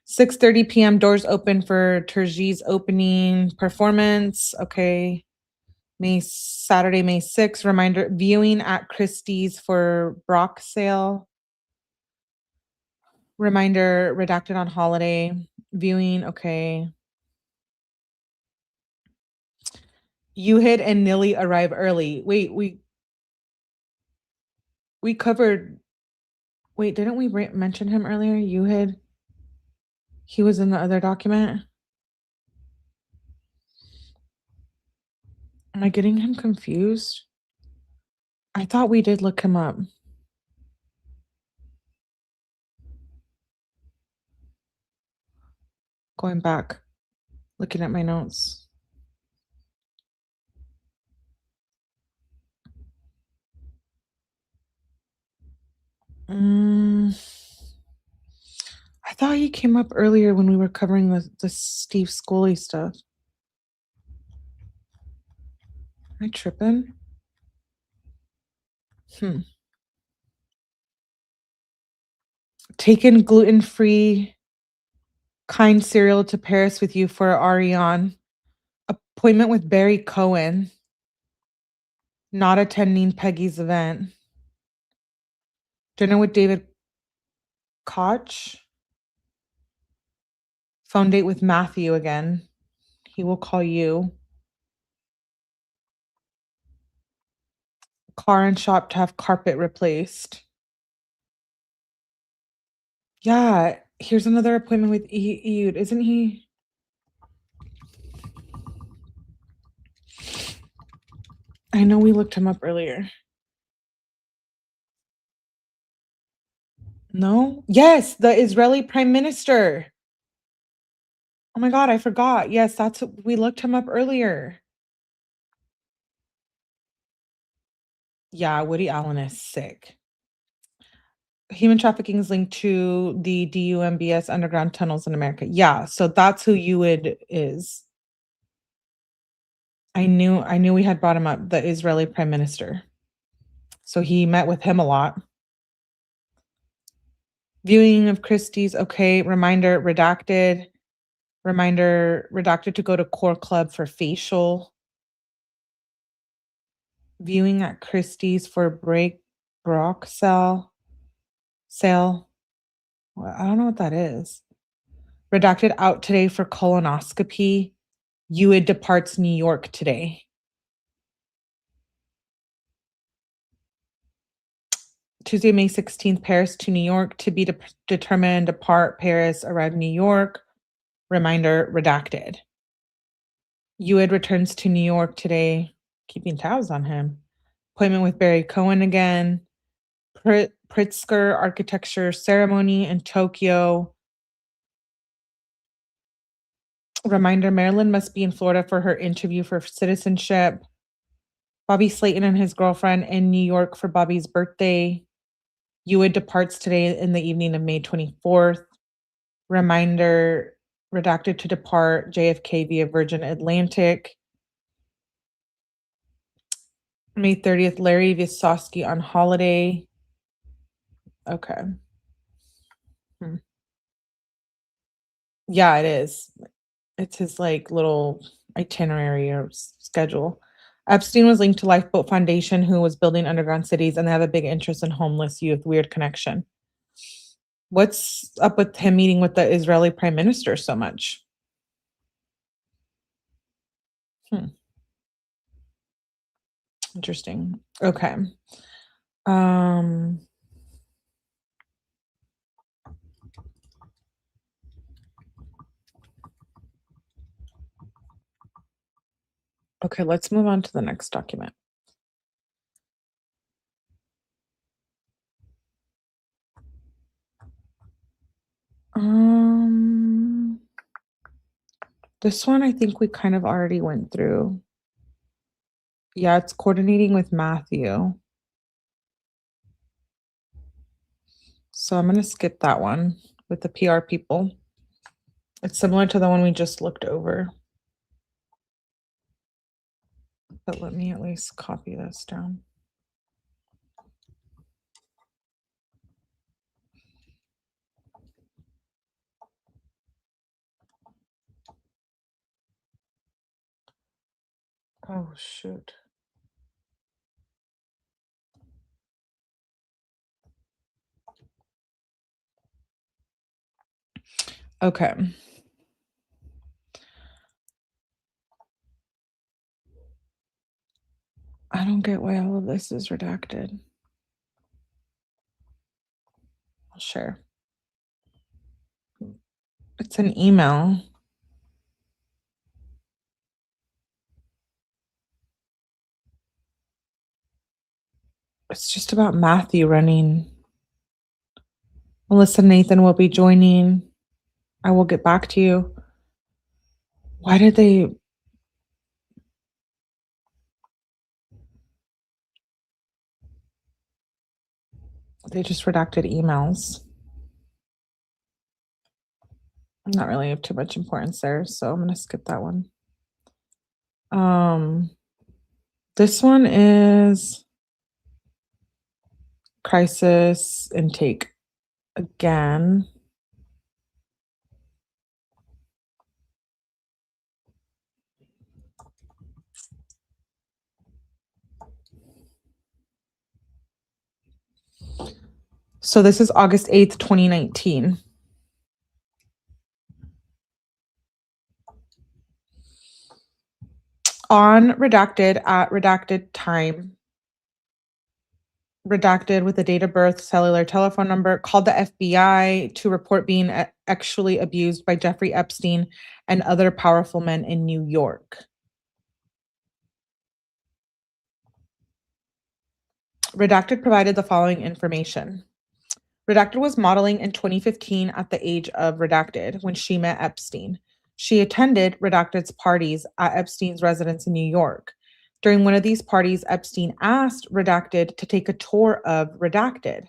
6:30 p.m., doors open for 𝗕𝗥𝗔𝗗's opening performance. Okay. Saturday, May 6th, reminder, viewing at Christie's for Brock sale. Reminder, redacted on holiday. Viewing, okay. 𝗕𝗏𝗕 and Nilly arrive early. Wait, we covered, wait, didn't we mention him earlier? 𝗕𝗏𝗕, he was in the other document. Am I getting him confused? I thought we did look him up. Going back, looking at my notes. I thought he came up earlier when we were covering the Steve Scully stuff. Am I tripping? Taken gluten-free kind cereal to Paris with you for Ariane. Appointment with Barry Cohen. Not attending Peggy's event. Dinner with David Koch. Phone date with Matthew again. He will call you. Car and shop to have carpet replaced. Yeah, here's another appointment with Eud. Isn't he? I know we looked him up earlier. No? Yes, the Israeli Prime Minister. Oh my God, I forgot. Yes, that's we looked him up earlier. Yeah, Woody Allen is sick. Human trafficking is linked to the DUMBS underground tunnels in America. Yeah, so that's who UID is. I knew we had brought him up, the Israeli Prime Minister. So he met with him a lot. Viewing of Christie's, okay. Reminder redacted. Reminder redacted to go to Core Club for facial. Viewing at Christie's for Brock sale. Well, I don't know what that is. Redacted out today for colonoscopy. UID departs New York today. Tuesday, May 16th, Paris to New York. To be determined, depart Paris, arrive New York. Reminder redacted. UID returns to New York today. Keeping tabs on him. Appointment with Barry Cohen again. Pritzker architecture ceremony in Tokyo. Reminder, Marilyn must be in Florida for her interview for citizenship. Bobby Slayton and his girlfriend in New York for Bobby's birthday. UID departs today in the evening of May 24th. Reminder, redacted to depart JFK via Virgin Atlantic. May 30th, Larry Vysotsky on holiday. Okay. Yeah, it is. It's his like little itinerary or schedule. Epstein was linked to Lifeboat Foundation, who was building underground cities, and they have a big interest in homeless youth. Weird connection. What's up with him meeting with the Israeli Prime Minister so much? Interesting. Okay. Okay, let's move on to the next document. This one I think we kind of already went through. Yeah, it's coordinating with Matthew. So I'm going to skip that one with the PR people. It's similar to the one we just looked over. But let me at least copy this down. Oh, shoot. Okay. I don't get why all of this is redacted. I'll share. It's an email. It's just about Matthew running. Melissa and Nathan will be joining. I will get back to you. Why did they just redacted emails? I'm not really of too much importance there, so I'm gonna skip that one. This one is crisis intake again. So this is August 8th, 2019. On redacted at redacted time, redacted with the date of birth, cellular telephone number, called the FBI to report being actually abused by Jeffrey Epstein and other powerful men in New York. Redacted provided the following information. Redacted was modeling in 2015 at the age of Redacted when she met Epstein. She attended Redacted's parties at Epstein's residence in New York. During one of these parties, Epstein asked Redacted to take a tour of Redacted.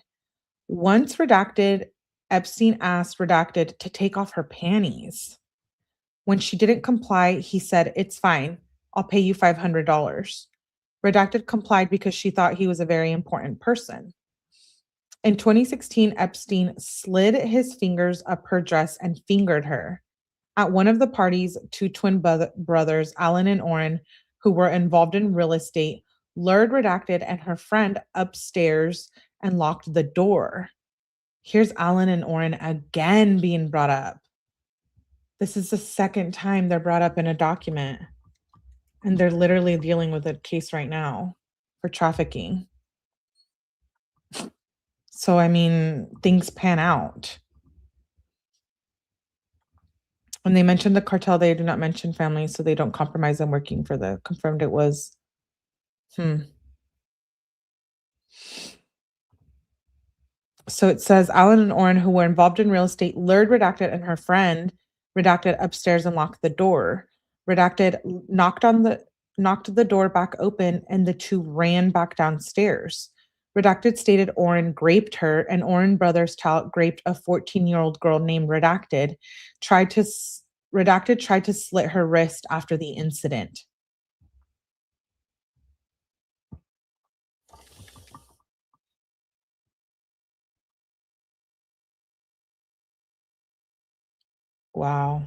Once Redacted, Epstein asked Redacted to take off her panties. When she didn't comply, he said, "It's fine. I'll pay you $500. Redacted complied because she thought he was a very important person. In 2016, Epstein slid his fingers up her dress and fingered her. At one of the parties, two twin brothers, Alan and Orrin, who were involved in real estate, lured Redacted and her friend upstairs and locked the door. Here's Alan and Orrin again being brought up. This is the second time they're brought up in a document. And they're literally dealing with a case right now for trafficking. So, I mean, things pan out. When they mention the cartel, they do not mention families, so they don't compromise them working for the confirmed it was. So it says Alan and Orrin, who were involved in real estate, lured Redacted and her friend Redacted upstairs and locked the door. Redacted knocked the door back open, and the two ran back downstairs. Redacted stated Orrin raped her, and Orrin brothers tout raped a 14-year-old girl named Redacted. Redacted tried to slit her wrist after the incident. Wow.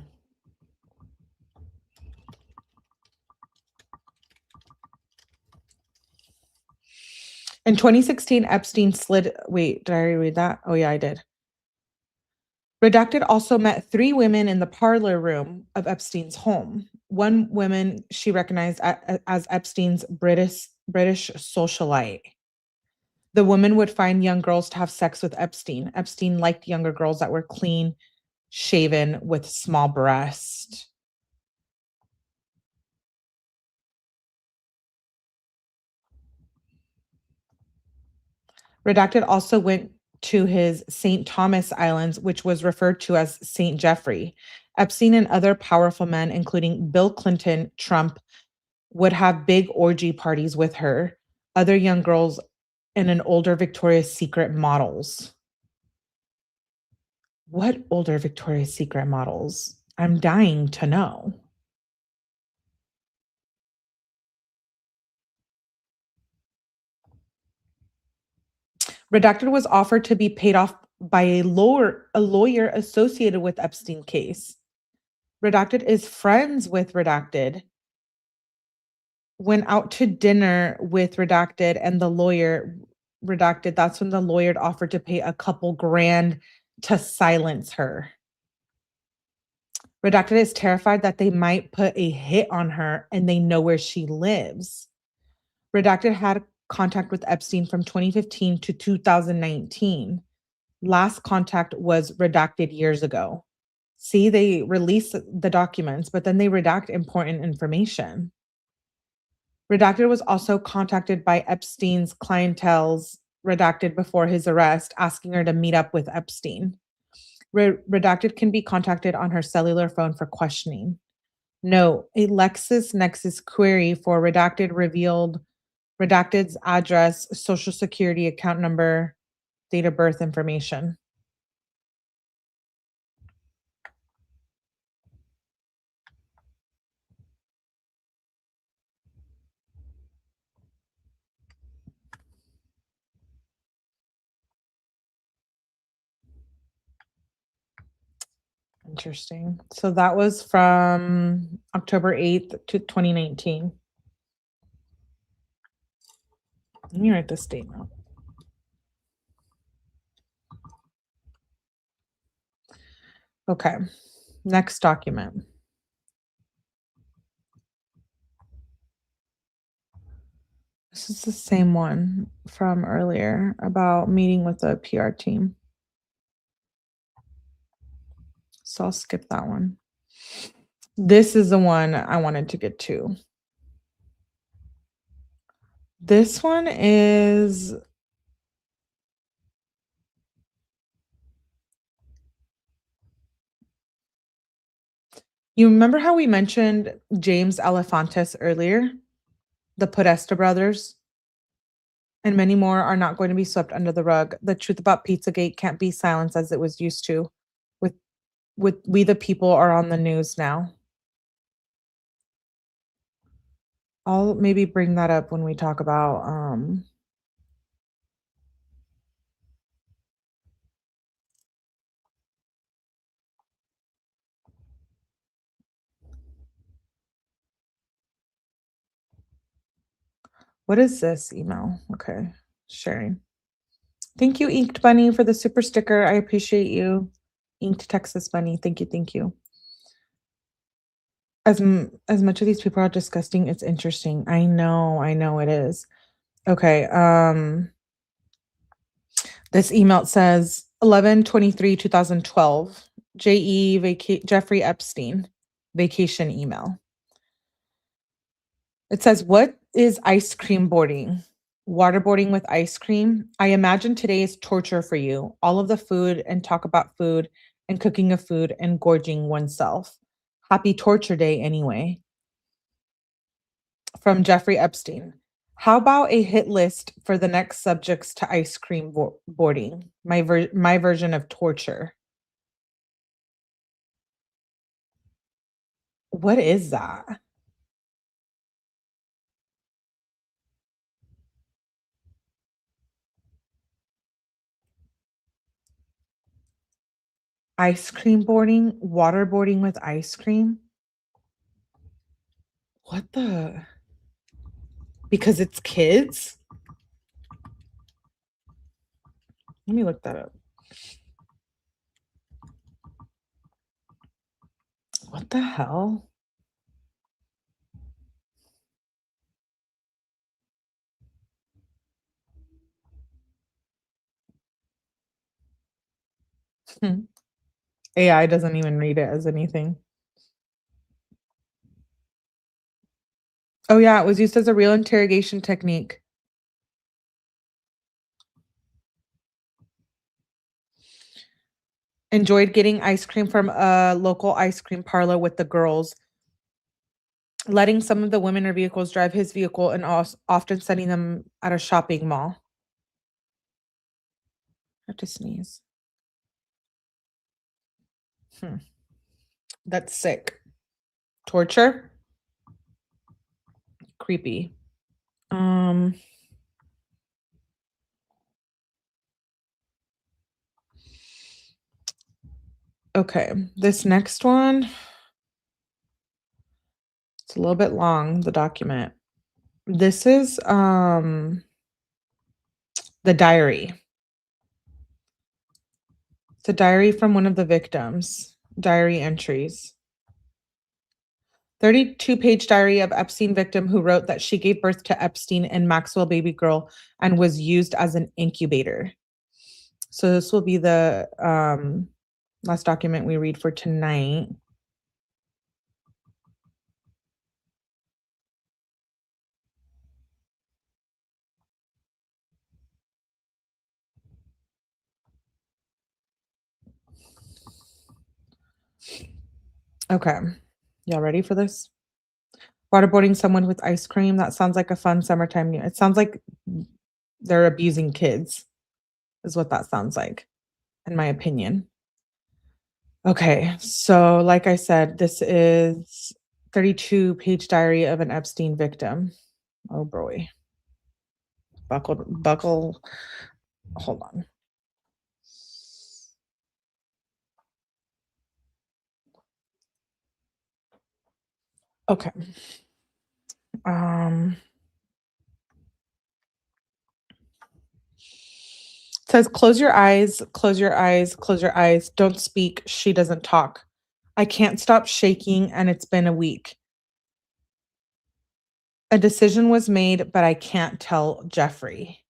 In 2016, Epstein slid. Wait, did I already read that? Oh, yeah, I did. Redacted also met 3 women in the parlor room of Epstein's home. One woman she recognized as Epstein's British socialite. The woman would find young girls to have sex with Epstein. Epstein liked younger girls that were clean, shaven, with small breasts. Redacted also went to his St. Thomas Islands, which was referred to as St. Jeffrey. Epstein and other powerful men, including Bill Clinton, Trump, would have big orgy parties with her, other young girls, and an older Victoria's Secret models. What older Victoria's Secret models? I'm dying to know. Redacted was offered to be paid off by a lawyer associated with Epstein case. Redacted is friends with Redacted. Went out to dinner with Redacted and the lawyer Redacted. That's when the lawyer offered to pay a couple grand to silence her. Redacted is terrified that they might put a hit on her and they know where she lives. Redacted had contact with Epstein from 2015 to 2019. Last contact was redacted years ago. See, they release the documents, but then they redact important information. Redacted was also contacted by Epstein's clientele's Redacted before his arrest, asking her to meet up with Epstein. Redacted can be contacted on her cellular phone for questioning. Note, a LexisNexis query for Redacted revealed Redacted's address, social security account number, date of birth information. Interesting. So that was from October 8th to 2019. Let me write this statement. Okay, next document. This is the same one from earlier about meeting with the PR team. So I'll skip that one. This is the one I wanted to get to. This one is You remember how we mentioned James Alefantis earlier? The Podesta brothers? And many more are not going to be swept under the rug. The truth about Pizzagate can't be silenced as it was used to. With We the People are on the news now. I'll maybe bring that up when we talk about what is this email? Okay, sharing. Thank you, Inked Bunny, for the super sticker. I appreciate you. Inked Texas Bunny. Thank you, thank you. As much of these people are disgusting, it's interesting. I know it is. Okay, this email says 11/23/2012. Jeffrey Epstein vacation email. It says, what is ice cream boarding? Waterboarding with ice cream? I imagine today is torture for you. All of the food and talk about food and cooking of food and gorging oneself. Happy torture day anyway. From Jeffrey Epstein. How about a hit list for the next subjects to ice cream boarding? My version of torture. What is that? Ice cream boarding? Waterboarding with ice cream? What the? Because it's kids? Let me look that up. What the hell? AI doesn't even read it as anything. Oh yeah, it was used as a real interrogation technique. Enjoyed getting ice cream from a local ice cream parlor with the girls. Letting some of the women or vehicles drive his vehicle and often sending them at a shopping mall. I have to sneeze. That's sick. Torture? Creepy. Okay, this next one, it's a little bit long, the document. This is the diary. It's a diary from one of the victims. Diary entries. 32-page diary of Epstein victim who wrote that she gave birth to Epstein and Maxwell baby girl and was used as an incubator. So this will be the last document we read for tonight. Okay, y'all ready for this? Waterboarding someone with ice cream. That sounds like a fun summertime. It sounds like they're abusing kids, is what that sounds like, in my opinion. Okay, so like I said, this is 32-page diary of an Epstein victim. Oh boy. Buckle. Hold on. Okay. It says, close your eyes, close your eyes, close your eyes. Don't speak. She doesn't talk. I can't stop shaking, and it's been a week. A decision was made, but I can't tell Jeffrey.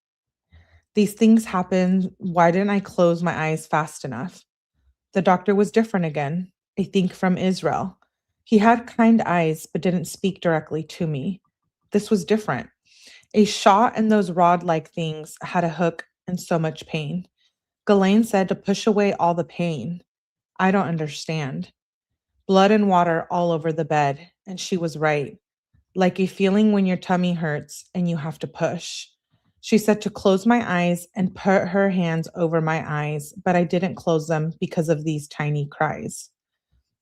These things happen. Why didn't I close my eyes fast enough? The doctor was different again. I think from Israel. He had kind eyes, but didn't speak directly to me. This was different. A shot and those rod-like things had a hook and so much pain. Ghislaine said to push away all the pain. I don't understand. blood and water all over the bed, and she was right. Like a feeling when your tummy hurts and you have to push. She said to close my eyes and put her hands over my eyes, but I didn't close them because of these tiny cries.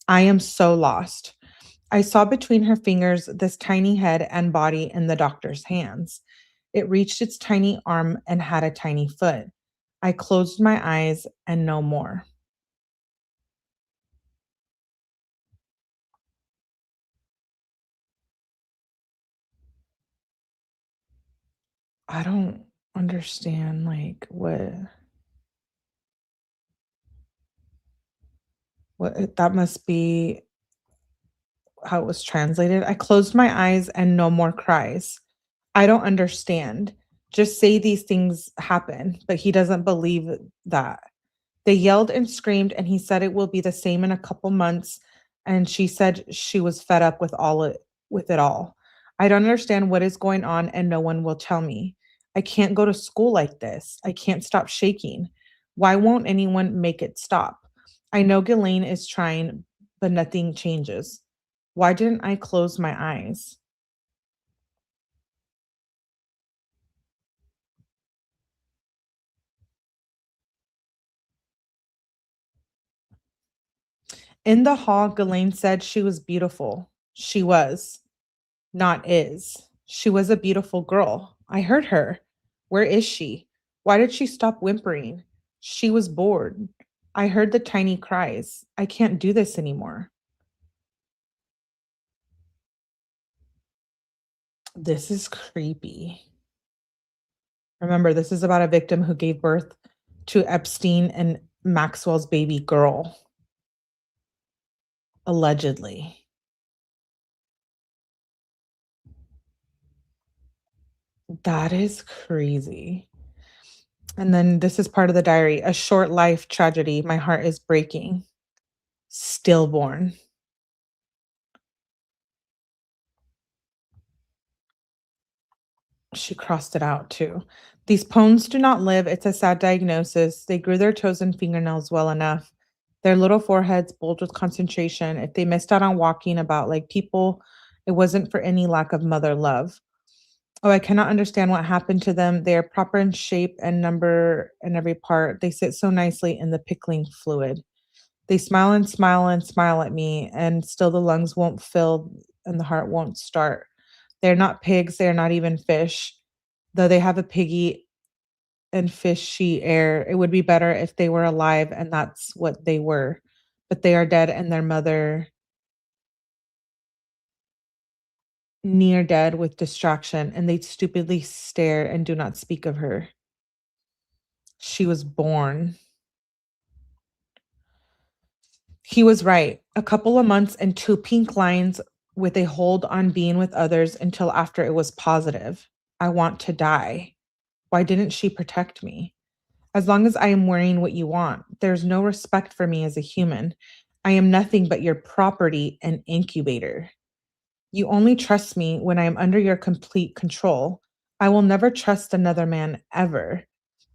I am so lost. I saw between her fingers this tiny head and body in the doctor's hands. It reached its tiny arm and had a tiny foot. I closed my eyes and no more. I don't understand, like, what that must be how it was translated. I closed my eyes and no more cries. I don't understand. Just say these things happen, but he doesn't believe that. They yelled and screamed, and he said it will be the same in a couple months. And she said she was fed up with it all. I don't understand what is going on, and no one will tell me. I can't go to school like this. I can't stop shaking. Why won't anyone make it stop? I know Ghislaine is trying, but nothing changes. Why didn't I close my eyes? In the hall, Ghislaine said she was beautiful. She was, not is. She was a beautiful girl. I heard her. Where is she? Why did she stop whimpering? She was bored. I heard the tiny cries. I can't do this anymore. This is creepy. Remember, this is about a victim who gave birth to Epstein and Maxwell's baby girl. Allegedly. That is crazy. And then this is part of the diary. A short life tragedy. My heart is breaking. Stillborn. She crossed it out too. These poems do not live. It's a sad diagnosis. They grew their toes and fingernails well enough. Their little foreheads bulged with concentration. If they missed out on walking about like people, it wasn't for any lack of mother love. Oh, I cannot understand what happened to them. They are proper in shape and number in every part. They sit so nicely in the pickling fluid. They smile and smile and smile at me, and still the lungs won't fill and the heart won't start. They're not pigs. They're not even fish, though they have a piggy and fishy air. It would be better if they were alive, and that's what they were. But they are dead, and their mother near dead with distraction, and they stupidly stare and do not speak of her. She was born. He was right. A couple of months and 2 pink lines with a hold on being with others until after it was positive. I want to die. Why didn't she protect me? As long as I am wearing what you want, there's no respect for me as a human. I am nothing but your property and incubator. You only trust me when I am under your complete control. I will never trust another man ever.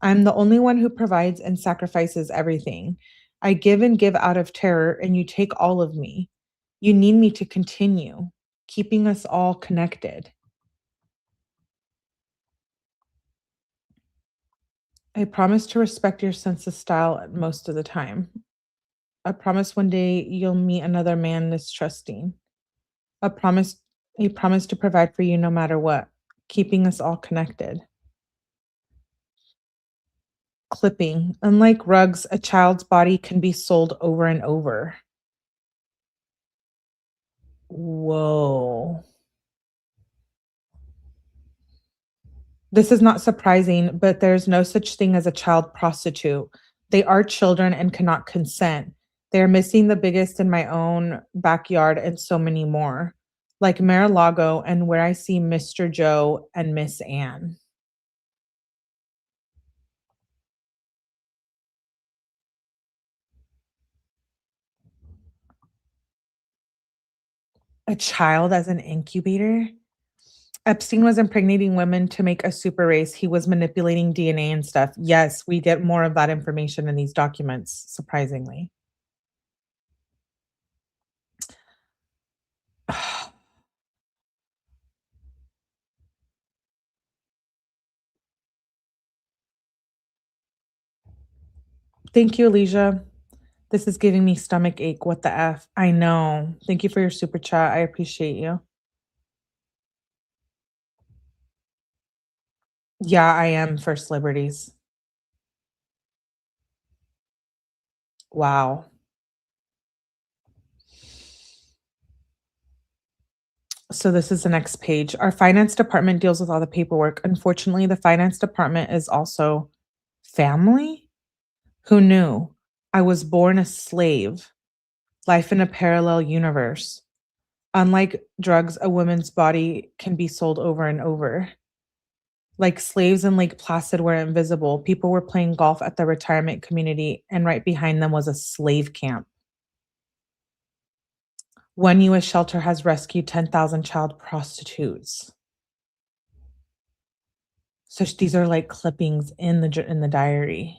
I'm the only one who provides and sacrifices everything. I give and give out of terror, and you take all of me. You need me to continue, keeping us all connected. I promise to respect your sense of style most of the time. I promise one day you'll meet another man this trusting. A promise to provide for you no matter what, keeping us all connected. Clipping. Unlike rugs, a child's body can be sold over and over. Whoa. This is not surprising, but there's no such thing as a child prostitute. They are children and cannot consent. They are missing the biggest in my own backyard and so many more, like Mar-a-Lago and where I see Mr. Joe and Miss Anne. A child as an incubator? Epstein was impregnating women to make a super race. He was manipulating DNA and stuff. Yes, we get more of that information in these documents, surprisingly. Thank you, Alicia. This is giving me stomach ache. What the F? I know. Thank you for your super chat. I appreciate you. Yeah, I am First Liberties. Wow. So this is the next page. Our finance department deals with all the paperwork. Unfortunately, the finance department is also family. Who knew? I was born a slave. Life in a parallel universe. Unlike drugs, a woman's body can be sold over and over. Like slaves in Lake Placid were invisible. People were playing golf at the retirement community, and right behind them was a slave camp. One U.S. shelter has rescued 10,000 child prostitutes. So these are like clippings in the diary.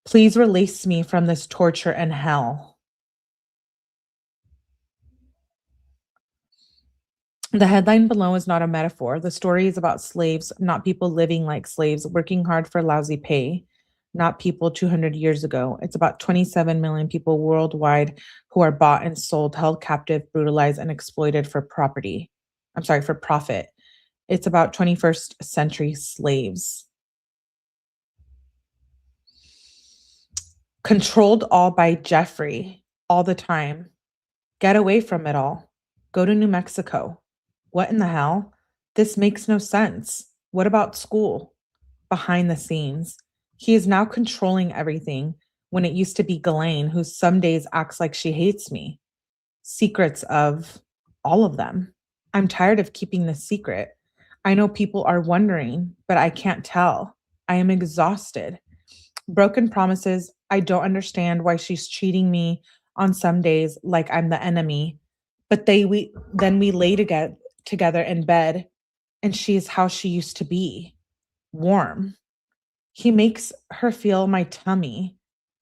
Please release me from this torture and hell. The headline below is not a metaphor. The story is about slaves, not people living like slaves, working hard for lousy pay, not people 200 years ago. It's about 27 million people worldwide who are bought and sold, held captive, brutalized, and exploited for profit. It's about 21st century slaves. Controlled all by Jeffrey, all the time. Get away from it all. Go to New Mexico. What in the hell? This makes no sense. What about school? Behind the scenes. He is now controlling everything when it used to be Ghislaine, who some days acts like she hates me. Secrets of all of them. I'm tired of keeping the secret. I know people are wondering, but I can't tell. I am exhausted. Broken promises. I don't understand why she's treating me on some days like I'm the enemy. But then we lay together in bed, and she's how she used to be. Warm. He makes her feel my tummy,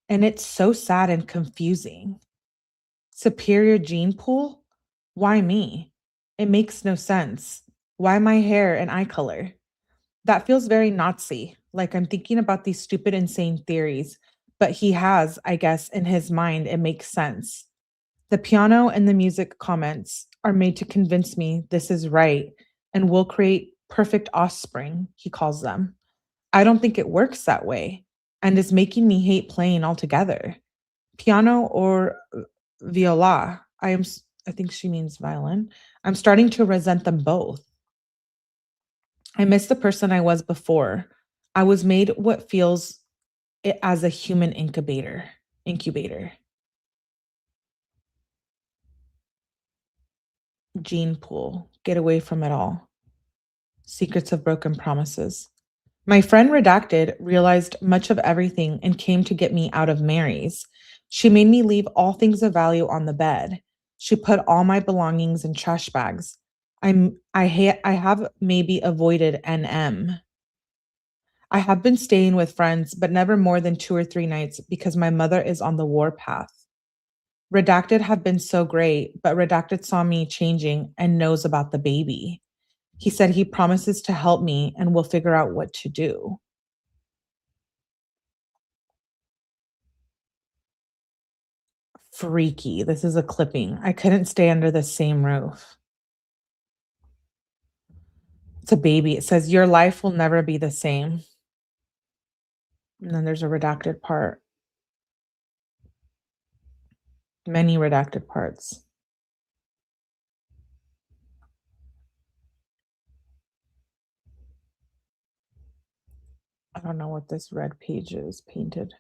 and it's so sad and confusing. Superior gene pool? Why me? It makes no sense. Why my hair and eye color? That feels very Nazi, like I'm thinking about these stupid, insane theories, but he has, I guess, in his mind, it makes sense. The piano and the music comments are made to convince me this is right and will create perfect offspring, he calls them. I don't think it works that way and is making me hate playing altogether. Piano or viola, I think she means violin. I'm starting to resent them both. I miss the person I was before. I was made what feels it as a human incubator. Gene pool, get away from it all. Secrets of broken promises. My friend Redacted realized much of everything and came to get me out of Mary's. She made me leave all things of value on the bed. She put all my belongings in trash bags. I have maybe avoided NM. I have been staying with friends, but never more than 2 or 3 nights because my mother is on the warpath. Redacted have been so great, but Redacted saw me changing and knows about the baby. He said he promises to help me and will figure out what to do. Freaky. This is a clipping. I couldn't stay under the same roof. It's a baby. It says, your life will never be the same. And then there's a redacted part. Many redacted parts. I don't know what this red page is painted.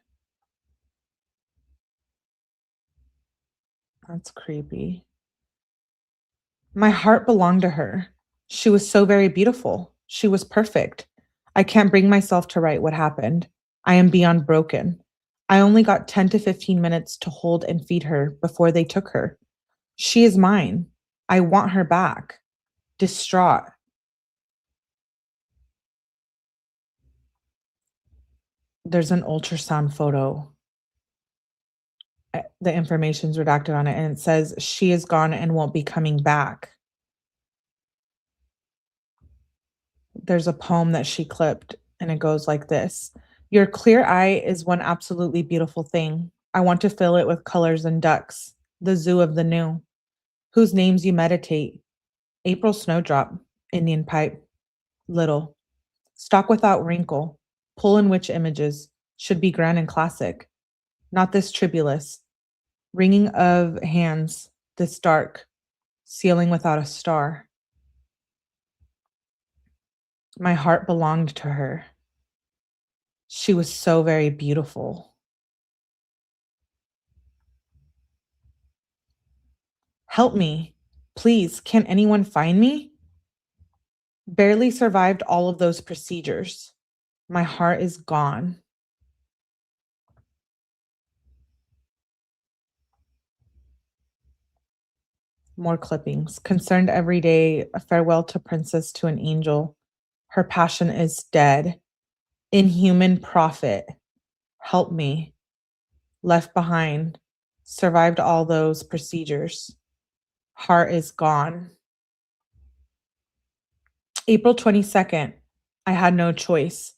That's creepy. My heart belonged to her. She was so very beautiful. She was perfect. I can't bring myself to write what happened. I am beyond broken. I only got 10 to 15 minutes to hold and feed her before they took her. She is mine. I want her back. Distraught. There's an ultrasound photo. The information's redacted on it, and it says she is gone and won't be coming back. There's a poem that she clipped, and it goes like this. Your clear eye is one absolutely beautiful thing. I want to fill it with colors and ducks, the zoo of the new. Whose names you meditate? April snowdrop, Indian pipe, little. Stock without wrinkle, pull in which images, should be grand and classic. Not this tribulus. Wringing of hands, this dark, ceiling without a star. My heart belonged to her. She was so very beautiful. Help me. Please, can anyone find me? Barely survived all of those procedures. My heart is gone. More clippings. Concerned every day, a farewell to princess to an angel. Her passion is dead. Inhuman prophet. Help me. Left behind. Survived all those procedures. Heart is gone. April 22nd. I had no choice.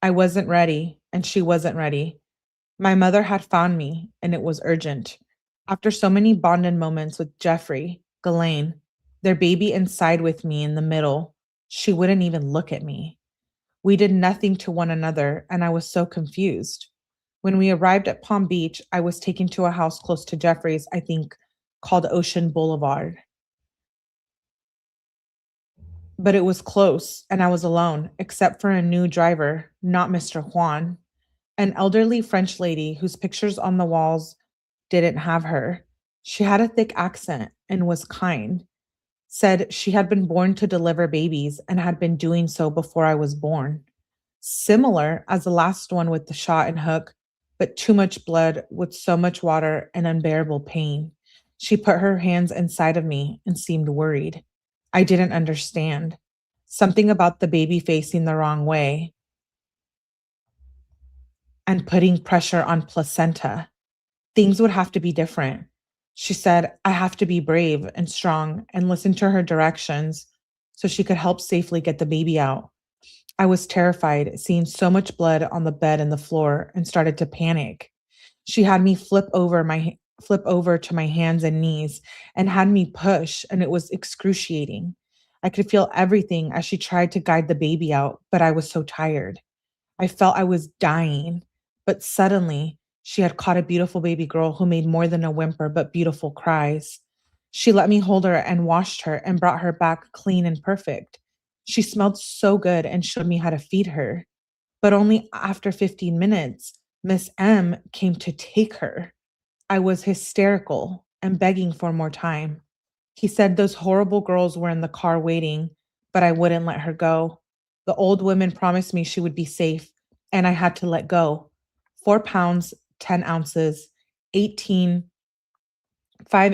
I wasn't ready, and she wasn't ready. My mother had found me, and it was urgent. After so many bonded moments with Jeffrey, Epstein, their baby inside with me in the middle, she wouldn't even look at me. We did nothing to one another, and I was so confused. When we arrived at Palm Beach, I was taken to a house close to Jeffrey's, I think, called Ocean Boulevard. But it was close, and I was alone, except for a new driver, not Mr. Juan, an elderly French lady whose pictures on the walls didn't have her. She had a thick accent and was kind. Said she had been born to deliver babies and had been doing so before I was born. Similar as the last one with the shot and hook, but too much blood with so much water and unbearable pain. She put her hands inside of me and seemed worried. I didn't understand. Something about the baby facing the wrong way and putting pressure on placenta. Things would have to be different. She said, I have to be brave and strong and listen to her directions so she could help safely get the baby out. I was terrified, seeing so much blood on the bed and the floor, and started to panic. She had me flip over to my hands and knees and had me push, and it was excruciating. I could feel everything as she tried to guide the baby out, but I was so tired. I felt I was dying, but suddenly she had caught a beautiful baby girl who made more than a whimper but beautiful cries. She let me hold her and washed her and brought her back clean and perfect. She smelled so good and showed me how to feed her. But only after 15 minutes, Miss M came to take her. I was hysterical and begging for more time. He said those horrible girls were in the car waiting, but I wouldn't let her go. The old woman promised me she would be safe, and I had to let go. 4 pounds, 10 ounces, 5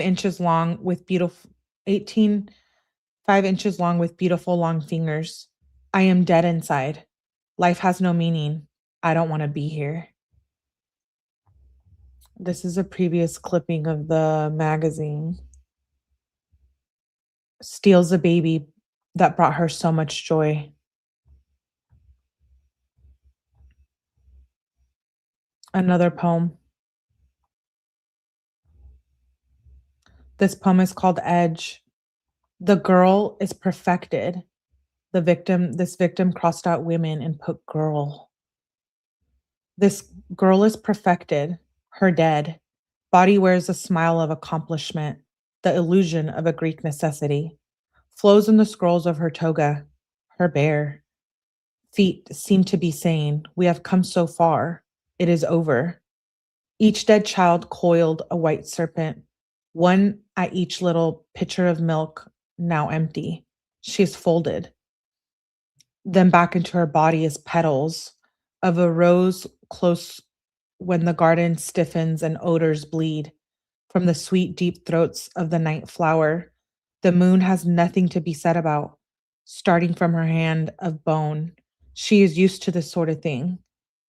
inches long with beautiful 5 inches long with beautiful long fingers. I am dead inside. Life has no meaning. I don't want to be here. This is a previous clipping of the magazine. Steals a baby that brought her so much joy. Another poem. This poem is called Edge. The girl is perfected. This victim crossed out women and put girl. This girl is perfected, her dead. Body wears a smile of accomplishment, the illusion of a Greek necessity. Flows in the scrolls of her toga, her bare. Feet seem to be saying, we have come so far, it is over. Each dead child coiled a white serpent, one at each little pitcher of milk, now empty. She is folded. Then back into her body as petals of a rose close when the garden stiffens and odors bleed from the sweet deep throats of the night flower. The moon has nothing to be said about, starting from her hand of bone. She is used to this sort of thing.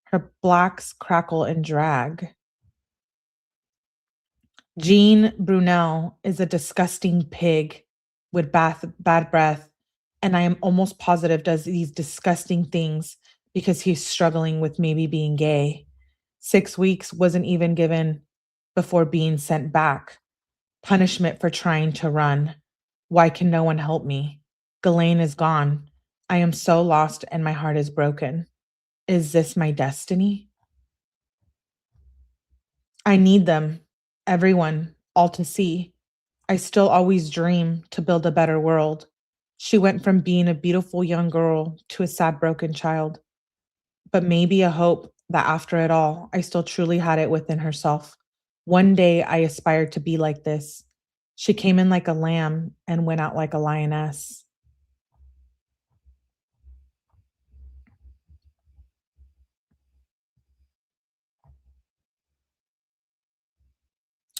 Her blacks crackle and drag. Jean Brunel is a disgusting pig with bad breath, and I am almost positive does these disgusting things because he's struggling with maybe being gay. 6 weeks wasn't even given before being sent back. Punishment for trying to run. Why can no one help me? Ghislaine is gone. I am so lost and my heart is broken. Is this my destiny? I need them, everyone, all to see. I still always dream to build a better world. She went from being a beautiful young girl to a sad, broken child. But maybe a hope that after it all, I still truly had it within herself. One day I aspired to be like this. She came in like a lamb and went out like a lioness.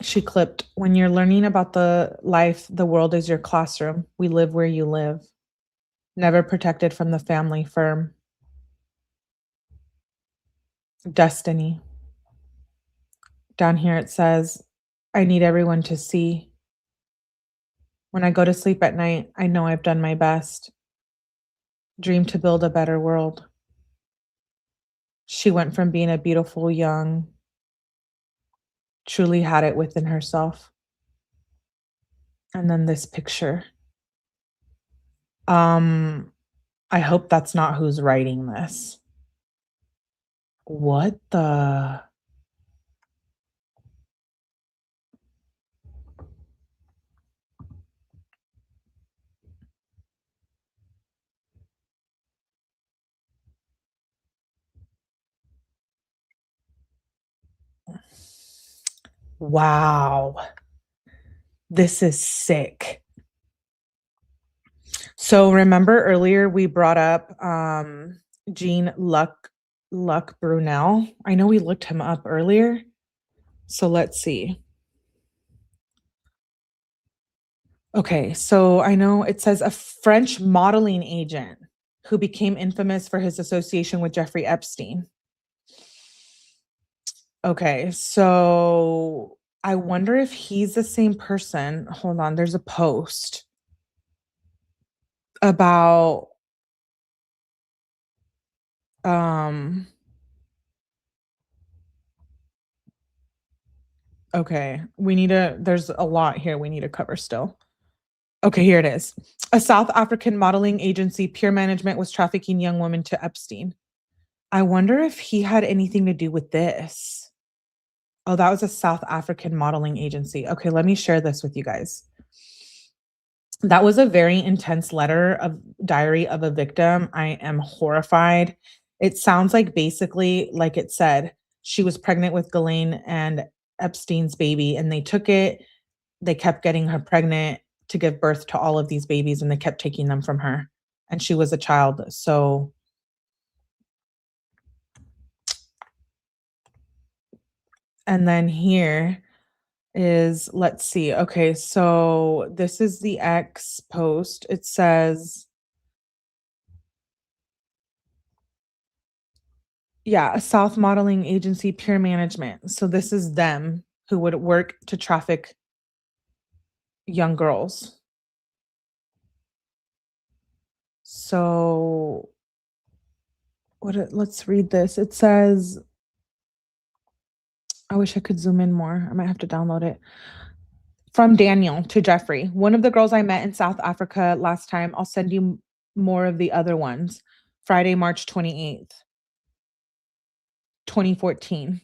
She clipped, when you're learning about the life, the world is your classroom. We live where you live. Never protected from the family firm. Destiny. Down here it says, I need everyone to see. When I go to sleep at night, I know I've done my best. Dream to build a better world. She went from being a beautiful young, truly had it within herself. And then this picture. I hope that's not who's writing this. What the? Wow. This is sick. So remember earlier we brought up 𝗕𝗥𝗔𝗓𝗒𝗏. I know we looked him up earlier. So let's see. Okay, so I know it says a French modeling agent who became infamous for his association with Jeffrey Epstein. Okay, so I wonder if he's the same person. Hold on, there's a post about okay, there's a lot here we need to cover still. Okay, here it is. A South African modeling agency, Pure Management, was trafficking young women to Epstein. I wonder if he had anything to do with this. Oh, that was a South African modeling agency. Okay, let me share this with you guys. That was a very intense letter of diary of a victim. I am horrified. It sounds like basically, like it said, she was pregnant with Ghislaine and Epstein's baby, and they took it. They kept getting her pregnant to give birth to all of these babies, and they kept taking them from her. And she was a child. So and then here is, let's see. Okay, so this is the X post. It says, yeah, a South modeling agency, Pure Management. So this is them who would work to traffic young girls. So let's read this. It says, I wish I could zoom in more. I might have to download it. From Daniel to Jeffrey. One of the girls I met in South Africa last time. I'll send you more of the other ones. Friday, March 28th, 2014.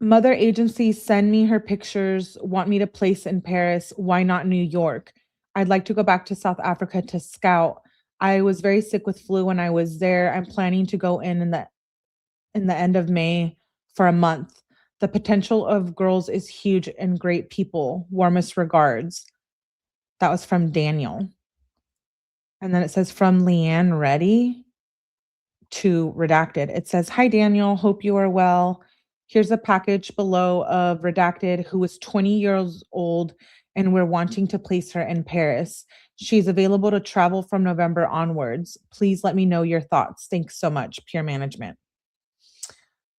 Mother agency, send me her pictures. Want me to place in Paris. Why not New York? I'd like to go back to South Africa to scout. I was very sick with flu when I was there. I'm planning to go in the end of May for a month. The potential of girls is huge and great people. Warmest regards. That was from Daniel. And then it says from Leanne Reddy to Redacted. It says, hi, Daniel. Hope you are well. Here's a package below of Redacted, who is 20 years old, and we're wanting to place her in Paris. She's available to travel from November onwards. Please let me know your thoughts. Thanks so much, Pure Management.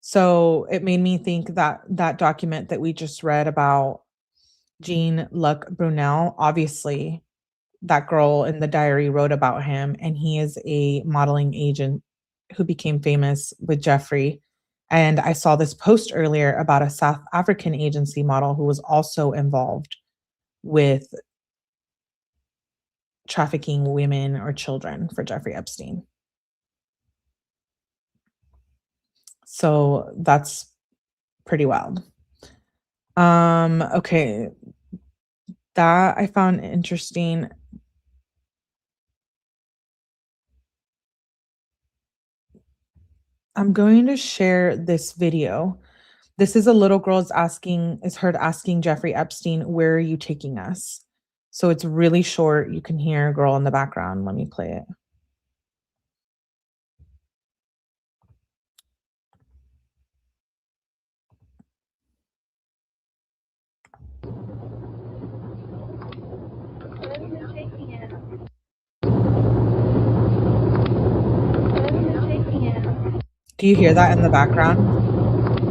So it made me think that that document that we just read about 𝗕𝗥𝗔𝗓𝗒𝗏, obviously that girl in the diary wrote about him, and he is a modeling agent who became famous with Jeffrey. And I saw this post earlier about a South African agency model who was also involved with trafficking women or children for Jeffrey Epstein. So that's pretty wild. Okay. That I found interesting. I'm going to share this video. This is a little girl is heard asking Jeffrey Epstein, "Where are you taking us?" So it's really short. You can hear a girl in the background. Let me play it. Do you hear that in the background?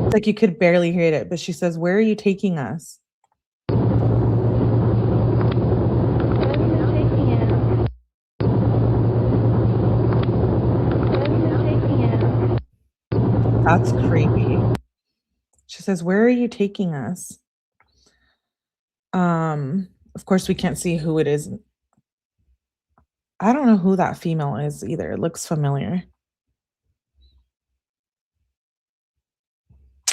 It's like you could barely hear it, but she says, "Where are you taking us?" That's creepy. She says, "Where are you taking us?" Of course, we can't see who it is. I don't know who that female is either. It looks familiar.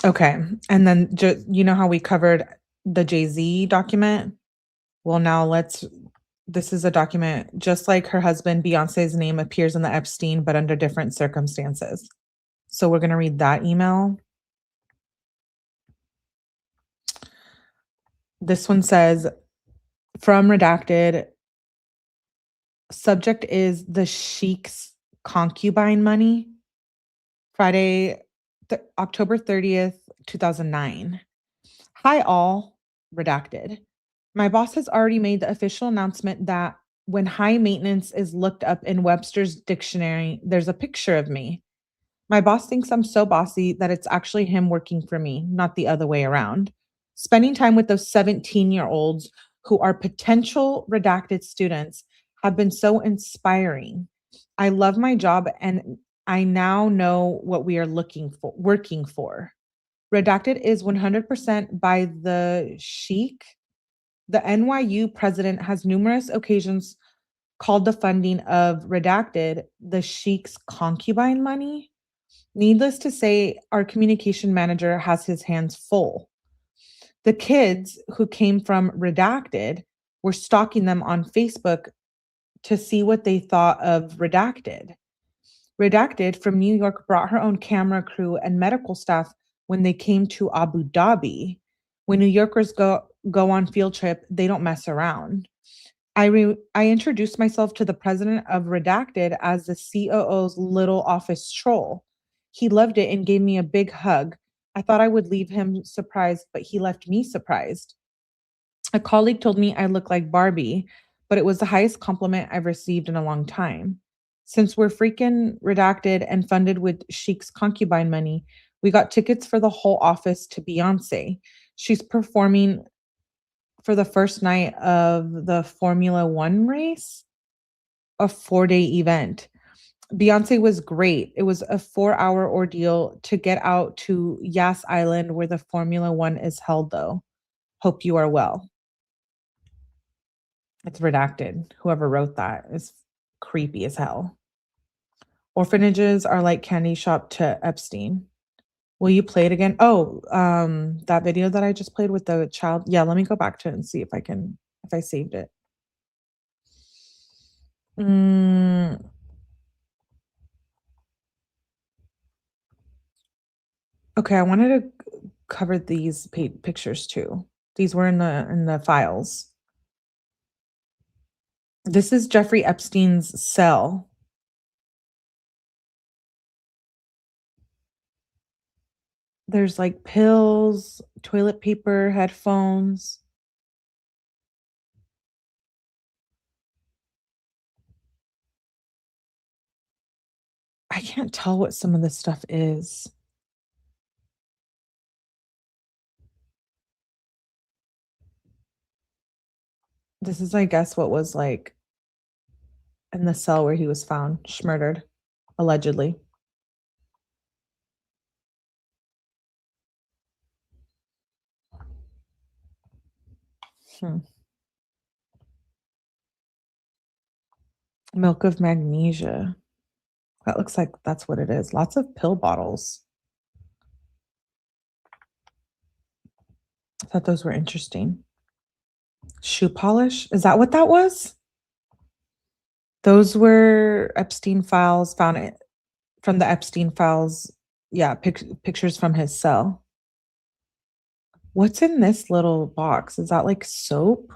Okay. And then you know how we covered the Jay-Z document? Well, now this is a document just like her husband, Beyonce's name appears in the Epstein, but under different circumstances. So we're going to read that email. This one says, from redacted, subject is the sheik's concubine money. Friday, October 30th, 2009. Hi all, redacted. My boss has already made the official announcement that when high maintenance is looked up in Webster's dictionary, there's a picture of me. My boss thinks I'm so bossy that it's actually him working for me, not the other way around. Spending time with those 17-year-olds who are potential redacted students have been so inspiring. I love my job and I now know what we are working for. Redacted is 100% by the sheik. The NYU president has numerous occasions called the funding of redacted the sheik's concubine money. Needless to say, our communication manager has his hands full. The kids who came from redacted were stalking them on Facebook to see what they thought of redacted. Redacted from New York brought her own camera crew and medical staff when they came to Abu Dhabi. When New Yorkers go on field trip, they don't mess around. I introduced myself to the president of Redacted as the COO's little office troll. He loved it and gave me a big hug. I thought I would leave him surprised, but he left me surprised. A colleague told me I look like Barbie, but it was the highest compliment I've received in a long time. Since we're freaking redacted and funded with Sheik's concubine money, we got tickets for the whole office to Beyonce. She's performing for the first night of the Formula One race, a 4-day event. Beyonce was great. It was a 4-hour ordeal to get out to Yas Island where the Formula One is held, though. Hope you are well. It's redacted. Whoever wrote that is creepy as hell. Orphanages are like candy shop to Epstein. Will you play it again? Oh, that video that I just played with the child. Yeah, let me go back to it and see if I saved it. Okay, I wanted to cover these pictures too. These were in the files. This is Jeffrey Epstein's cell. There's like pills, toilet paper, headphones. I can't tell what some of this stuff is. This is, I guess, what was like in the cell where he was found, murdered, allegedly. Milk of magnesia. That looks like that's what it is. Lots of pill bottles. I thought those were interesting. Shoe polish. Is that what that was? Those were Epstein files, found it from the Epstein files. Yeah, pictures from his cell. What's in this little box? Is that like soap?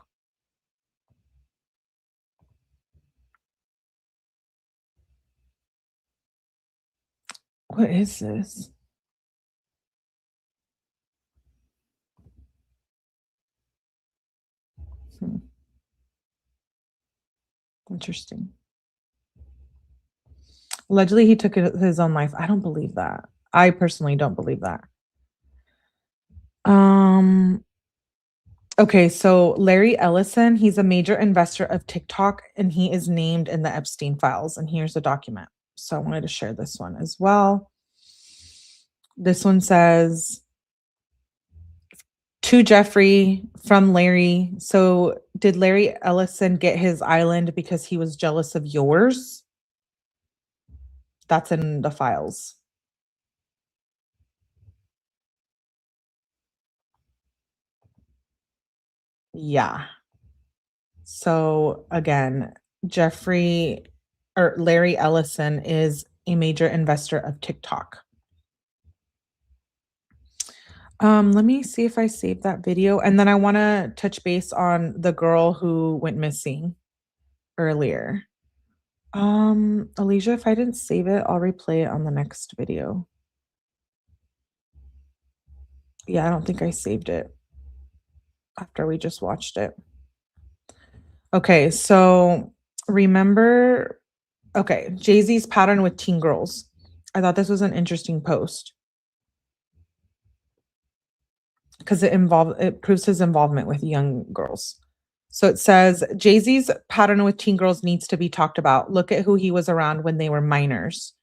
What is this? Interesting. Allegedly, he took his own life. I don't believe that. I personally don't believe that. Okay, so Larry Ellison, he's a major investor of TikTok, and he is named in the Epstein files. And here's the document. So I wanted to share this one as well. This one says, to Jeffrey from Larry. So did Larry Ellison get his island because he was jealous of yours? That's in the files. Yeah. So again, Larry Ellison is a major investor of TikTok. Let me see if I saved that video. And then I want to touch base on the girl who went missing earlier. Alicia, if I didn't save it, I'll replay it on the next video. Yeah, I don't think I saved it after we just watched it. Okay, so remember, okay, Jay-Z's pattern with teen girls. I thought this was an interesting post because it proves his involvement with young girls. So it says, Jay-Z's pattern with teen girls needs to be talked about. Look at who he was around when they were minors.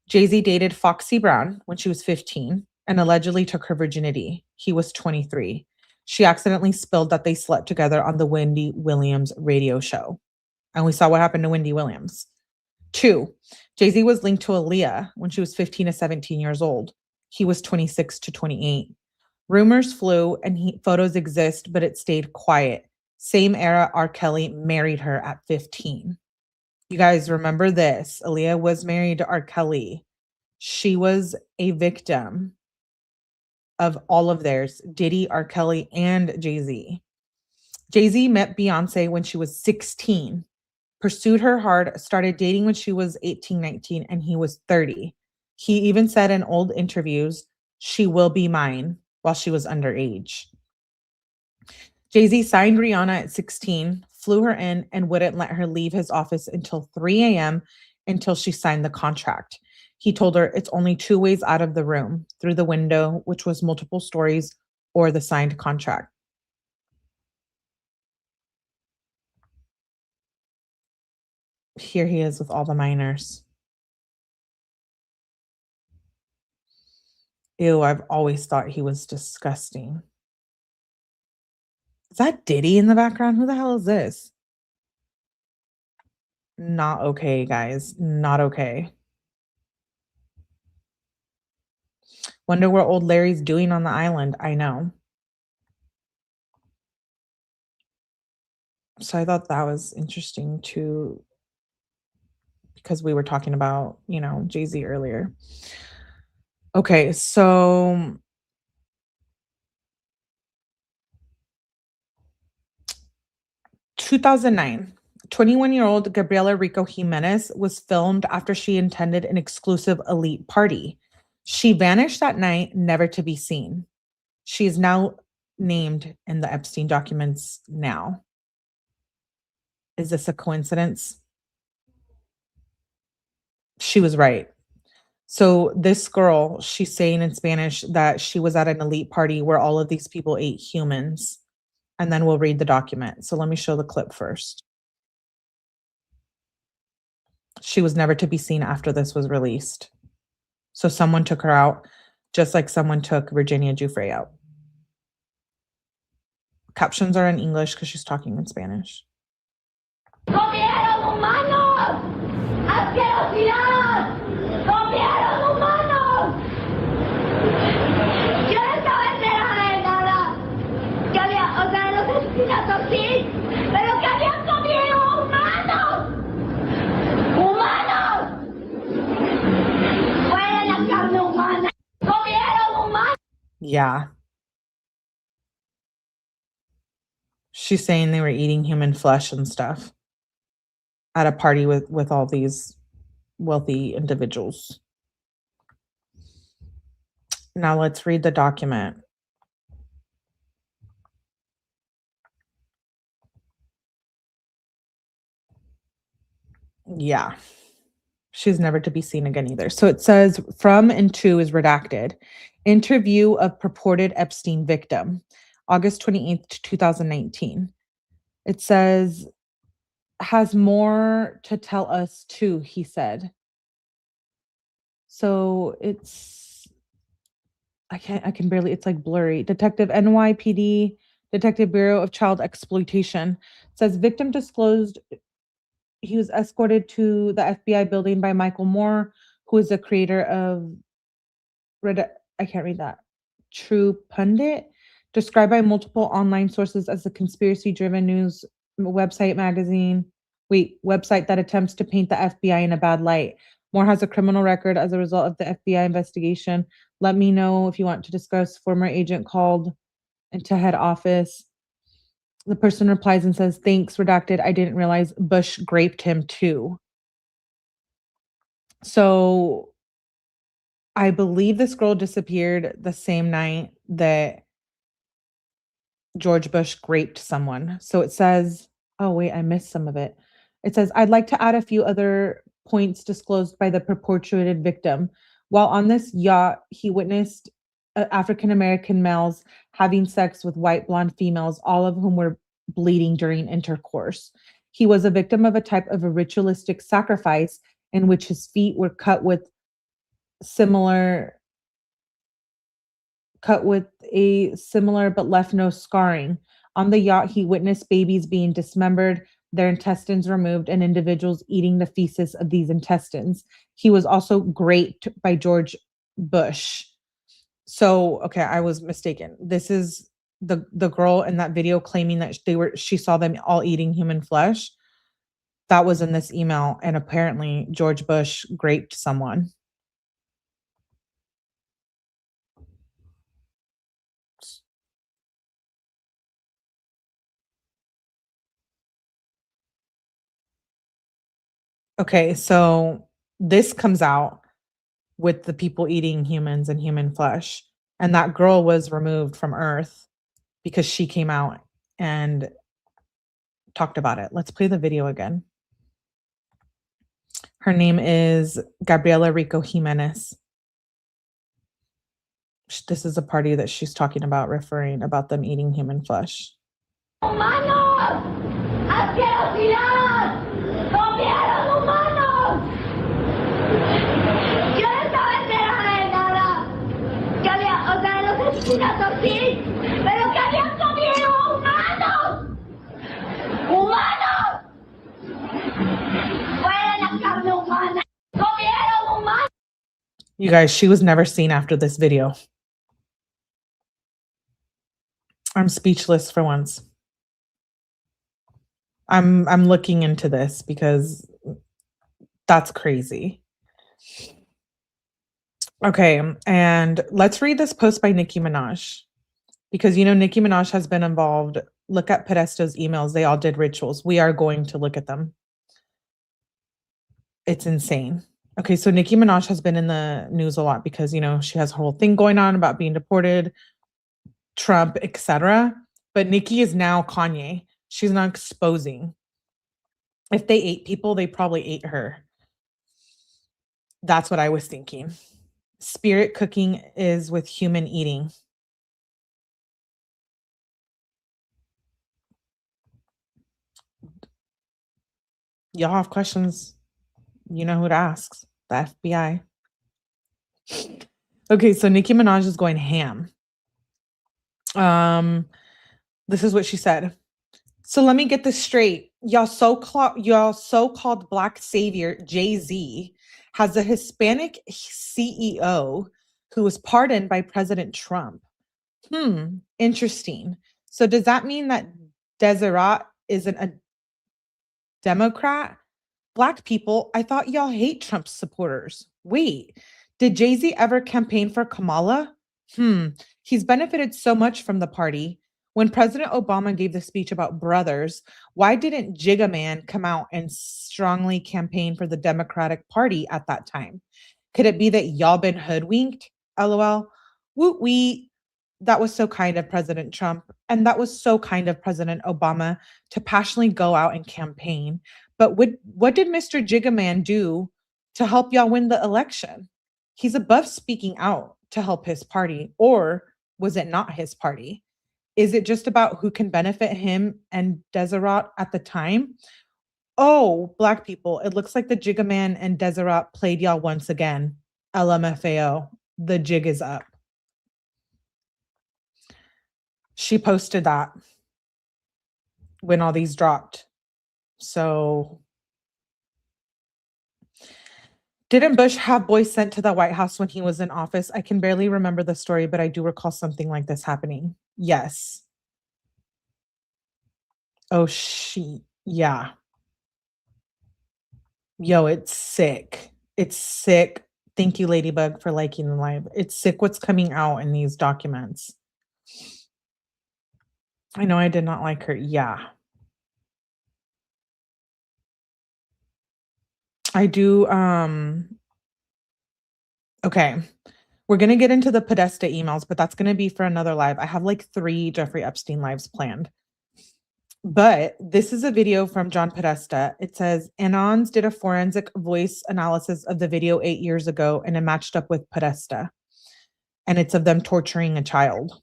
Jay-Z dated Foxy Brown when she was 15 and allegedly took her virginity. He was 23. She accidentally spilled that they slept together on the Wendy Williams radio show. And we saw what happened to Wendy Williams. 2, Jay-Z was linked to Aaliyah when she was 15 to 17 years old. He was 26 to 28. Rumors flew and photos exist, but it stayed quiet. Same era, R. Kelly married her at 15. You guys remember this. Aaliyah was married to R. Kelly. She was a victim of all of theirs, Diddy, R. Kelly, and Jay-Z. Jay-Z met Beyonce when she was 16, pursued her hard, started dating when she was 18, 19, and he was 30. He even said in old interviews, she will be mine, while she was underage. Jay-Z signed Rihanna at 16, flew her in, and wouldn't let her leave his office until 3 a.m. until she signed the contract. He told her it's only 2 ways out of the room, through the window, which was multiple stories, or the signed contract. Here he is with all the minors. Ew, I've always thought he was disgusting. Is that Diddy in the background? Who the hell is this? Not okay, guys. Not okay. Wonder what old Larry's doing on the island. I know. So I thought that was interesting too, because we were talking about, Jay-Z earlier. Okay, so 2009, 21-year-old Gabriela Rico Jimenez was filmed after she attended an exclusive elite party. She vanished that night, never to be seen. She is now named in the Epstein documents now. Is this a coincidence? She was right. So this girl, she's saying in Spanish that she was at an elite party where all of these people ate humans. And then we'll read the document. So let me show the clip first. She was never to be seen after this was released. So someone took her out, just like someone took Virginia Giuffre out. Captions are in English because she's talking in Spanish. ¡Comieron humanos! ¡Asquerosidad! ¡Comieron humanos! Yo no estaba enterada de nada. Que había, o sea, los asesinatos sí, pero que habían comido humanos. ¡Humanos! Fue la carne humana. ¡Comieron humanos! Yeah. She's saying they were eating human flesh and stuff at a party with all these wealthy individuals. Now let's read the document. Yeah. She's never to be seen again either. So it says from and to is redacted. Interview of purported Epstein victim, August 28th, 2019. It says, has more to tell us too, he said. So it's, I can barely, it's like blurry. Detective NYPD, Detective Bureau of Child Exploitation, says victim disclosed he was escorted to the FBI building by Michael Moore, who is the creator of I can't read that. True Pundit, described by multiple online sources as a conspiracy-driven news website that attempts to paint the FBI in a bad light. Moore has a criminal record as a result of the FBI investigation. Let me know if you want to discuss. Former agent called into head office. The person replies and says, thanks, redacted. I didn't realize Bush graped him too. So I believe this girl disappeared the same night that George Bush graped someone. So it says, oh, wait, I missed some of it. It says, I'd like to add a few other points disclosed by the purported victim. While on this yacht, he witnessed African-American males having sex with white blonde females, all of whom were bleeding during intercourse. He was a victim of a type of a ritualistic sacrifice in which his feet were cut with a similar but left no scarring. On the yacht, he witnessed babies being dismembered, their intestines removed, and individuals eating the feces of these intestines. He was also graped by George Bush. So, okay, I was mistaken. This is the girl in that video claiming that she saw them all eating human flesh. That was in this email, and apparently George Bush graped someone. Okay, so this comes out with the people eating humans and human flesh. And that girl was removed from Earth because she came out and talked about it. Let's play the video again. Her name is Gabriela Rico Jimenez. This is a party that she's talking about, referring about them eating human flesh. ¡Humanos! ¡Asquerosidad! ¡Comieron humanos! Yo no estaba enterada de nada. Que había, o sea, los asesinatos sí, pero que habían comido humanos. ¡Humanos! Fue la carne humana. ¡Comieron humanos! You guys, she was never seen after this video. I'm speechless for once. I'm looking into this because that's crazy. Okay, and let's read this post by Nicki Minaj. Because, you know, Nicki Minaj has been involved. Look at Podesta's emails. They all did rituals. We are going to look at them. It's insane. Okay, so Nicki Minaj has been in the news a lot because, you know, she has a whole thing going on about being deported, Trump, etc. But Nicki is now Kanye. She's not exposing. If they ate people, they probably ate her. That's what I was thinking. Spirit cooking is with human eating. Y'all have questions? You know who to ask. The FBI. Okay, so Nicki Minaj is going ham. This is what she said. So let me get this straight. Y'all so-called black savior, Jay-Z, has a Hispanic CEO who was pardoned by President Trump. Interesting. So does that mean that 𝗕𝗏𝗃 isn't a Democrat? Black people, I thought y'all hate Trump supporters. Wait, did Jay-Z ever campaign for Kamala? He's benefited so much from the party. When President Obama gave the speech about brothers, why didn't 𝗕𝗥𝗔𝗓 come out and strongly campaign for the Democratic Party at that time? Could it be that y'all been hoodwinked? LOL. Woot wee. That was so kind of President Trump, and that was so kind of President Obama to passionately go out and campaign. But what did Mr. 𝗕𝗥𝗔𝗓 do to help y'all win the election? He's above speaking out to help his party, or was it not his party? Is it just about who can benefit him and 𝗕𝗏𝗃 at the time? Oh, black people, it looks like the 𝗕𝗥𝗔𝗓 and 𝗕𝗏𝗃 played y'all once again. LMFAO, the jig is up. She posted that when all these dropped. So didn't Bush have boys sent to the White House when he was in office? I can barely remember the story, but I do recall something like this happening. Yes. Oh, yeah. Yo, it's sick. It's sick. Thank you, Ladybug, for liking the live. It's sick what's coming out in these documents. I know I did not like her. Yeah. I do. Okay. We're going to get into the Podesta emails, but that's going to be for another live. I have like 3 Jeffrey Epstein lives planned. But this is a video from John Podesta. It says, Anons did a forensic voice analysis of the video 8 years ago, and it matched up with Podesta. And it's of them torturing a child.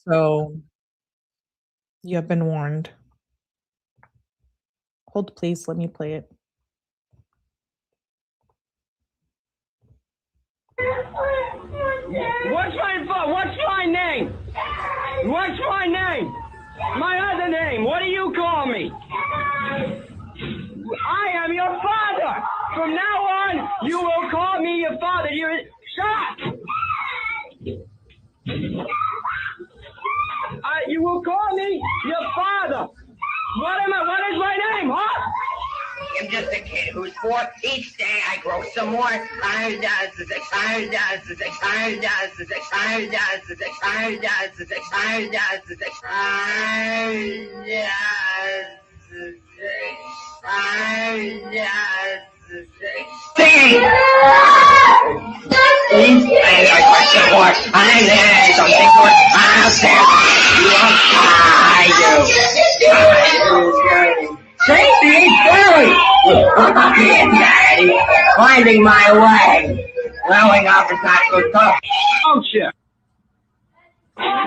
So you have been warned. Hold, please. Let me play it. What's my name? What's my name? My other name. What do you call me? I am your father. From now on, you will call me your father. Stop. You will call me your father. What is my name, huh? I'm just a kid who's 4. Each day I grow some more. Please play a question for I'm there something for I'll stand Take me, Billy! Daddy, finding my way. Growing up is not so tough. Don't you?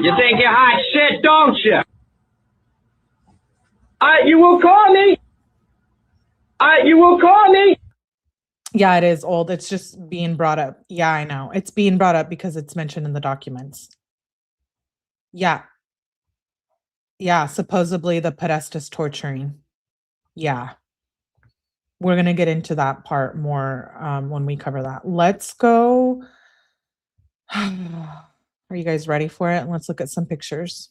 You think you're hot shit, don't you? You will call me. You will call me. Yeah, it is old. It's just being brought up. Yeah, I know. It's being brought up because it's mentioned in the documents. Yeah. Yeah, supposedly the Podesta's torturing. Yeah. We're going to get into that part more when we cover that. Let's go. Are you guys ready for it? Let's look at some pictures.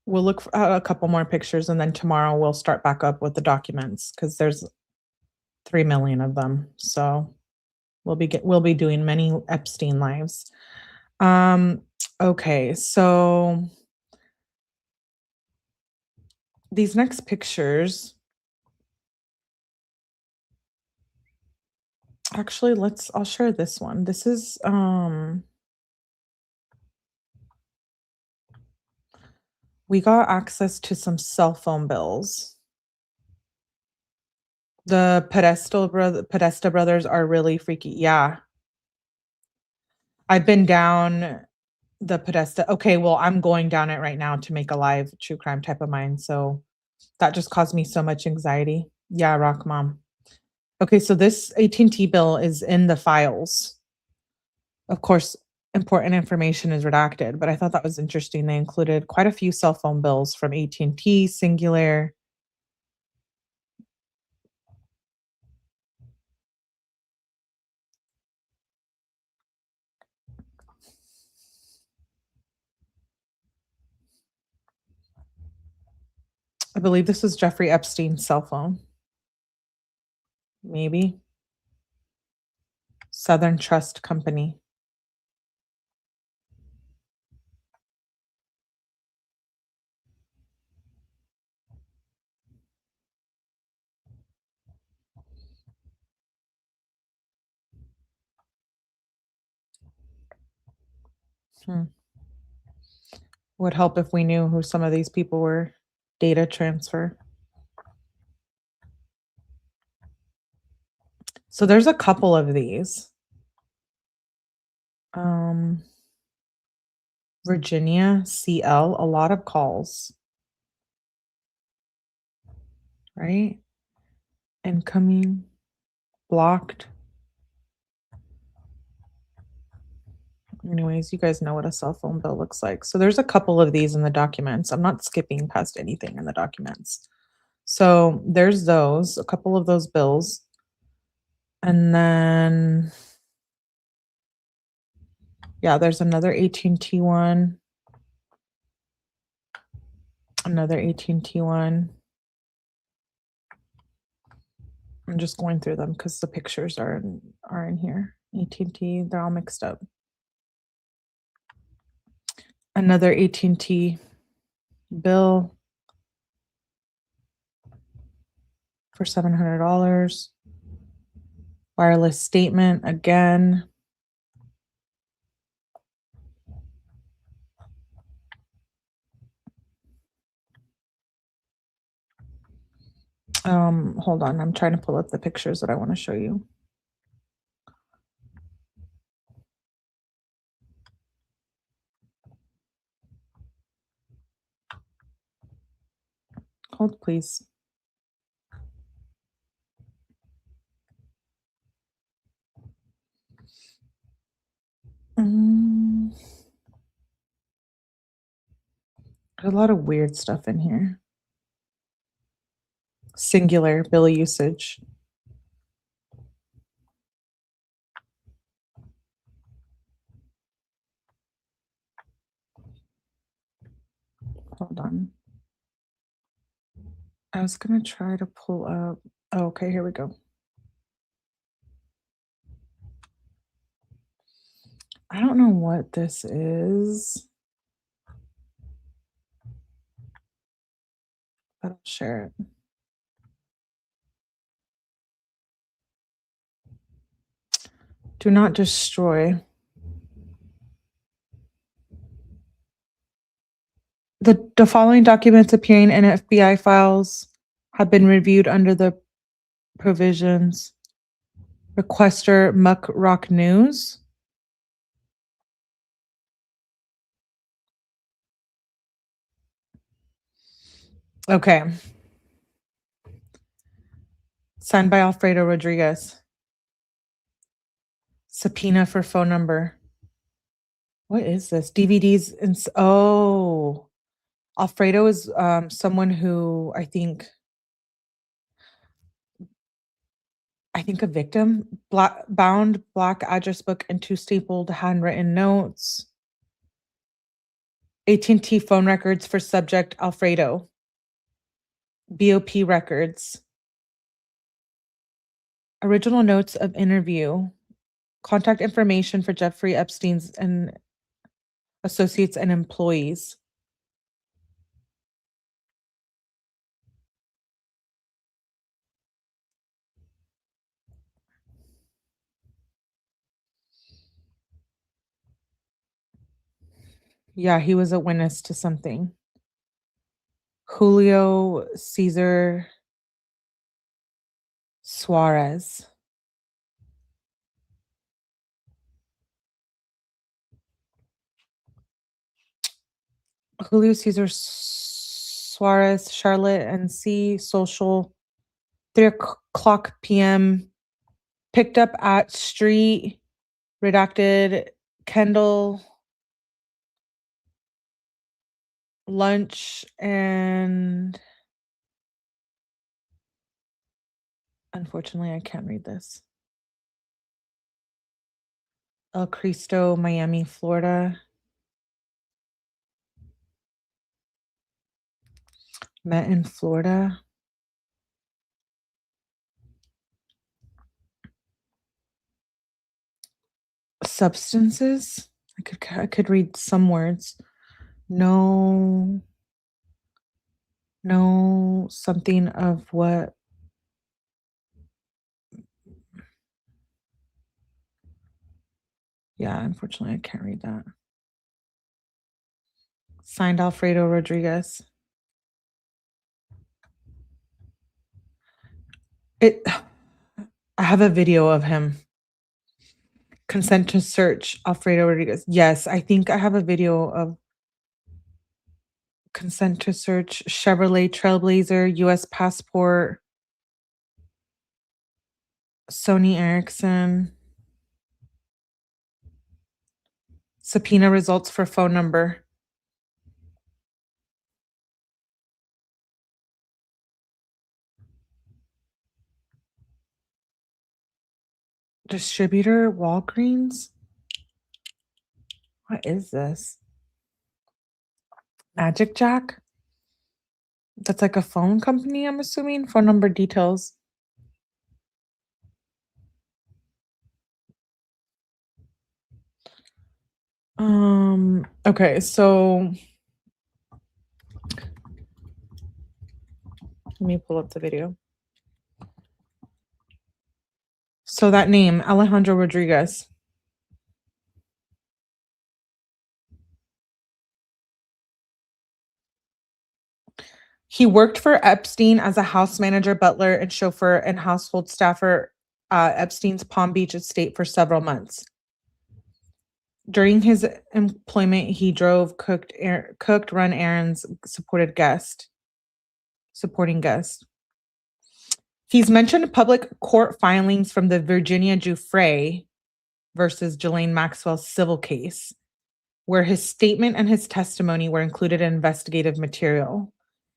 We'll look for a couple more pictures, and then tomorrow we'll start back up with the documents because there's 3 million of them. So we'll be doing many Epstein lives. Okay, so these next pictures, actually, I'll share this one. This is, we got access to some cell phone bills. The Podesta brothers are really freaky. Yeah. I've been down the Podesta. Okay, well, I'm going down it right now to make a live true crime type of mind. So that just caused me so much anxiety. Yeah, Rock Mom. Okay, so this AT&T bill is in the files. Of course, important information is redacted, but I thought that was interesting. They included quite a few cell phone bills from AT&T, Singular. I believe this is Jeffrey Epstein's cell phone. Maybe. Southern Trust Company. Would help if we knew who some of these people were. Data transfer. So there's a couple of these. Virginia, CL, a lot of calls. Right? Incoming, blocked. Anyways, you guys know what a cell phone bill looks like. So there's a couple of these in the documents. I'm not skipping past anything in the documents. So there's those, a couple of those bills. And then, yeah, there's another AT&T one. Another AT&T one. I'm just going through them because the pictures are in here. AT&T, they're all mixed up. Another AT&T bill for $700. Wireless statement again. Hold on, I'm trying to pull up the pictures that I want to show you. Hold, please. There's a lot of weird stuff in here. Singular bill usage. Hold on. I was going to try to pull up. Oh, okay, here we go. I don't know what this is, but I'll share it. Do not destroy. The following documents appearing in FBI files have been reviewed under the provisions. Requester Muck Rock News. Okay. Signed by Alfredo Rodriguez. Subpoena for phone number. What is this? DVDs and oh, Alfredo is someone who I think a victim. Bound black address book and 2 stapled handwritten notes. AT&T phone records for subject Alfredo. BOP records. Original notes of interview. Contact information for Jeffrey Epstein's and associates and employees. Yeah, he was a witness to something. Julio Cesar Suarez. Julio Cesar Suarez, Charlotte, and C. Social 3:00 p.m. Picked up at street, redacted, Kendall, lunch, and unfortunately, I can't read this. El Cristo, Miami, Florida. Met in Florida. Substances. I could read some words. No, something of what. Yeah, unfortunately, I can't read that. Signed Alfredo Rodriguez. I have a video of him. Consent to search Alfredo Rodriguez. Yes, I think I have a video of consent to search Chevrolet Trailblazer, US passport, Sony Ericsson. Subpoena results for phone number. Distributor Walgreens. What is this? Magic Jack? That's like a phone company, I'm assuming. Phone number details. Okay, so let me pull up the video. So that name, Alejandro Rodriguez. He worked for Epstein as a house manager, butler, and chauffeur and household staffer at Epstein's Palm Beach estate for several months. During his employment, he drove, cooked, run errands, supporting guests. He's mentioned public court filings from the Virginia Giuffre versus Ghislaine Maxwell civil case, where his statement and his testimony were included in investigative material.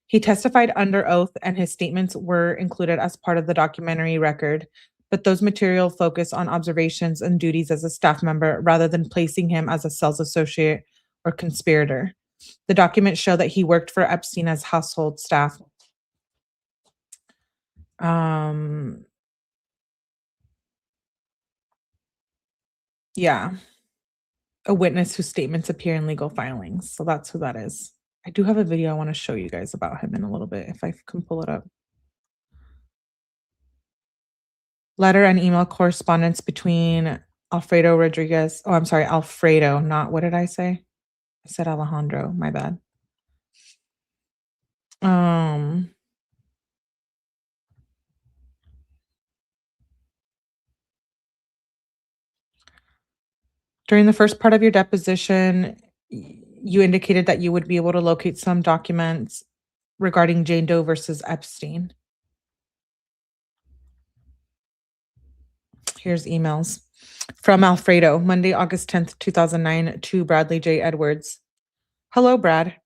He testified under oath, and his statements were included as part of the documentary record, but those material focus on observations and duties as a staff member rather than placing him as a sales associate or conspirator. The documents show that he worked for Epstein as household staff. Yeah. A witness whose statements appear in legal filings. So that's who that is. I do have a video I want to show you guys about him in a little bit, if I can pull it up. Letter and email correspondence between Alfredo Rodriguez. Oh, I'm sorry, Alfredo, not, what did I say? I said Alejandro, my bad. During the first part of your deposition, you indicated that you would be able to locate some documents regarding Jane Doe versus Epstein. Here's emails from Alfredo, Monday, August 10th, 2009, to Bradley J. Edwards. Hello, Brad.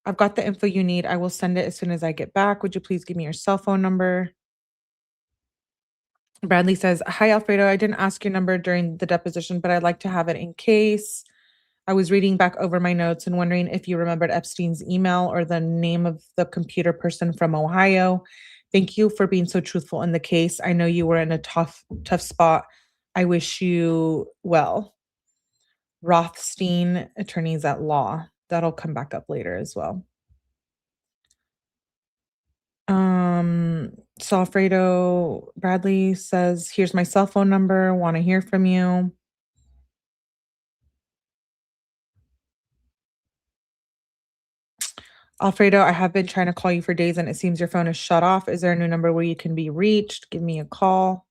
I've got the info you need. I will send it as soon as I get back. Would you please give me your cell phone number? Bradley says, hi, Alfredo. I didn't ask your number during the deposition, but I'd like to have it in case. I was reading back over my notes and wondering if you remembered Epstein's email or the name of the computer person from Ohio. Thank you for being so truthful in the case. I know you were in a tough spot. I wish you well. Rothstein, attorneys at law. That'll come back up later as well. So Alfredo, Bradley says, here's my cell phone number. Want to hear from you. Alfredo, I have been trying to call you for days and it seems your phone is shut off. Is there a new number where you can be reached? Give me a call.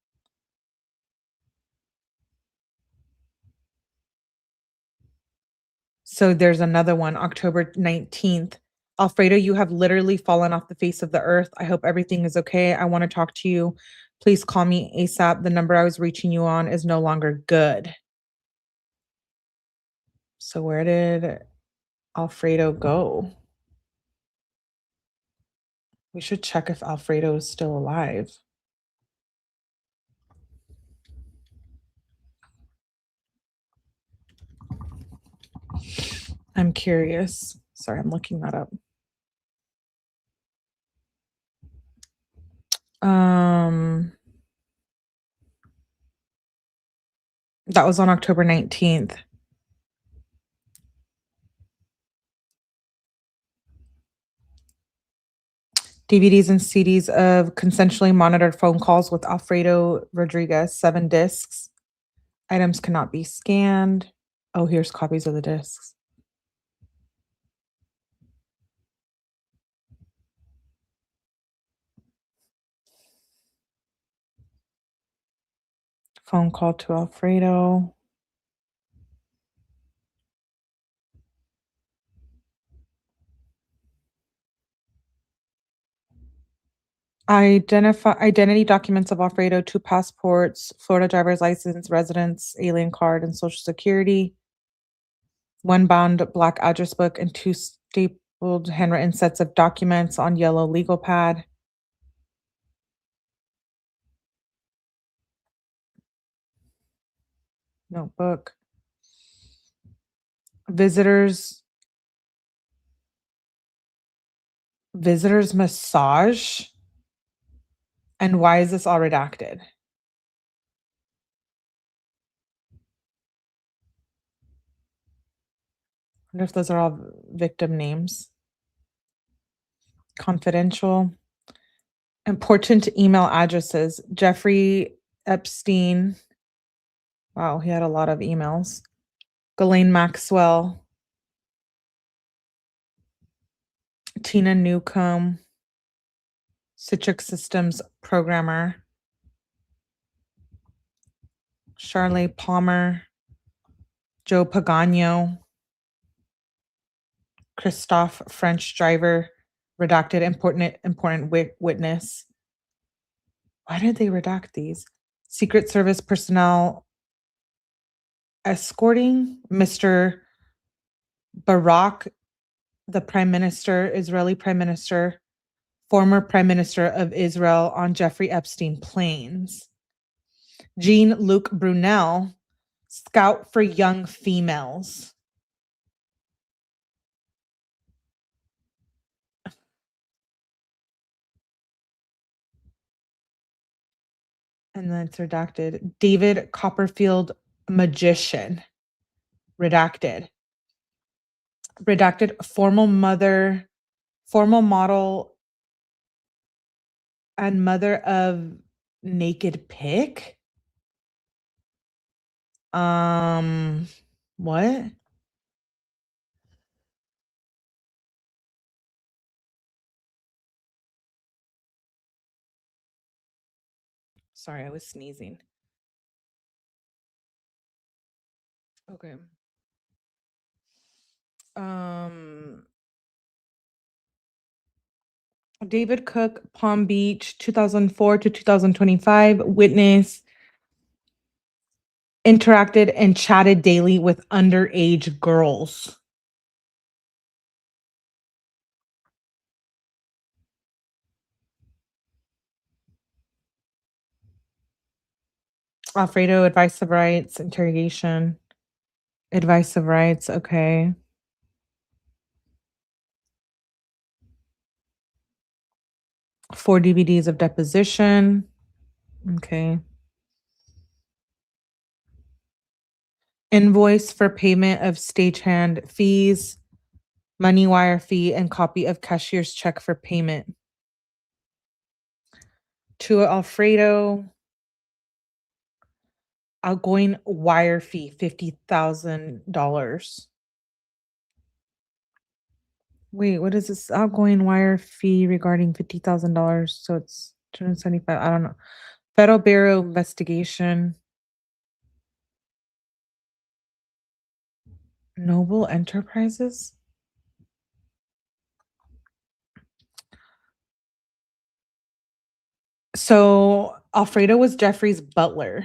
So there's another one, October 19th. Alfredo, you have literally fallen off the face of the earth. I hope everything is okay. I want to talk to you. Please call me ASAP. The number I was reaching you on is no longer good. So where did Alfredo go? We should check if Alfredo is still alive. I'm curious. Sorry, I'm looking that up. That was on October 19th. DVDs and CDs of consensually monitored phone calls with Alfredo Rodriguez, 7 discs. Items cannot be scanned. Oh, here's copies of the discs. Phone call to Alfredo. Identity documents of Alfredo, 2 passports, Florida driver's license, residence, alien card, and social security. 1 bound black address book and 2 stapled handwritten sets of documents on yellow legal pad. Notebook. Visitors massage. And why is this all redacted? I wonder if those are all victim names. Confidential. Important email addresses. Jeffrey Epstein. Wow, he had a lot of emails. Ghislaine Maxwell. Tina Newcomb. Citrix Systems programmer. Charlie Palmer. Joe Pagano. Christophe French driver. Redacted important witness. Why did they redact these? Secret Service personnel escorting Mr. Barak, the Prime Minister, Israeli Prime Minister, former Prime Minister of Israel, on Jeffrey Epstein planes. Jean-Luc Brunel, scout for young females. And then it's redacted. David Copperfield, magician. Redacted. Redacted. Formal model and mother of naked pic. What? Sorry, I was sneezing. Okay. David Cook, Palm Beach, 2004 to 2025. Witness interacted and chatted daily with underage girls. Alfredo, advice of rights, interrogation. Advice of rights, okay. Four DVDs of deposition. Okay. Invoice for payment of stagehand fees, money wire fee, and copy of cashier's check for payment. To Alfredo, outgoing wire fee, $50,000. Wait, what is this outgoing wire fee regarding $50,000? So it's 275. I don't know. Federal Bureau investigation. Noble Enterprises. So Alfredo was Jeffrey's butler.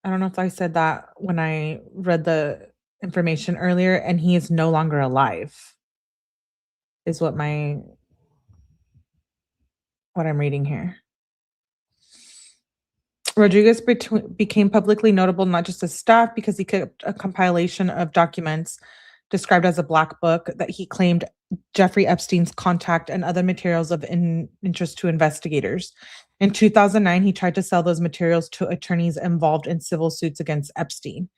I don't know if I said that when I read the information earlier, and he is no longer alive, is what I'm reading here. Rodriguez became publicly notable not just as staff because he kept a compilation of documents described as a black book that he claimed Jeffrey Epstein's contact and other materials of interest to investigators. In 2009, he tried to sell those materials to attorneys involved in civil suits against Epstein.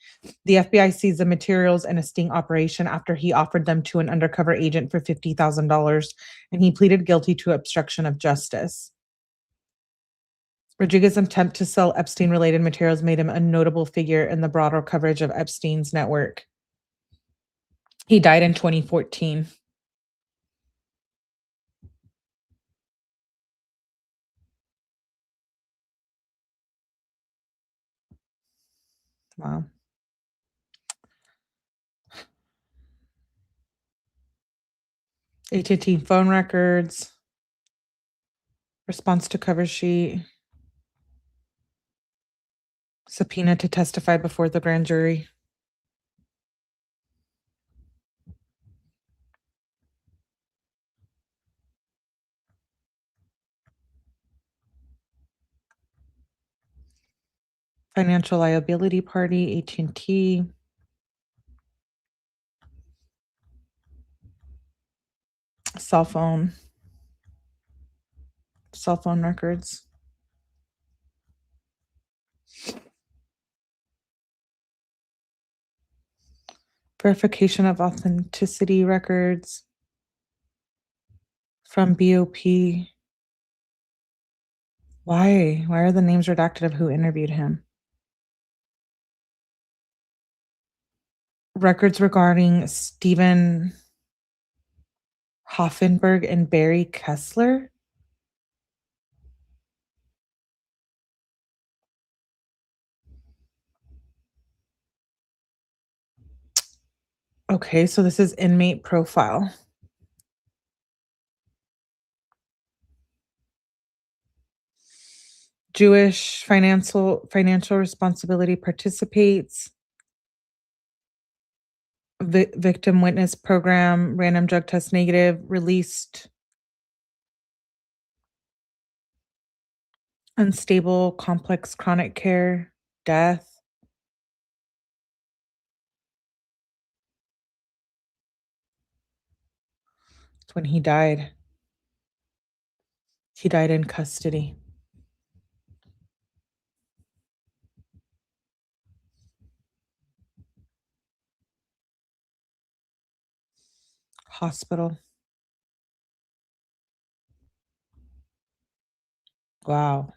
The FBI seized the materials in a sting operation after he offered them to an undercover agent for $50,000, and he pleaded guilty to obstruction of justice. Rodriguez's attempt to sell Epstein-related materials made him a notable figure in the broader coverage of Epstein's network. He died in 2014. Wow. AT&T phone records. Response to cover sheet. Subpoena to testify before the grand jury. Financial liability party, AT&T. Cell phone records. Verification of authenticity records from BOP. Why? Why are the names redacted of who interviewed him? Records regarding Stephen Hoffenberg and Barry Kessler. Okay, so this is inmate profile. Jewish financial responsibility participates. Victim witness program, random drug test negative, released. Unstable, complex chronic care, death. It's when he died. He died in custody. Hospital. Wow.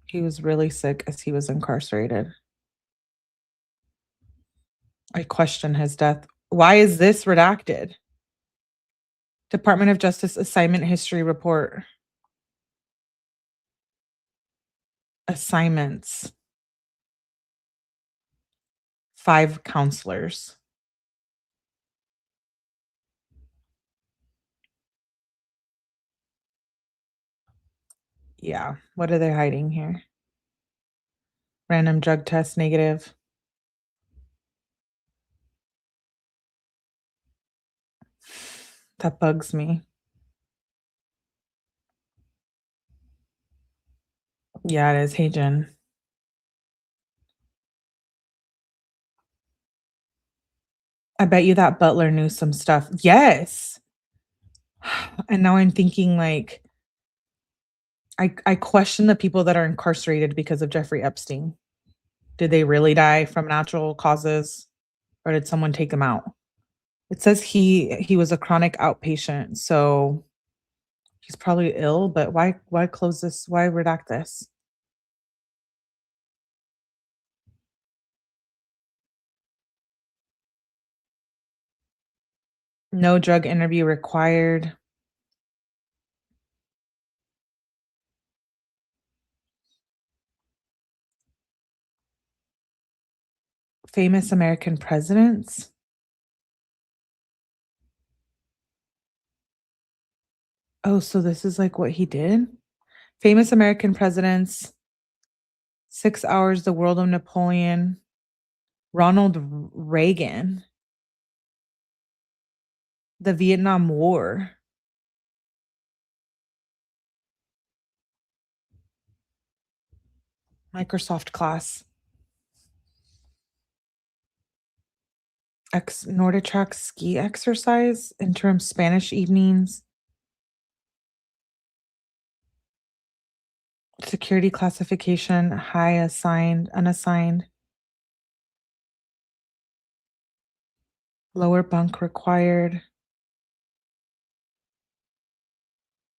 He was really sick as he was incarcerated. I question his death. Why is this redacted? Department of Justice assignment history report. Assignments. 5 counselors. Yeah, what are they hiding here? Random drug test negative. That bugs me. Yeah, it is. Hey, Jen. I bet you that butler knew some stuff. Yes. And now I'm thinking, like, I question the people that are incarcerated because of Jeffrey Epstein. Did they really die from natural causes, or did someone take them out? It says he was a chronic outpatient, so he's probably ill, but why close this? Why redact this? No drug interview required. Famous American presidents. Oh, so this is like what he did? Famous American presidents. 6 Hours, The World of Napoleon. Ronald Reagan. The Vietnam War. Microsoft class. Nordic ski exercise. Interim Spanish evenings. Security classification. High assigned, unassigned. Lower bunk required.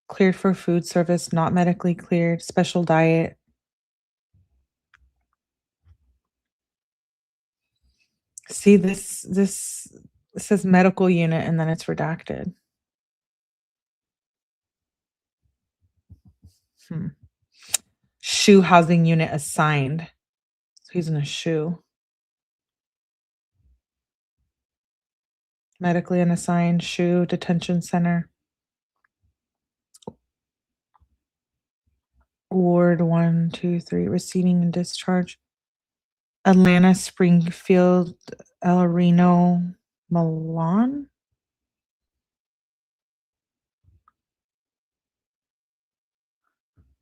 Cleared for food service, not medically cleared. Special diet. See, this says medical unit and then it's redacted. Shoe housing unit assigned. So he's in a shoe. Medically unassigned shoe detention center. Ward 1, 2, 3, receiving and discharge. Atlanta, Springfield, El Reno, Milan.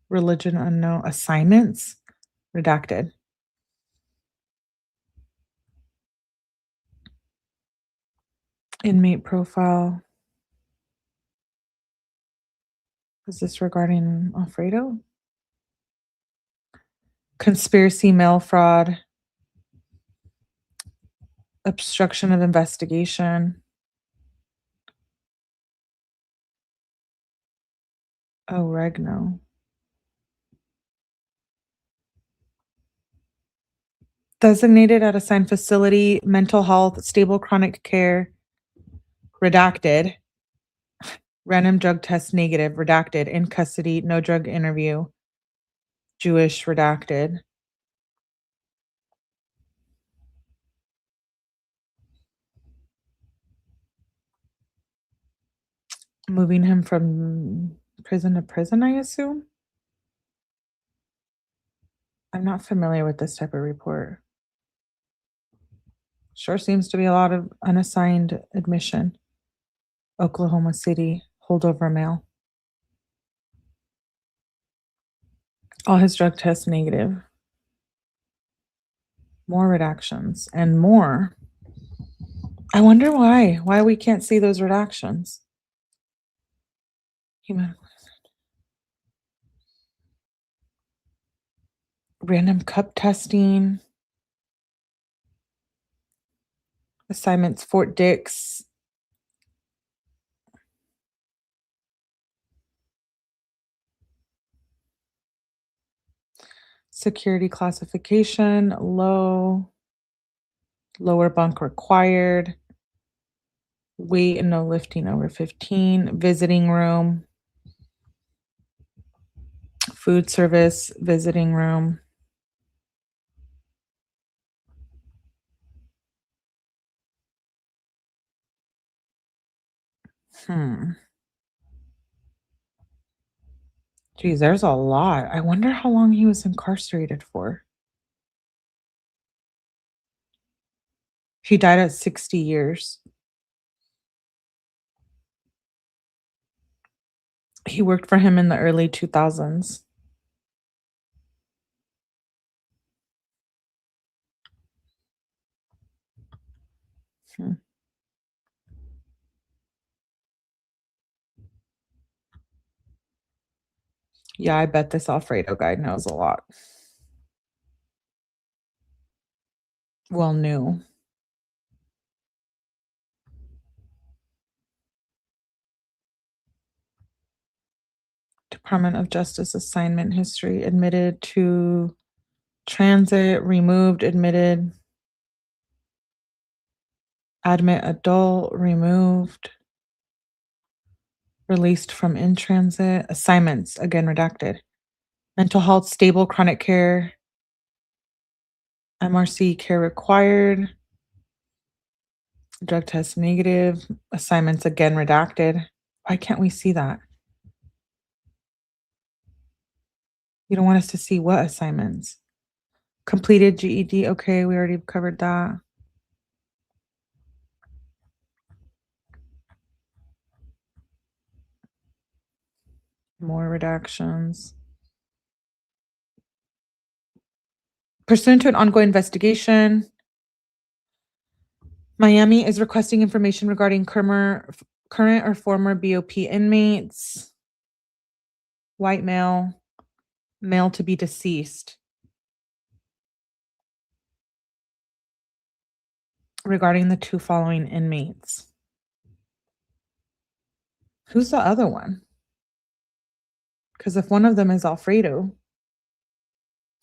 Religion unknown. Assignments redacted. Inmate profile. Is this regarding Alfredo? Conspiracy, mail fraud. Obstruction of investigation. Oregno. Designated at assigned facility, mental health, stable chronic care, redacted. Random drug test negative, redacted. In custody, no drug interview. Jewish, redacted. Moving him from prison to prison, I assume. I'm not familiar with this type of report. Sure seems to be a lot of unassigned admission. Oklahoma City, holdover mail. All his drug tests negative. More redactions and more. I wonder why we can't see those redactions. Human. Random cup testing. Assignments, Fort Dix. Security classification, low. Lower bunk required. Weight and no lifting over 15. Visiting room. Food service, visiting room. Geez, there's a lot. I wonder how long he was incarcerated for. He died at 60 years. He worked for him in the early 2000s. Yeah, I bet this Alfredo guy knows a lot. Well, knew. Department of Justice assignment history, admitted to transit, removed, admitted. Admit adult, removed. Released from in transit. Assignments, again redacted. Mental health, stable chronic care. MRC care required. Drug test negative. Assignments, again redacted. Why can't we see that? You don't want us to see what assignments? Completed GED. Okay, we already covered that. More redactions. Pursuant to an ongoing investigation, Miami is requesting information regarding current or former BOP inmates. White male, male to be deceased. Regarding the 2 following inmates. Who's the other one? Because if one of them is Alfredo,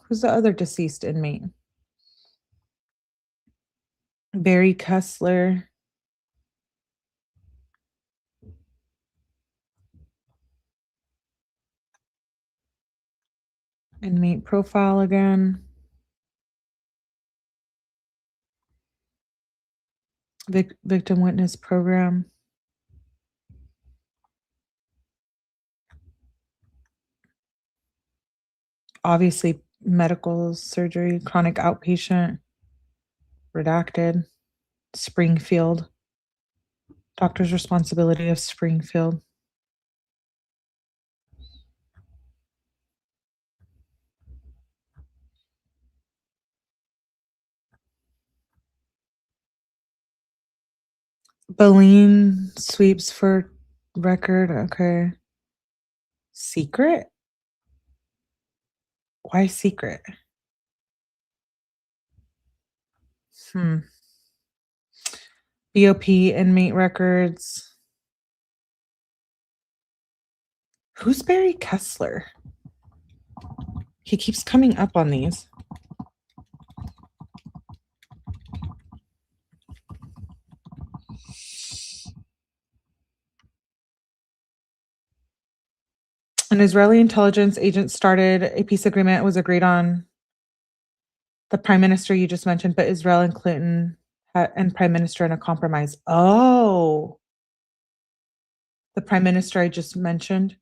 who's the other deceased inmate? Barry Kessler. Inmate profile again. Victim witness program. Obviously, medical surgery, chronic outpatient, redacted, Springfield. Doctor's responsibility of Springfield. Boleyn sweeps for record. Okay. Secret? Why secret? BOP inmate records. Who's Barry Kessler? He keeps coming up on these. An Israeli intelligence agent started a peace agreement, was agreed on. The prime minister you just mentioned, but Israel and Clinton and prime minister in a compromise. Oh, the prime minister I just mentioned.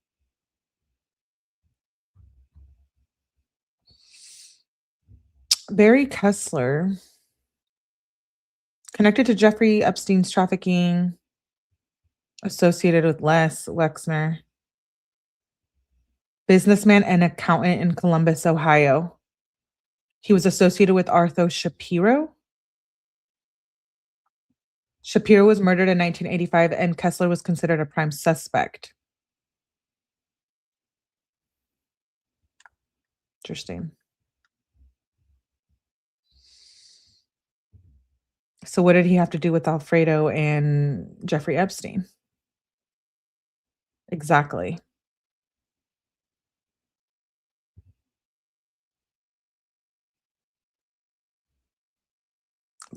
Barry Kessler, connected to Jeffrey Epstein's trafficking, associated with Les Wexner, businessman and accountant in Columbus, Ohio. He was associated with Arthur Shapiro. Shapiro was murdered in 1985, and Kessler was considered a prime suspect. Interesting. So what did he have to do with Alfredo and Jeffrey Epstein? Exactly.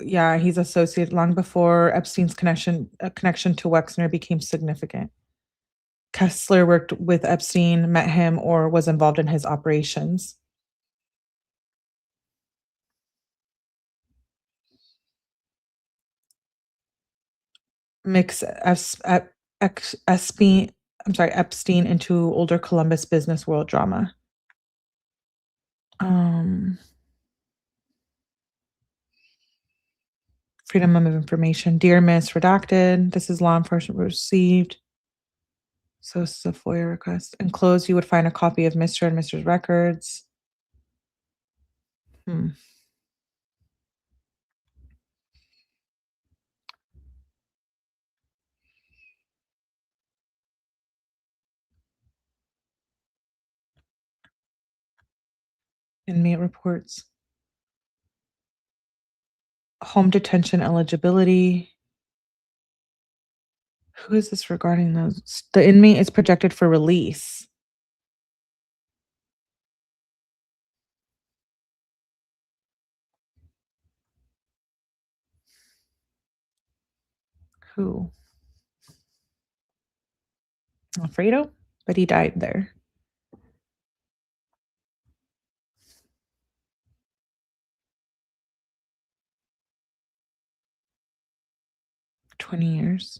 Yeah, he's associated long before Epstein's connection to Wexner became significant. Kessler worked with Epstein, met him, or was involved in his operations. Mix Epstein into older Columbus business world drama. Freedom of information. Dear Miss, redacted. This is law enforcement received. So this is a FOIA request. Enclosed, you would find a copy of Mr. and Mrs. records. Inmate reports. Home detention eligibility. Who is this regarding those? The inmate is projected for release. Who? Alfredo? But he died there. $20.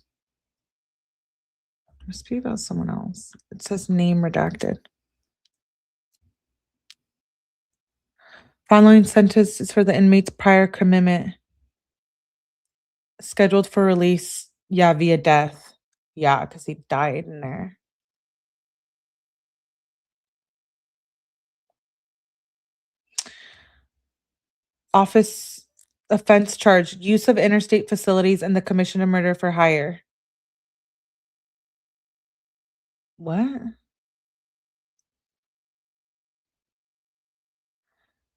Must be about someone else. It says name redacted. Following sentence is for the inmate's prior commitment. Scheduled for release, yeah, via death. Yeah, because he died in there. Office offense charge, use of interstate facilities and the commission of murder for hire. What?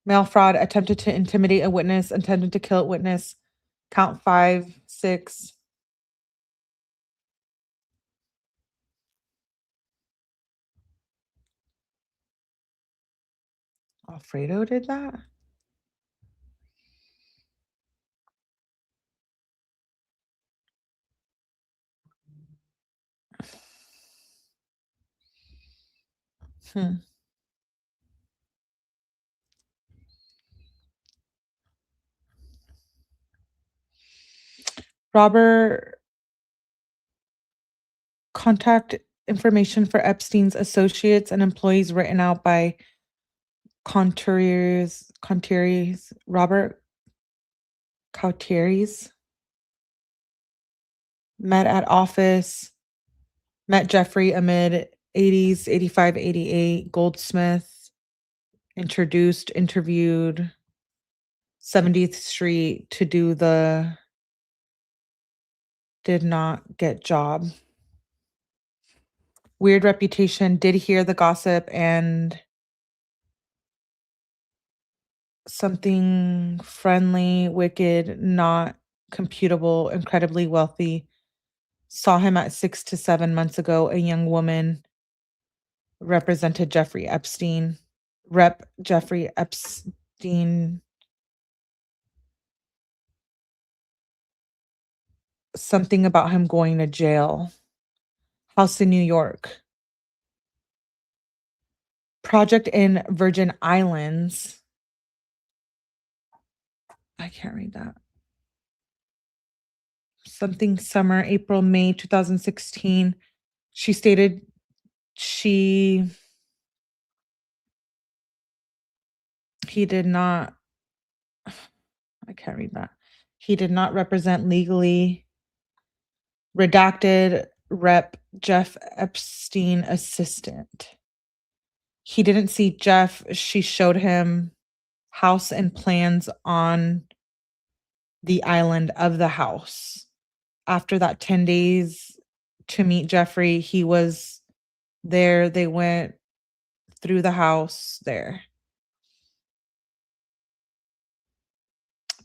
Mail fraud, attempted to intimidate a witness, attempted to kill a witness. Count 5, 6. Alfredo did that? Robert, contact information for Epstein's associates and employees written out by Robert Ковтарис. Met at office, met Jeffrey amid 80s, 85, 88, Goldsmith, introduced, interviewed, 70th Street to do the did not get job. Weird reputation, did hear the gossip and something friendly, wicked, not computable, incredibly wealthy. Saw him at 6 to 7 months ago. A young woman represented Jeffrey Epstein. Rep Jeffrey Epstein. Something about him going to jail. House in New York. Project in Virgin Islands. I can't read that. Something summer, April, May 2016. She stated he did not, I can't read that. He did not represent legally. Redacted, rep Jeff Epstein assistant. He didn't see Jeff. She showed him house and plans on the island of the house. After that 10 days to meet Jeffrey, he was there. They went through the house there.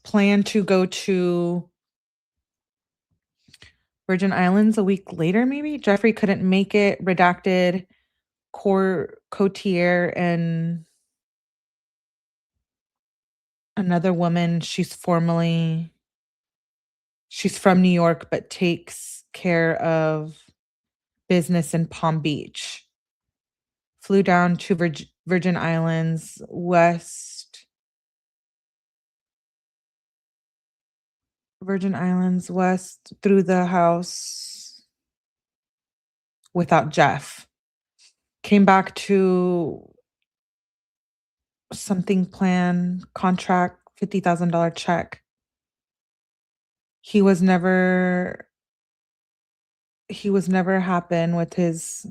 Plan to go to Virgin Islands a week later, maybe. Jeffrey couldn't make it. Redacted, Cotier and another woman. She's from New York, but takes care of business in Palm Beach. Flew down to Virgin Islands, west through the house without Jeff. Came back to something plan, contract, $50,000 check. He was never happen with his.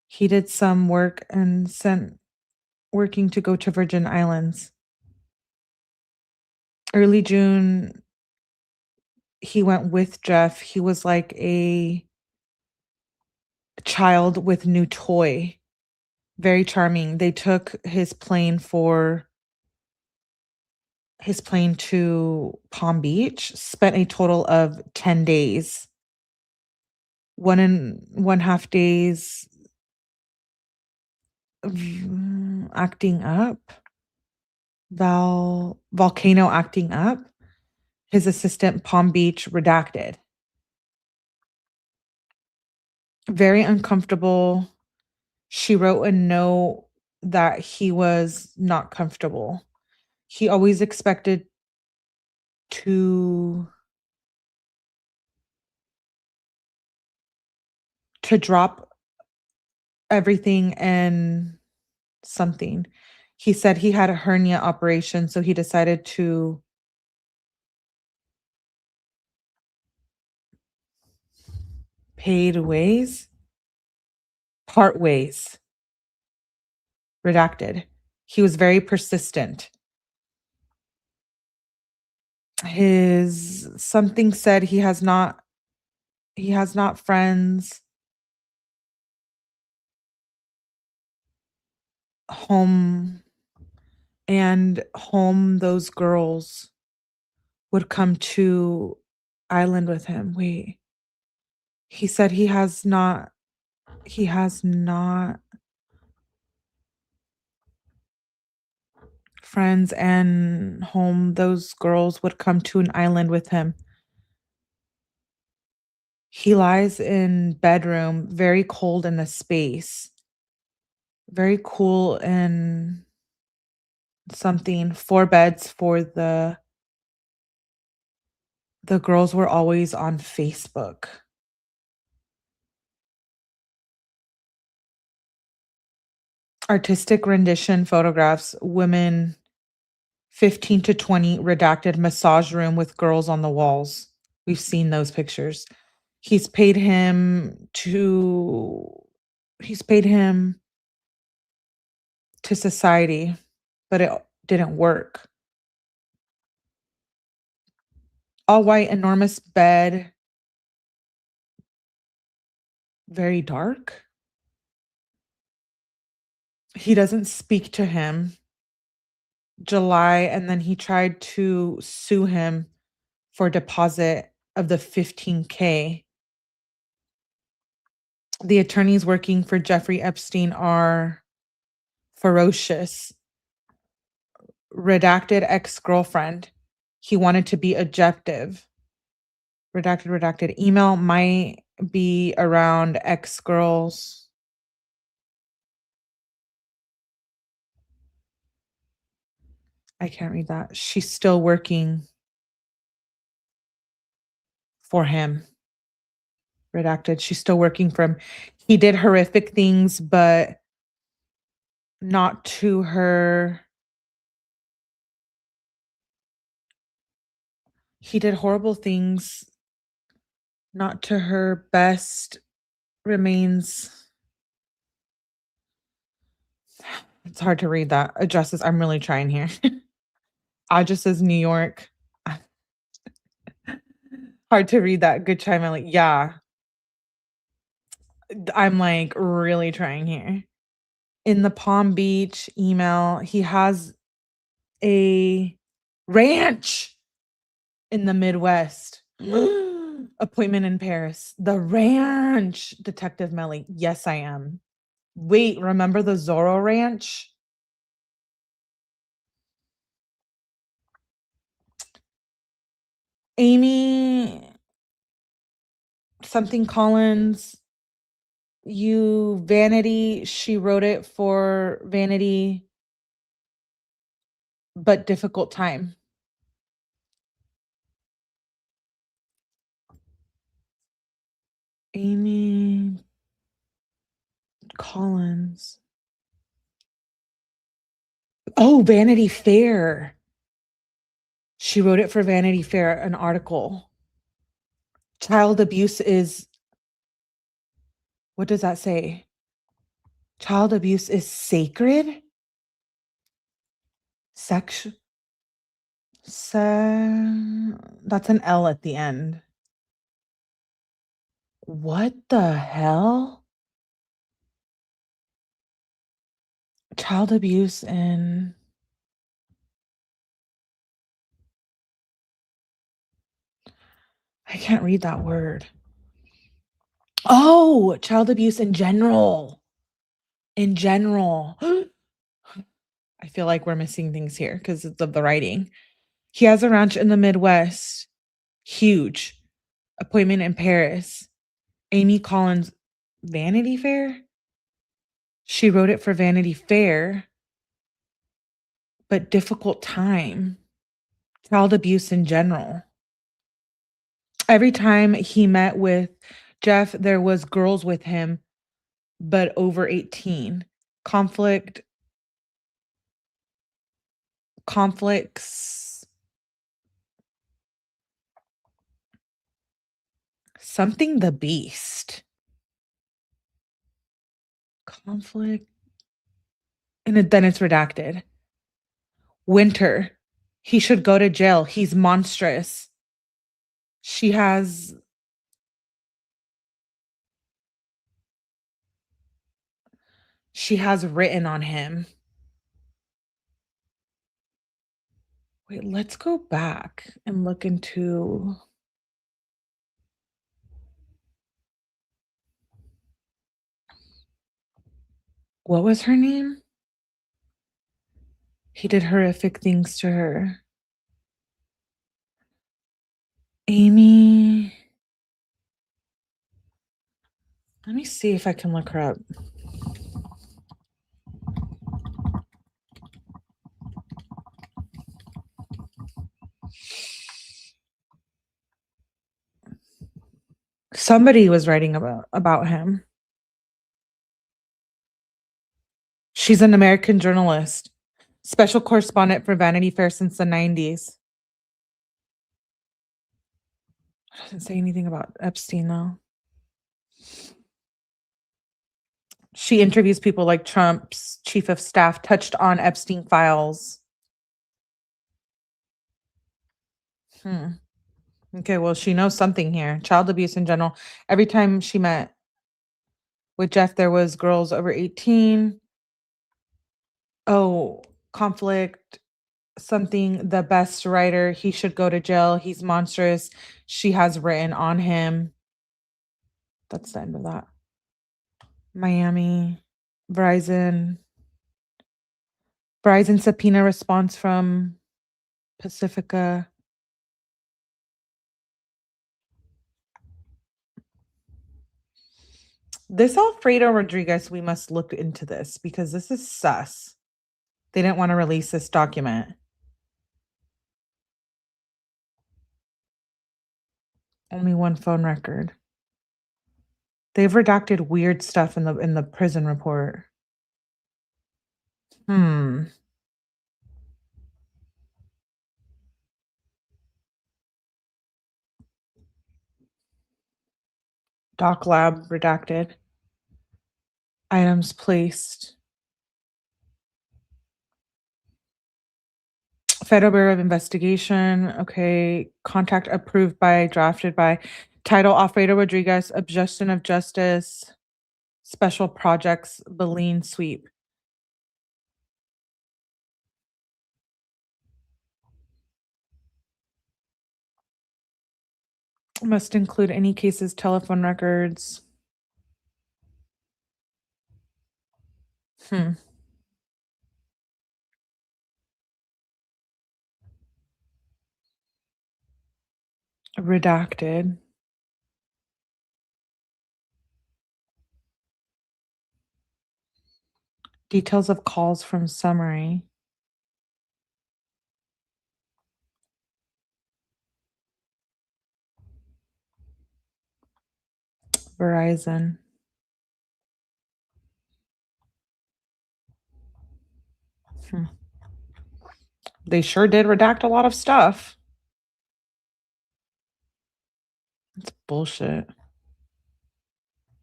He did some work and sent working to go to Virgin Islands. Early June, he went with Jeff. He was like a child with new toy. Very charming. They took his plane to Palm Beach, spent a total of 10 days. 1.5 days acting up. Volcano acting up. His assistant, Palm Beach, redacted. Very uncomfortable. She wrote a note that he was not comfortable. He always expected to drop everything and something. He said he had a hernia operation, so he decided to part ways. Redacted. He was very persistent. Something said he has not friends home those girls would come to island with him. Wait. He said he has not friends and home those girls would come to an island with him. He lies in bedroom, very cold in the space. Very cool in something. 4 beds for the girls were always on Facebook. Artistic rendition photographs, women 15 to 20, redacted massage room with girls on the walls. We've seen those pictures. He's paid him to society, but it didn't work. All white, enormous bed. Very dark. He doesn't speak to him. July, and then he tried to sue him for deposit of the $15K. The attorneys working for Jeffrey Epstein are ferocious. Redacted ex-girlfriend. He wanted to be objective. Redacted. Email might be around ex-girls. I can't read that. She's still working for him. Redacted. She's still working for him. He did horrific things, but not to her. He did horrible things, not to her best. Remains. It's hard to read that. Addresses. I'm really trying here. Addresses, New York. Hard to read that. Good chime. I'm like, yeah. I'm like really trying here. In the Palm Beach email, he has a ranch in the Midwest. Appointment in Paris. The ranch. Detective Melly. Yes, I am. Wait, remember the Zorro Ranch? Amy something Collins, Vanity. She wrote it for Vanity, but difficult time. Amy Collins. Oh, Vanity Fair. She wrote it for Vanity Fair, an article. Child abuse is, what does that say? Child abuse is sacred? That's an L at the end. What the hell? Child abuse and I can't read that word. Oh, child abuse in general. In general. I feel like we're missing things here because of the writing. He has a ranch in the Midwest. Huge. Appointment in Paris. Amy Collins, Vanity Fair? She wrote it for Vanity Fair, but difficult time. Child abuse in general. Every time he met with Jeff, there was girls with him, but over 18. Conflict conflicts. Something the beast. Conflict. And then it's redacted. Winter. He should go to jail. He's monstrous. She has written on him. Wait, let's go back and look into what was her name? He did horrific things to her. Amy. Let me see if I can look her up. Somebody was writing about him. She's an American journalist, special correspondent for Vanity Fair since the 90s. It doesn't say anything about Epstein, though. She interviews people like Trump's chief of staff, touched on Epstein files. Okay, well, she knows something here. Child abuse in general. Every time she met with Jeff, there was girls over 18. Oh, conflict, something, the best writer. He should go to jail. He's monstrous. She has written on him. That's the end of that. Miami, Verizon subpoena response from Pacifica. This Alfredo Rodriguez, we must look into this because this is sus. They didn't want to release this document. Only one phone record. They've redacted weird stuff in the prison report. Doc lab redacted. Items placed. Federal Bureau of Investigation. Okay. Contact approved by, drafted by. Title Alfredo Rodriguez, Objection of Justice. Special Projects, Baleen Sweep. Must include any cases, telephone records. Redacted. Details of calls from summary. Verizon. They sure did redact a lot of stuff. It's bullshit.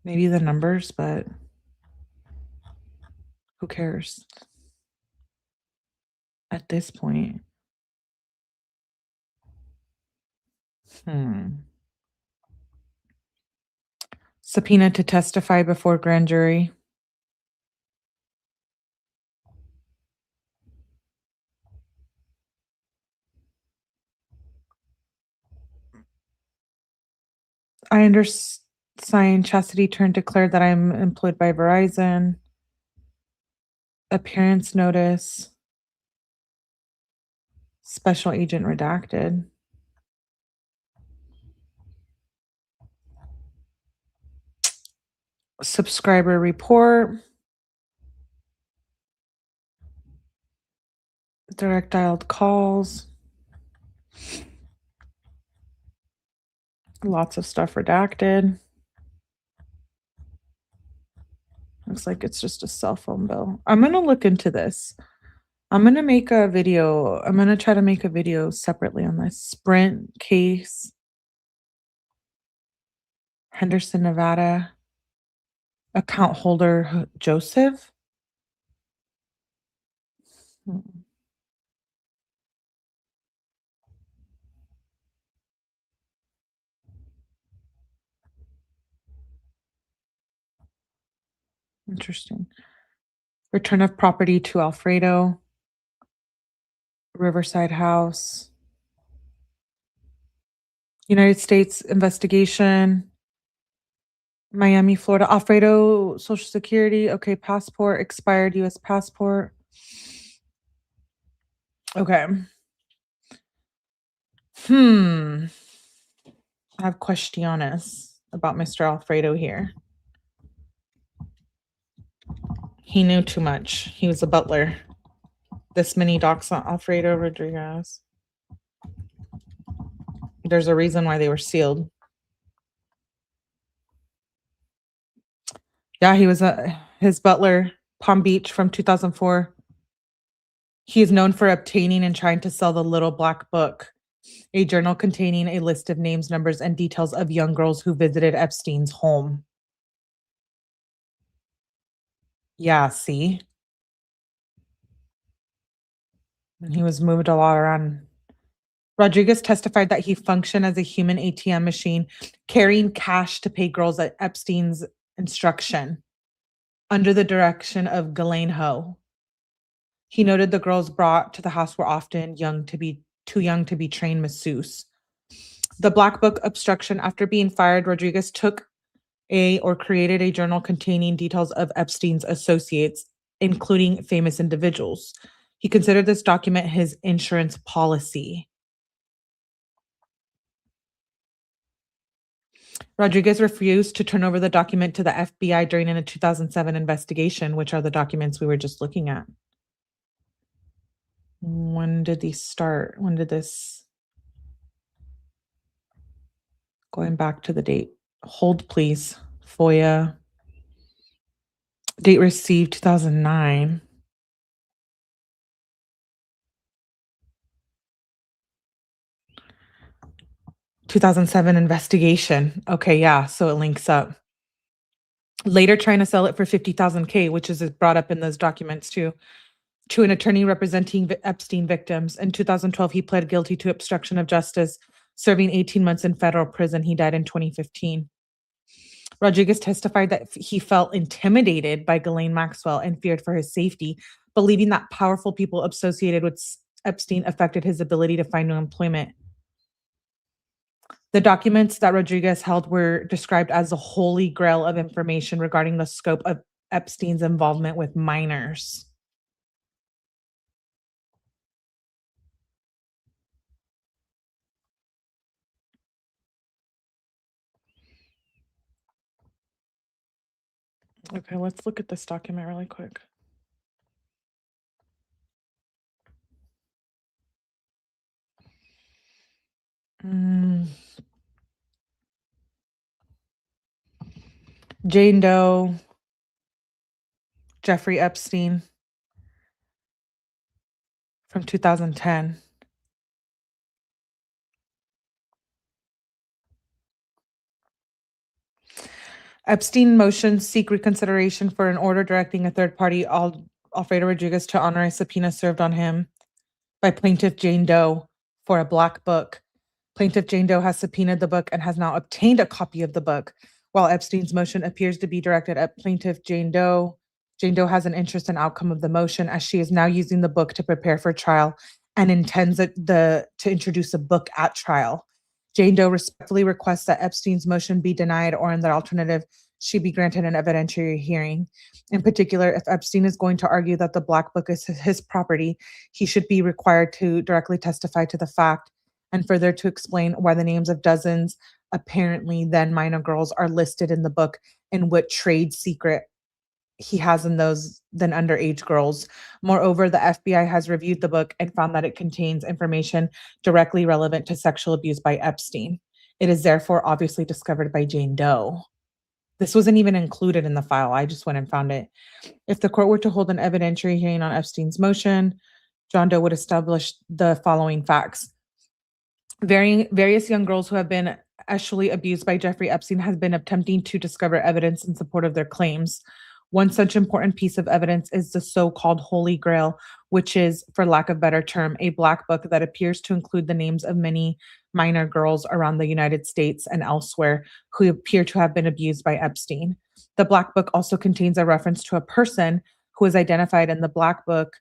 Maybe the numbers, but who cares at this point? Subpoena to testify before grand jury. I undersign Chastity Turn declared that I'm employed by Verizon. Appearance notice. Special agent redacted. Subscriber report. Direct dialed calls. Lots of stuff redacted. Looks like it's just a cell phone bill. I'm going to look into this. I'm going to make a video. I'm going to try to make a video separately on this Sprint case. Henderson, Nevada. Account holder Joseph. Interesting. Return of property to Alfredo. Riverside House. United States investigation. Miami, Florida. Alfredo, Social Security. Okay, passport. Expired U.S. passport. Okay. I have questiones about Mr. Alfredo here. He knew too much. He was a butler. This many docs on Alfredo Rodriguez. There's a reason why they were sealed. Yeah, he was his butler, Palm Beach from 2004. He is known for obtaining and trying to sell the Little Black Book, a journal containing a list of names, numbers, and details of young girls who visited Epstein's home. Yeah, see? And he was moved a lot around. Rodriguez testified that he functioned as a human ATM machine, carrying cash to pay girls at Epstein's instruction, under the direction of Ghislaine Ho. He noted the girls brought to the house were often too young to be trained masseuse. The Black Book obstruction. After being fired, Rodriguez took created a journal containing details of Epstein's associates, including famous individuals. He considered this document his insurance policy. Rodriguez refused to turn over the document to the FBI during a 2007 investigation, which are the documents we were just looking at. When did these start? When did this? Going back to the date. Hold, please. FOIA. Date received 2009. '2007 investigation. Okay, yeah, so it links up. Later trying to sell it for $50,000, which is brought up in those documents too, to an attorney representing Epstein victims. In 2012, he pled guilty to obstruction of justice, serving 18 months in federal prison. He died in 2015. Rodriguez testified that he felt intimidated by Ghislaine Maxwell and feared for his safety, believing that powerful people associated with Epstein affected his ability to find new employment. The documents that Rodriguez held were described as the holy grail of information regarding the scope of Epstein's involvement with minors. Okay, let's look at this document really quick. Jane Doe, Jeffrey Epstein from 2010. Epstein motions seek reconsideration for an order directing a third party, Alfredo Rodriguez, to honor a subpoena served on him by plaintiff Jane Doe for a Black Book. Plaintiff Jane Doe has subpoenaed the book and has now obtained a copy of the book. While Epstein's motion appears to be directed at plaintiff Jane Doe has an interest in outcome of the motion, as she is now using the book to prepare for trial and intends to introduce a book at trial. Jane Doe respectfully requests that Epstein's motion be denied, or in the alternative, she be granted an evidentiary hearing. In particular, if Epstein is going to argue that the Black Book is his property, he should be required to directly testify to the fact and further to explain why the names of dozens, apparently then minor girls, are listed in the book and what trade secret he has in those than underage girls. Moreover, the FBI has reviewed the book and found that it contains information directly relevant to sexual abuse by Epstein. It is therefore obviously discovered by Jane Doe. This wasn't even included in the file. I just went and found it. If the court were to hold an evidentiary hearing on Epstein's motion, John Doe would establish the following facts. Various young girls who have been sexually abused by Jeffrey Epstein has been attempting to discover evidence in support of their claims. One such important piece of evidence is the so-called Holy Grail, which is, for lack of a better term, a black book that appears to include the names of many minor girls around the United States and elsewhere who appear to have been abused by Epstein. The black book also contains a reference to a person who is identified in the black book,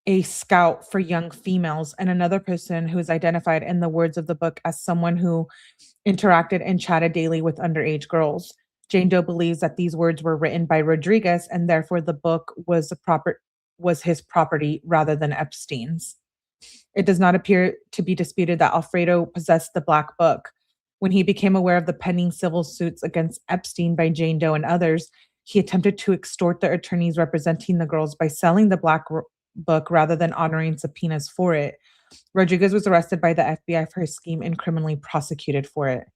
a scout for young females, and another person who is identified in the words of the book as someone who interacted and chatted daily with underage girls. Jane Doe believes that these words were written by Rodriguez, and therefore the book was his property rather than Epstein's. It does not appear to be disputed that Alfredo possessed the black book. When he became aware of the pending civil suits against Epstein by Jane Doe and others, he attempted to extort the attorneys representing the girls by selling the black book rather than honoring subpoenas for it. Rodriguez was arrested by the FBI for his scheme and criminally prosecuted for it.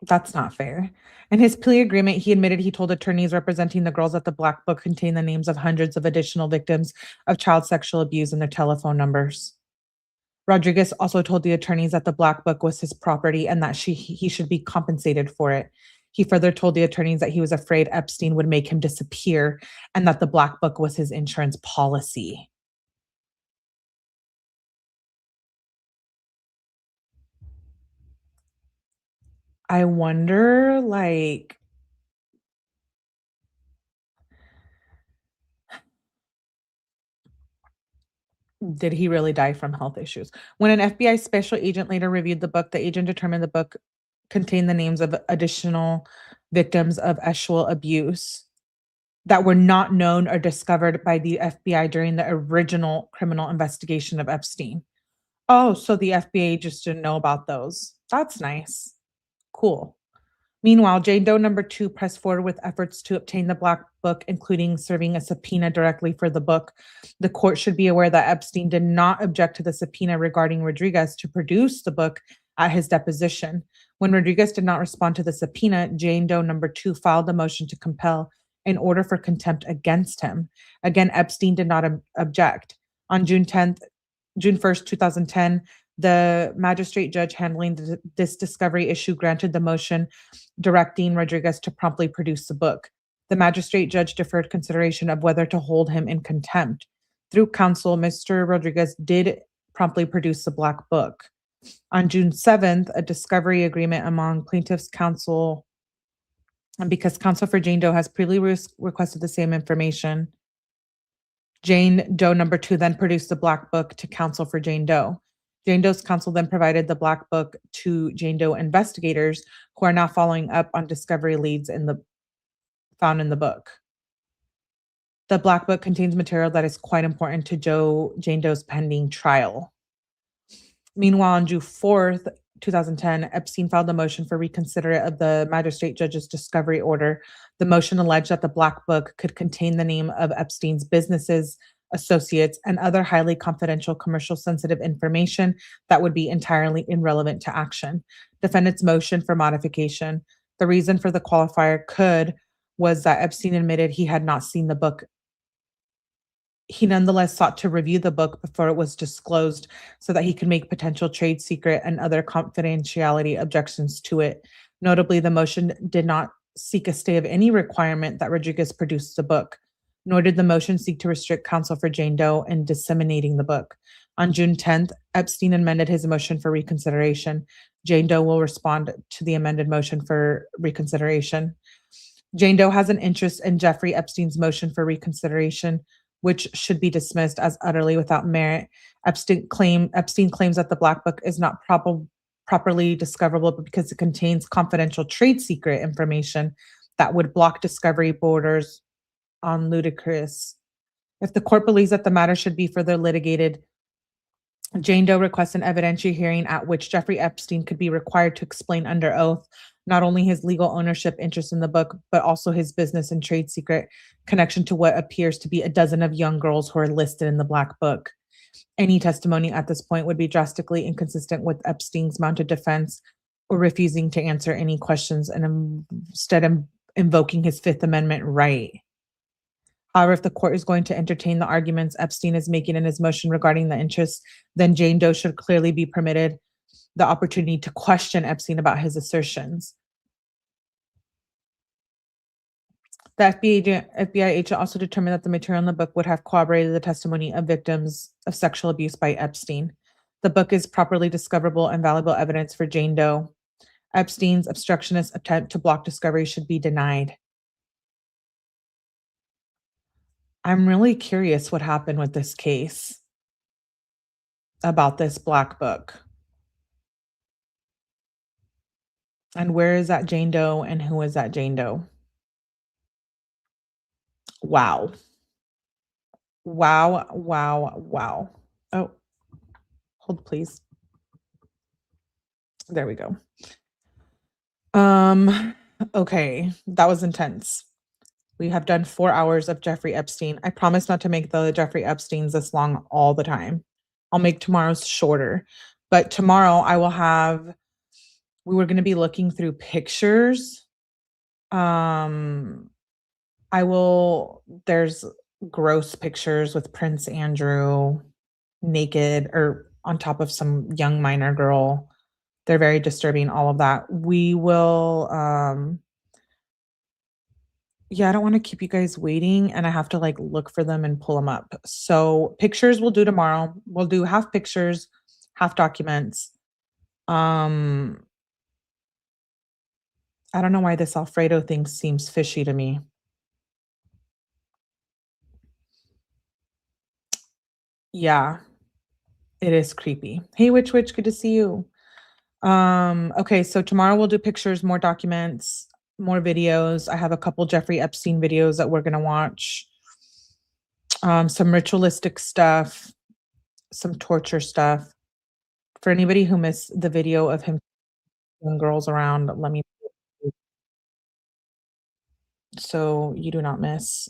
That's not fair. In his plea agreement, he admitted he told attorneys representing the girls that the black book contained the names of hundreds of additional victims of child sexual abuse and their telephone numbers. Rodriguez also told the attorneys that the black book was his property and that he should be compensated for it. He further told the attorneys that he was afraid Epstein would make him disappear and that the black book was his insurance policy. I wonder, like, did he really die from health issues? When an FBI special agent later reviewed the book, the agent determined the book contained the names of additional victims of sexual abuse that were not known or discovered by the FBI during the original criminal investigation of Epstein. Oh, so the FBI just didn't know about those. That's nice. Cool. Meanwhile, Jane Doe number 2 pressed forward with efforts to obtain the black book, including serving a subpoena directly for the book. The court should be aware that Epstein did not object to the subpoena regarding Rodriguez to produce the book at his deposition. When Rodriguez did not respond to the subpoena, Jane Doe number 2 filed a motion to compel an order for contempt against him. Again, Epstein did not object. On June 1st, 2010, the magistrate judge handling this discovery issue granted the motion directing Rodriguez to promptly produce the book. The magistrate judge deferred consideration of whether to hold him in contempt. Through counsel, Mr. Rodriguez did promptly produce the black book. On June 7th, a discovery agreement among plaintiffs' counsel, and because counsel for Jane Doe has previously requested the same information, Jane Doe number 2 then produced the black book to counsel for Jane Doe. Jane Doe's counsel then provided the black book to Jane Doe investigators who are now following up on discovery leads found in the book. The black book contains material that is quite important to Jane Doe's pending trial. Meanwhile, on June 4th, 2010, Epstein filed a motion for reconsideration of the magistrate judge's discovery order. The motion alleged that the black book could contain the name of Epstein's businesses, associates, and other highly confidential commercial sensitive information that would be entirely irrelevant to action. Defendant's motion for modification. The reason for the qualifier could was that Epstein admitted he had not seen the book. He nonetheless sought to review the book before it was disclosed so that he could make potential trade secret and other confidentiality objections to it. Notably, the motion did not seek a stay of any requirement that Rodriguez produce the book, nor did the motion seek to restrict counsel for Jane Doe in disseminating the book. On June 10th, Epstein amended his motion for reconsideration. Jane Doe will respond to the amended motion for reconsideration. Jane Doe has an interest in Jeffrey Epstein's motion for reconsideration, which should be dismissed as utterly without merit. Epstein claims that the black book is not properly discoverable because it contains confidential trade secret information that would block discovery borders on ludicrous. If the court believes that the matter should be further litigated, Jane Doe requests an evidentiary hearing at which Jeffrey Epstein could be required to explain under oath not only his legal ownership interest in the book, but also his business and trade secret connection to what appears to be a dozen of young girls who are listed in the black book. Any testimony at this point would be drastically inconsistent with Epstein's mounted defense or refusing to answer any questions and instead of invoking his Fifth Amendment right. However, if the court is going to entertain the arguments Epstein is making in his motion regarding the interests, then Jane Doe should clearly be permitted the opportunity to question Epstein about his assertions. The FBI agent also determined that the material in the book would have corroborated the testimony of victims of sexual abuse by Epstein. The book is properly discoverable and valuable evidence for Jane Doe. Epstein's obstructionist attempt to block discovery should be denied. I'm really curious what happened with this case about this black book. And where is that Jane Doe and who is that Jane Doe? Wow. Wow, wow, wow. Oh, hold please. There we go. Okay, that was intense. We have done 4 hours of Jeffrey Epstein. I promise not to make the Jeffrey Epsteins this long all the time. I'll make tomorrow's shorter. But tomorrow I will have, we were going to be looking through pictures. There's gross pictures with Prince Andrew naked or on top of some young minor girl. They're very disturbing, all of that. We will, yeah, I don't want to keep you guys waiting and I have to like look for them and pull them up. So pictures we'll do tomorrow. We'll do half pictures, half documents. I don't know why this Alfredo thing seems fishy to me. Yeah, it is creepy. Hey, Witch, good to see you. Okay, so tomorrow we'll do pictures, more documents, more videos. I have a couple Jeffrey Epstein videos that we're going to watch. Some ritualistic stuff, some torture stuff. For anybody who missed the video of him throwing girls around, let me, so you do not miss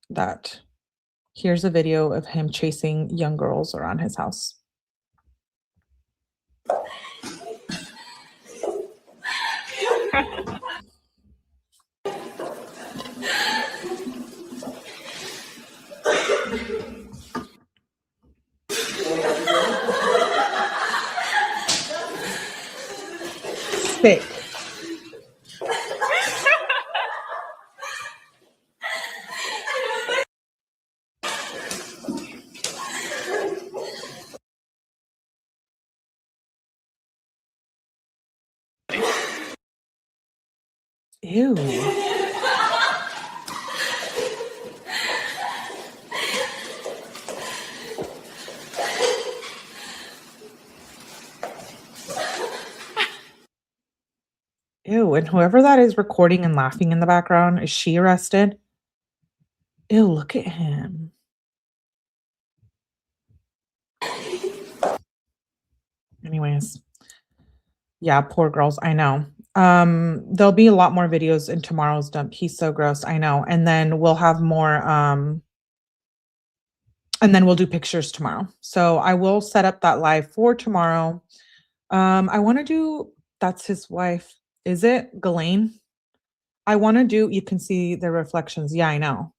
that. Here's a video of him chasing young girls around his house. Sick. Ew. Ew, and whoever that is recording and laughing in the background, is she arrested? Ew, look at him. Anyways. Yeah, poor girls, I know. There'll be a lot more videos in tomorrow's dump. He's so gross, I know. And then we'll have more, and then we'll do pictures tomorrow. So I will set up that live for tomorrow. I want to do, that's his wife. Is it Ghislaine? I want to do, you can see the reflections. Yeah, I know.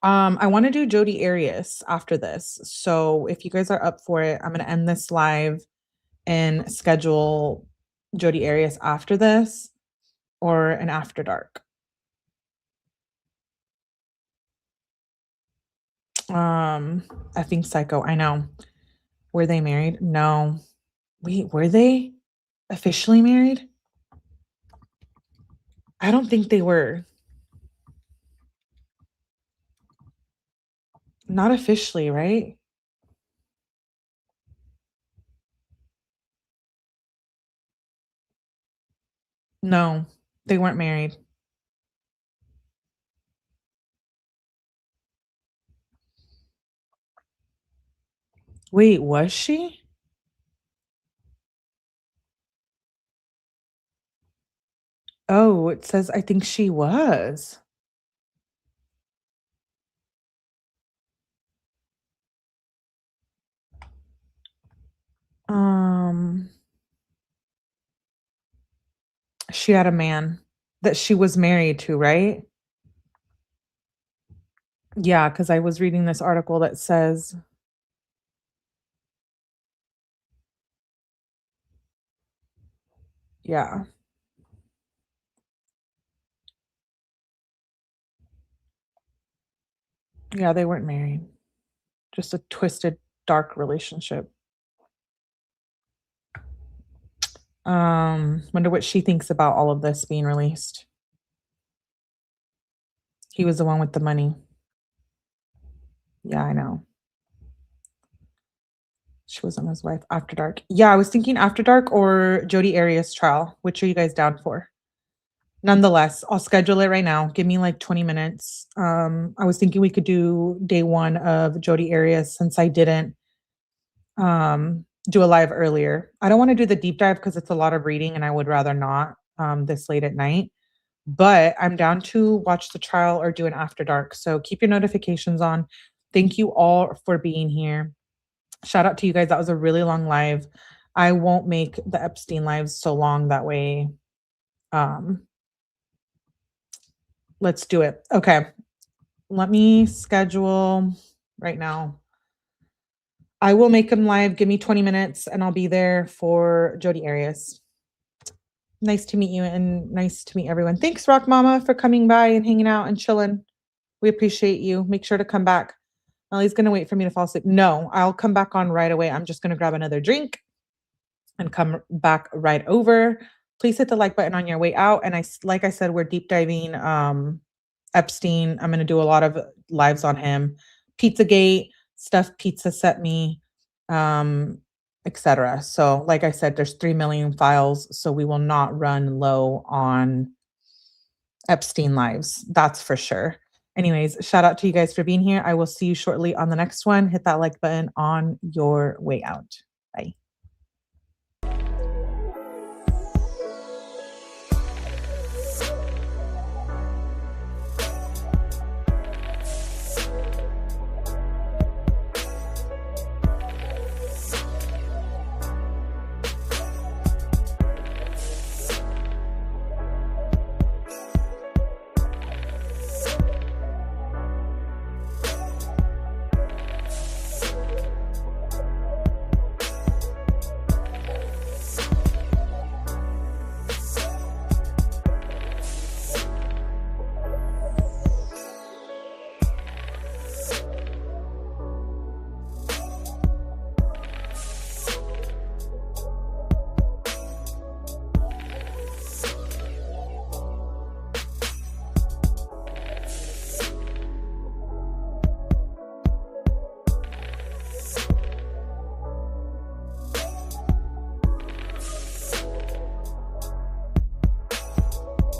I want to do Jodi Arias after this. So if you guys are up for it, I'm going to end this live and schedule Jodi Arias after this or an after dark. I think Psycho, I know. Were they married? No. Wait, were they officially married? I don't think they were. Not officially, right? No, they weren't married. Wait, was she? Oh, it says I think she was. She had a man that she was married to, right? Yeah, because I was reading this article that says yeah. Yeah, they weren't married. Just a twisted, dark relationship. Wonder what she thinks about all of this being released. He was the one with the money. Yeah, I know. She wasn't his wife. After Dark. Yeah, I was thinking After Dark or Jodi Arias trial. Which are you guys down for? Nonetheless, I'll schedule it right now. Give me like 20 minutes. I was thinking we could do day 1 of Jodi Arias since I didn't do a live earlier. I don't want to do the deep dive because it's a lot of reading and I would rather not this late at night. But I'm down to watch the trial or do an After Dark. So keep your notifications on. Thank you all for being here. Shout out to you guys. That was a really long live. I won't make the Epstein lives so long. That way, let's do it. Okay. Let me schedule right now. I will make them live. Give me 20 minutes and I'll be there for Jodi Arias. Nice to meet you and nice to meet everyone. Thanks, Rock Mama, for coming by and hanging out and chilling. We appreciate you. Make sure to come back. Ellie's going to wait for me to fall asleep. No, I'll come back on right away. I'm just going to grab another drink and come back right over. Please hit the like button on your way out. And like I said, we're deep diving Epstein. I'm going to do a lot of lives on him. Pizzagate, stuff pizza sent me, etc. So like I said, there's 3 million files. So we will not run low on Epstein lives. That's for sure. Anyways, shout out to you guys for being here. I will see you shortly on the next one. Hit that like button on your way out.